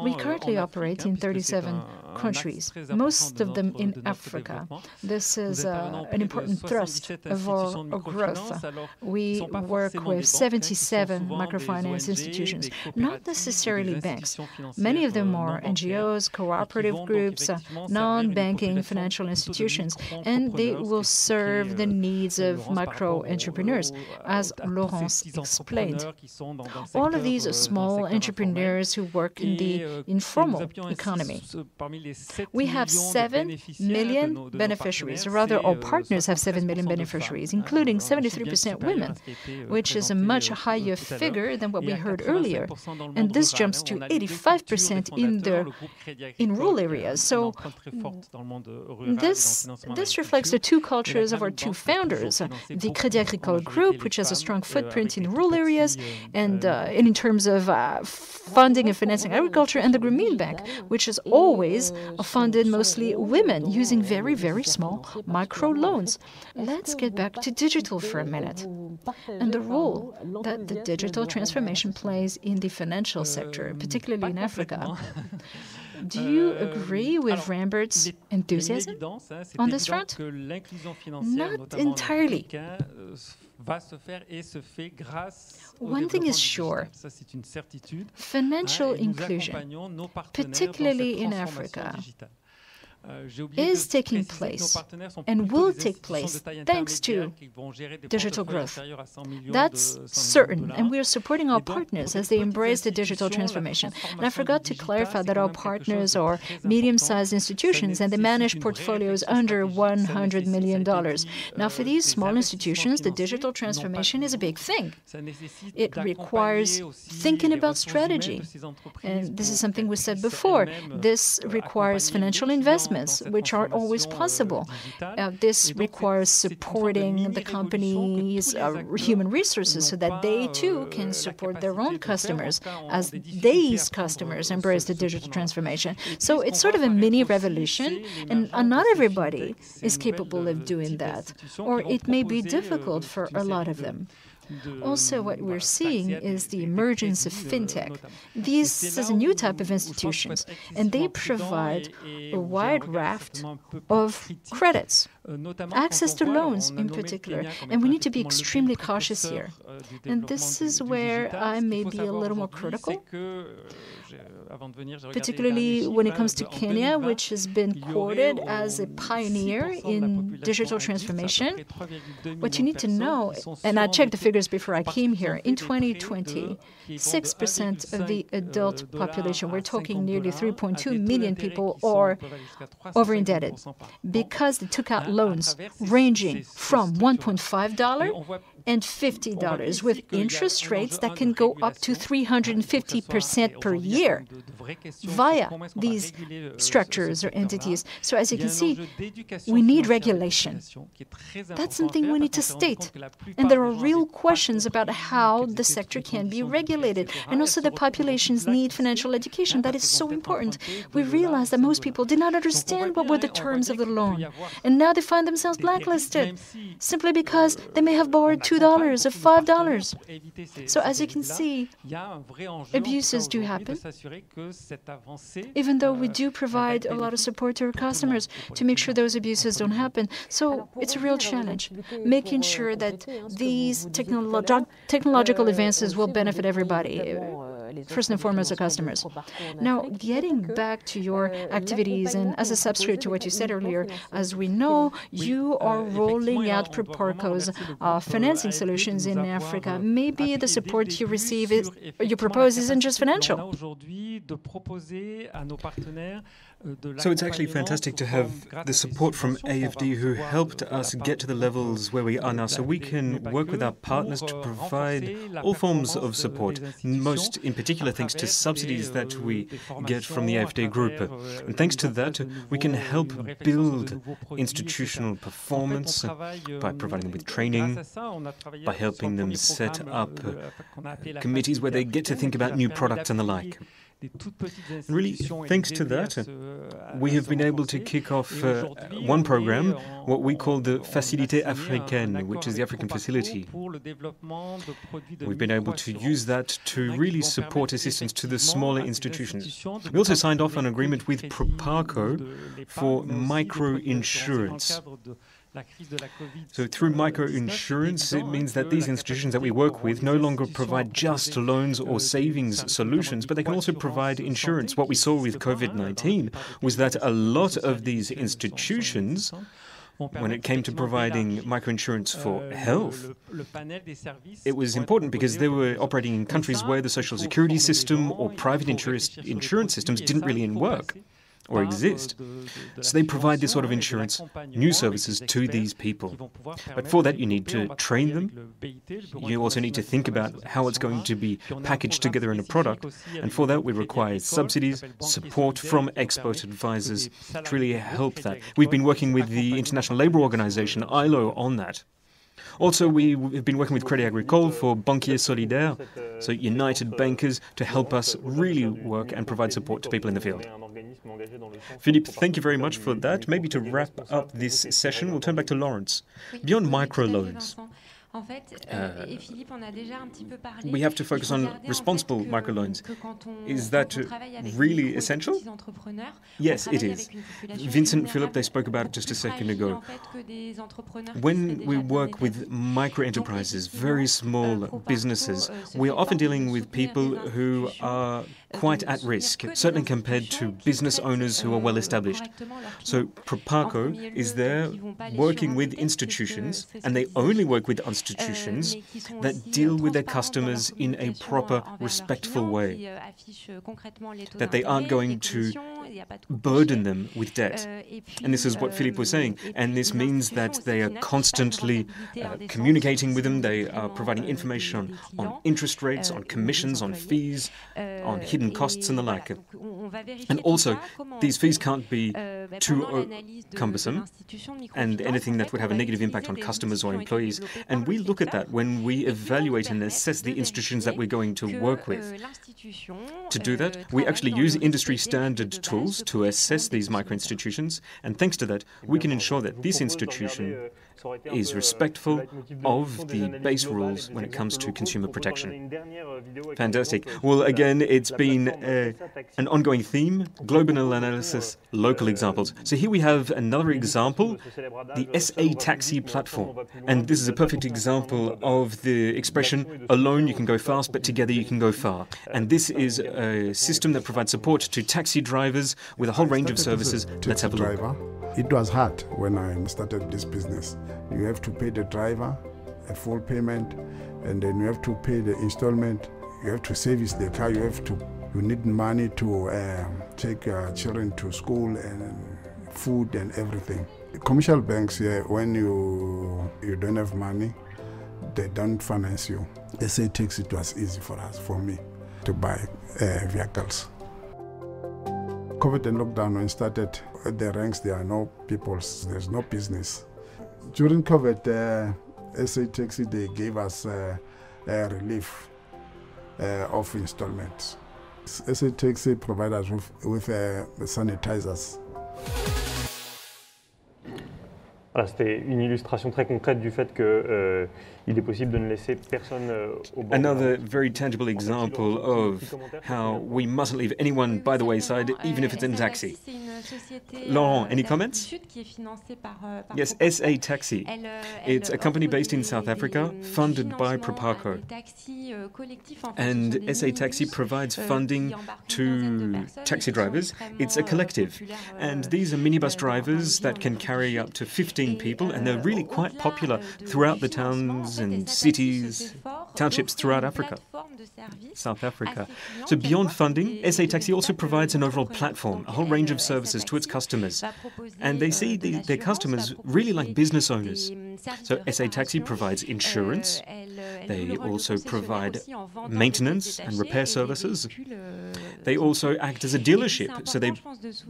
We currently operate in 37 countries, most of them in Africa. This is an important thrust of our growth. We work with 77 microfinance institutions, not necessarily banks. Many of them are NGOs, cooperative groups, non-banking financial institutions, and they will serve the needs of micro-entrepreneurs, as Laurence explained. All of these are small entrepreneurs who work in the informal economy. We have 7 million beneficiaries, or rather our partners have 7 million beneficiaries, including 73% women, which is a much higher figure than what we heard earlier. And this jumps to 85% in rural areas. So this reflects the two cultures of our two founders, the Crédit Agricole Group, which has a strong footprint in rural areas and in terms of funding and financing agriculture, and the Grameen Bank, which has always funded mostly women using very, very small micro loans. Let's get back to digital for a minute and the role that the digital transformation plays in the financial sector, particularly in Africa. Do you agree with Rambert's enthusiasm on this front? Not entirely. One thing is sure, financial inclusion, particularly in Africa, is taking place and will take place thanks to digital growth. That's certain, and we are supporting our partners as they embrace the digital transformation. And I forgot to clarify that our partners are medium-sized institutions and they manage portfolios under $100 million. Now, for these small institutions, the digital transformation is a big thing. It requires thinking about strategy. And this is something we said before. This requires financial investments, which aren't always possible. This requires supporting the company's human resources so that they too can support their own customers as these customers embrace the digital transformation. So it's sort of a mini revolution, and not everybody is capable of doing that, or it may be difficult for a lot of them. Also, what we're seeing is the emergence of fintech. This is a new type of institutions, and they provide a wide raft of credits, access to loans in particular, and we need to be extremely cautious here. And this is where I may be a little more critical, particularly when it comes to Kenya, which has been quoted as a pioneer in digital transformation. What you need to know, and I checked the figures before I came here, in 2020, 6% of the adult population, we're talking nearly 3.2 million people, are over-indebted because they took out loans ranging from $1.5 and $50 with interest rates that can go up to 350% per year via these structures or entities. So as you can see, we need regulation. That's something we need to state. And there are real questions about how the sector can be regulated. And also the populations need financial education. That is so important. We realized that most people did not understand what were the terms of the loan. And now they find themselves blacklisted simply because they may have borrowed $2 or $5. So as you can see, abuses do happen, even though we do provide a lot of support to our customers to make sure those abuses don't happen. So it's a real challenge, making sure that these technological advances will benefit everybody, first and foremost, the customers. Now, getting back to your activities, and as a subscript to what you said earlier, as we know, you are rolling out Proparco's financing solutions in Africa. Maybe the support you receive, you propose, isn't just financial. So it's actually fantastic to have the support from AFD who helped us get to the levels where we are now, so we can work with our partners to provide all forms of support, most in particular thanks to subsidies that we get from the AFD group. And thanks to that, we can help build institutional performance by providing them with training, by helping them set up committees where they get to think about new products and the like. And really, thanks to that, we have been able to kick off one program, what we call the Facilité Africaine, which is the African facility. We've been able to use that to really support assistance to the smaller institutions. We also signed off on an agreement with Proparco for micro-insurance. So through micro-insurance, it means that these institutions that we work with no longer provide just loans or savings solutions, but they can also provide insurance. What we saw with COVID-19 was that a lot of these institutions, when it came to providing microinsurance for health, it was important because they were operating in countries where the social security system or private insurance systems didn't really work or exist. So they provide this sort of insurance, new services to these people. But for that, you need to train them. You also need to think about how it's going to be packaged together in a product. And for that, we require subsidies, support from expert advisors to really help that. We've been working with the International Labour Organization, ILO, on that. Also, we've been working with Crédit Agricole for Banquiers Solidaires, so United Bankers, to help us really work and provide support to people in the field. Philippe, thank you very much for that. Maybe to wrap up this session, we'll turn back to Lawrence. Beyond microloans, We have to focus on responsible microloans. Is that really essential? Yes, it is. Vincent, Philip, they spoke about it just a second ago. When we work with micro-enterprises, very small businesses, we are often dealing with people who are quite at risk, certainly compared to business owners who are well established. So Proparco is there working with institutions, and they only work with institutions that deal with their customers in a proper, respectful way, that they aren't going to burden them with debt. And this is what Philippe was saying, and this means that they are constantly communicating with them, they are providing information on interest rates, on commissions, on fees, on hidden costs and the like. And also, these fees can't be too cumbersome and anything that would have a negative impact on customers or employees. And we look at that when we evaluate and assess the institutions that we're going to work with. To do that, we actually use industry standard tools to assess these micro-institutions, and thanks to that, we can ensure that this institution is respectful of the base rules when it comes to consumer protection. Fantastic. Well, again, it's been an ongoing theme, global analysis, local examples. So here we have another example, the SA Taxi platform. And this is a perfect example of the expression, alone you can go fast, but together you can go far. And this is a system that provides support to taxi drivers with a whole range of services. Let's have a look. It was hard when I started this business. You have to pay the driver a full payment, and then you have to pay the installment. You have to service the car. You need money to take children to school and food and everything. Commercial banks, when you don't have money, they don't finance you. SA Taxi, it was easy for me, to buy vehicles. COVID and lockdown, when it started, the ranks, there are no people, there's no business. During COVID, SA Taxi, they gave us a relief of installments. SA Taxi provided us with sanitizers. Voilà, c'était une illustration très concrète du fait que il est possible de ne laisser personne au bord. Another very tangible example of how we mustn't leave anyone by the wayside, even if it's in a taxi. Laurent, any comments? Yes, SA Taxi. It's a company based in South Africa, funded by Proparco. And SA Taxi provides funding to taxi drivers. It's a collective. And these are minibus drivers that can carry up to 15 people, and they're really quite popular throughout the towns and cities, townships throughout Africa, South Africa. So beyond funding, SA Taxi also provides an overall platform, a whole range of services to its customers. And they see their customers really like business owners. So SA Taxi provides insurance. They also provide maintenance and repair services. They also act as a dealership, so they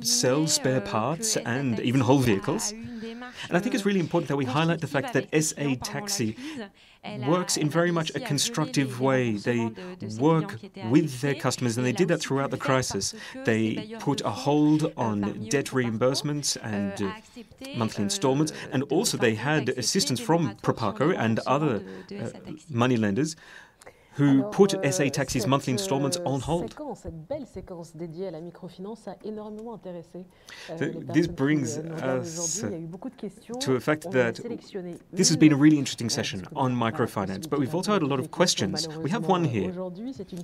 sell spare parts and even whole vehicles. And I think it's really important that we highlight the fact that SA Taxi works in very much a constructive way. They work with their customers, and they did that throughout the crisis. They put a hold on debt reimbursements and monthly installments, and also they had assistance from Proparco and other moneylenders who put SA Taxi's monthly installments on hold. This brings us to a fact that this has been a really interesting session on microfinance, but we've also had a lot of questions. We have one here.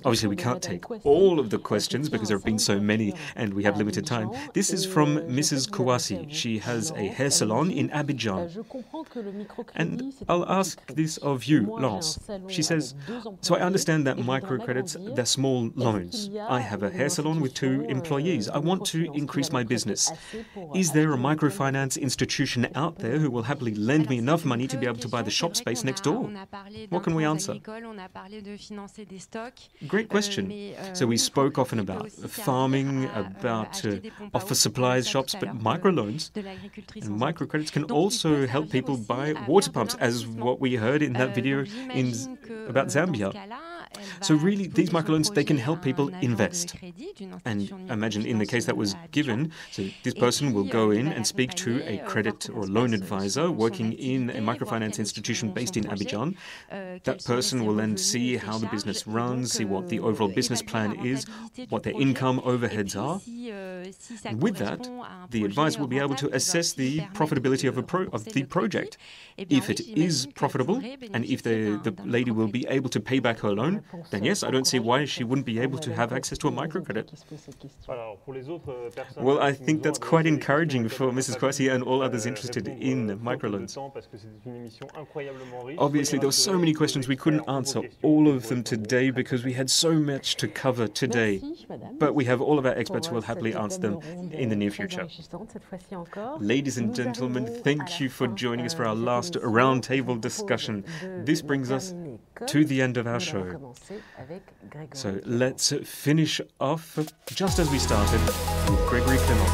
Obviously, we can't take all of the questions because there have been so many and we have limited time. This is from Mrs. Kouassi. She has a hair salon in Abidjan. And I'll ask this of you, Laurence. She says, so I understand that microcredits, they're small loans. I have a hair salon with 2 employees. I want to increase my business. Is there a microfinance institution out there who will happily lend me enough money to be able to buy the shop space next door? What can we answer? Great question. So we spoke often about farming, about office supplies shops, but microloans and microcredits can also help people buy water pumps, as what we heard in that video about Zambia. So really, these microloans, they can help people invest. And imagine in the case that was given, so this person will go in and speak to a credit or loan advisor working in a microfinance institution based in Abidjan. That person will then see how the business runs, see what the overall business plan is, what their income overheads are. And with that, the advisor will be able to assess the profitability of the project. If it is profitable, and if the lady will be able to pay back her loan, then yes, I don't see why she wouldn't be able to have access to a microcredit. Well, I think that's quite encouraging for Mrs. Kwasi and all others interested in microloans. Obviously, there were so many questions we couldn't answer all of them today because we had so much to cover today. But we have all of our experts who will happily answer them in the near future. Ladies and gentlemen, thank you for joining us for our last roundtable discussion. This brings us to the end of our show. So let's finish off just as we started with Gregory Clement.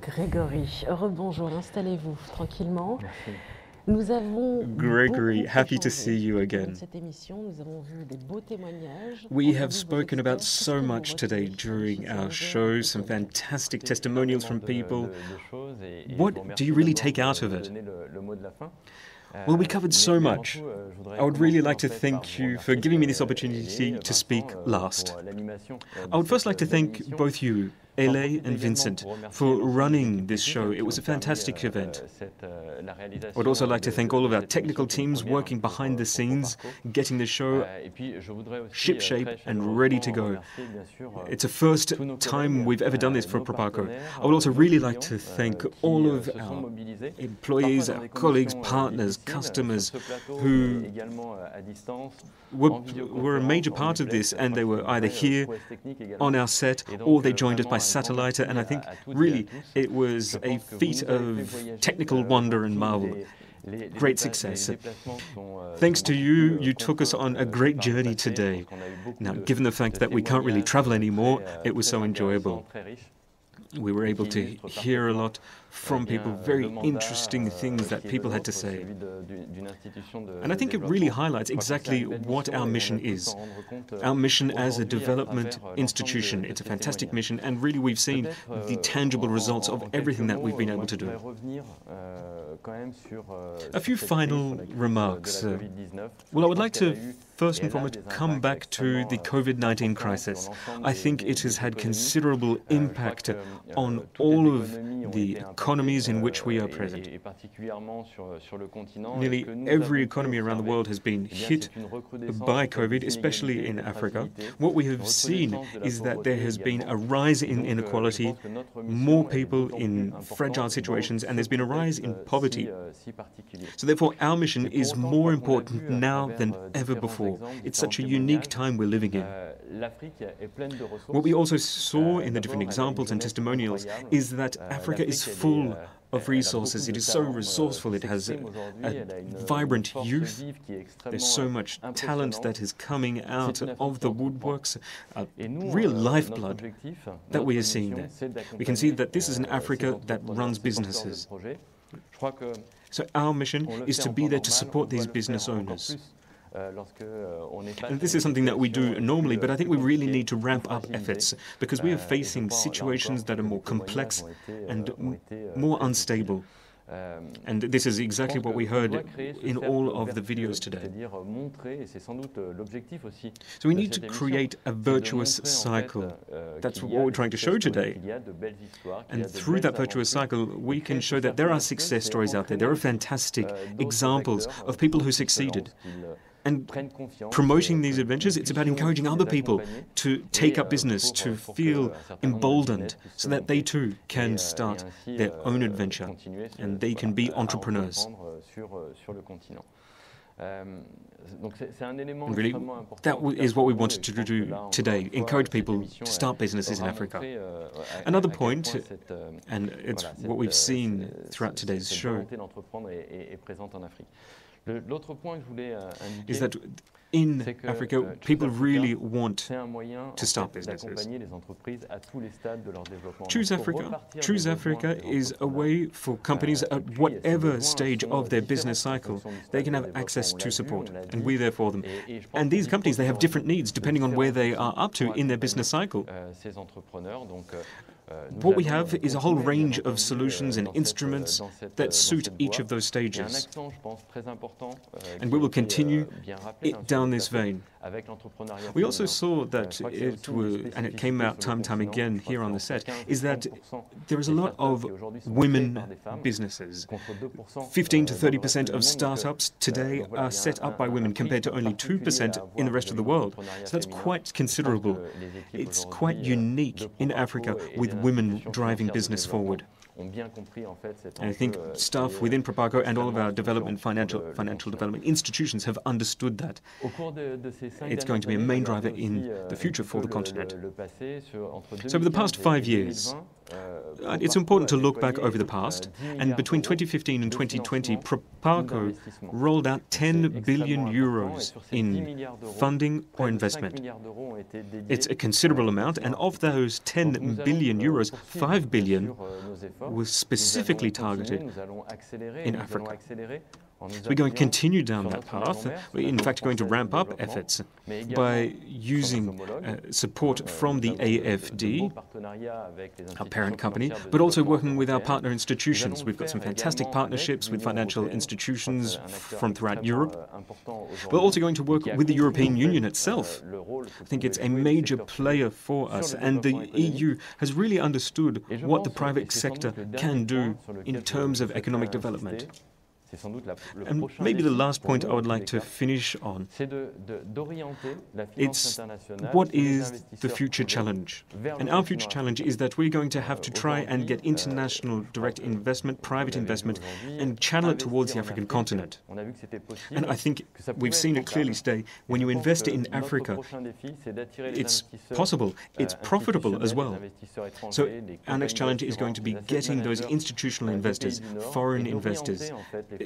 Grégory, rebonjour, installez-vous tranquillement. Merci. Gregory, happy to see you again. We have spoken about so much today during our show, some fantastic testimonials from people. What do you really take out of it? Well, we covered so much. I would really like to thank you for giving me this opportunity to speak last. I would first like to thank both you, Ele and Vincent, for running this show. It was a fantastic event. I would also like to thank all of our technical teams working behind the scenes, getting the show shipshape and ready to go. It's a first time we've ever done this for Proparco. I would also really like to thank all of our employees, our colleagues, partners, customers who were a major part of this, and they were either here on our set or they joined us by satellite, and I think really it was a feat of technical wonder and marvel. Great success. Thanks to you, you took us on a great journey today. Now, given the fact that we can't really travel anymore, it was so enjoyable. We were able to hear a lot from people, very interesting things that people had to say. And I think it really highlights exactly what our mission is. Our mission as a development institution. It's a fantastic mission, and really we've seen the tangible results of everything that we've been able to do. A few final remarks. Well, I would like to first and foremost come back to the COVID-19 crisis. I think it has had considerable impact on all of the economies in which we are present. Nearly every economy around the world has been hit by COVID, especially in Africa. What we have seen is that there has been a rise in inequality, more people in fragile situations, and there's been a rise in poverty. So therefore, our mission is more important now than ever before. It's such a unique time we're living in. What we also saw in the different examples and testimonials is that Africa is full of resources. It is so resourceful. It has a vibrant youth. There's so much talent that is coming out of the woodworks, a real lifeblood that we are seeing there. We can see that this is an Africa that runs businesses. So our mission is to be there to support these business owners. And this is something that we do normally, but I think we really need to ramp up efforts because we are facing situations that are more complex and more unstable. And this is exactly what we heard in all of the videos today. So we need to create a virtuous cycle. That's what we're trying to show today. And through that virtuous cycle, we can show that there are success stories out there. There are fantastic examples of people who succeeded. And promoting these adventures, it's about encouraging other people to take up business, to feel emboldened, so that they too can start their own adventure and they can be entrepreneurs. And really, that is what we wanted to do today, encourage people to start businesses in Africa. Another point, and it's what we've seen throughout today's show, is that in Africa, people really want to start businesses. Choose Africa. Choose Africa is a way for companies at whatever stage of their business cycle, they can have access to support, and we're there for them. And these companies, they have different needs depending on where they are up to in their business cycle. What we have is a whole range of solutions and instruments that suit each of those stages. And we will continue it down this vein. We also saw that and it came out time and time again here on the set, is that there is a lot of women businesses. 15 to 30% of startups today are set up by women compared to only 2% in the rest of the world. So that's quite considerable. It's quite unique in Africa with women driving business forward. And I think staff within Proparco and all of our financial development institutions have understood that. It's going to be a main driver in the future for the continent. So over the past 5 years, it's important to look back over the past, and between 2015 and 2020, Proparco rolled out 10 billion euros in funding or investment. It's a considerable amount, and of those 10 billion euros, 5 billion was specifically targeted in Africa. So we're going to continue down that path. We're in fact going to ramp up efforts by using support from the AFD, our parent company, but also working with our partner institutions. We've got some fantastic partnerships with financial institutions from throughout Europe. We're also going to work with the European Union itself. I think it's a major player for us, and the EU has really understood what the private sector can do in terms of economic development. And maybe the last point I would like to finish on, it's what is the future challenge? And our future challenge is that we're going to have to try and get international direct investment, private investment, and channel it towards the African continent. And I think we've seen it clearly today. When you invest in Africa, it's possible, it's profitable as well. So our next challenge is going to be getting those institutional investors, foreign investors,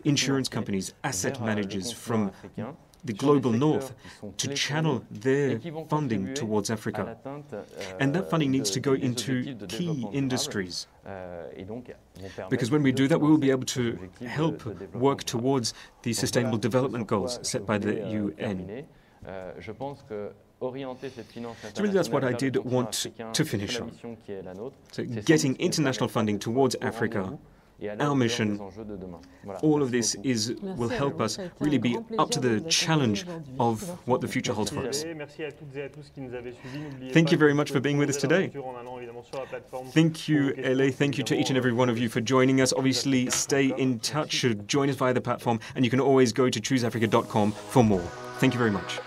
insurance companies, asset managers from the global north to channel their funding towards Africa. And that funding needs to go into key industries. Because when we do that, we will be able to help work towards the Sustainable Development Goals set by the UN. So really that's what I did want to finish on. So getting international funding towards Africa, our mission, all of this will help us really be up to the challenge of what the future holds for us. Thank you very much for being with us today. Thank you, LA. Thank you to each and every one of you for joining us. Obviously, stay in touch, join us via the platform, and you can always go to chooseafrica.com for more. Thank you very much.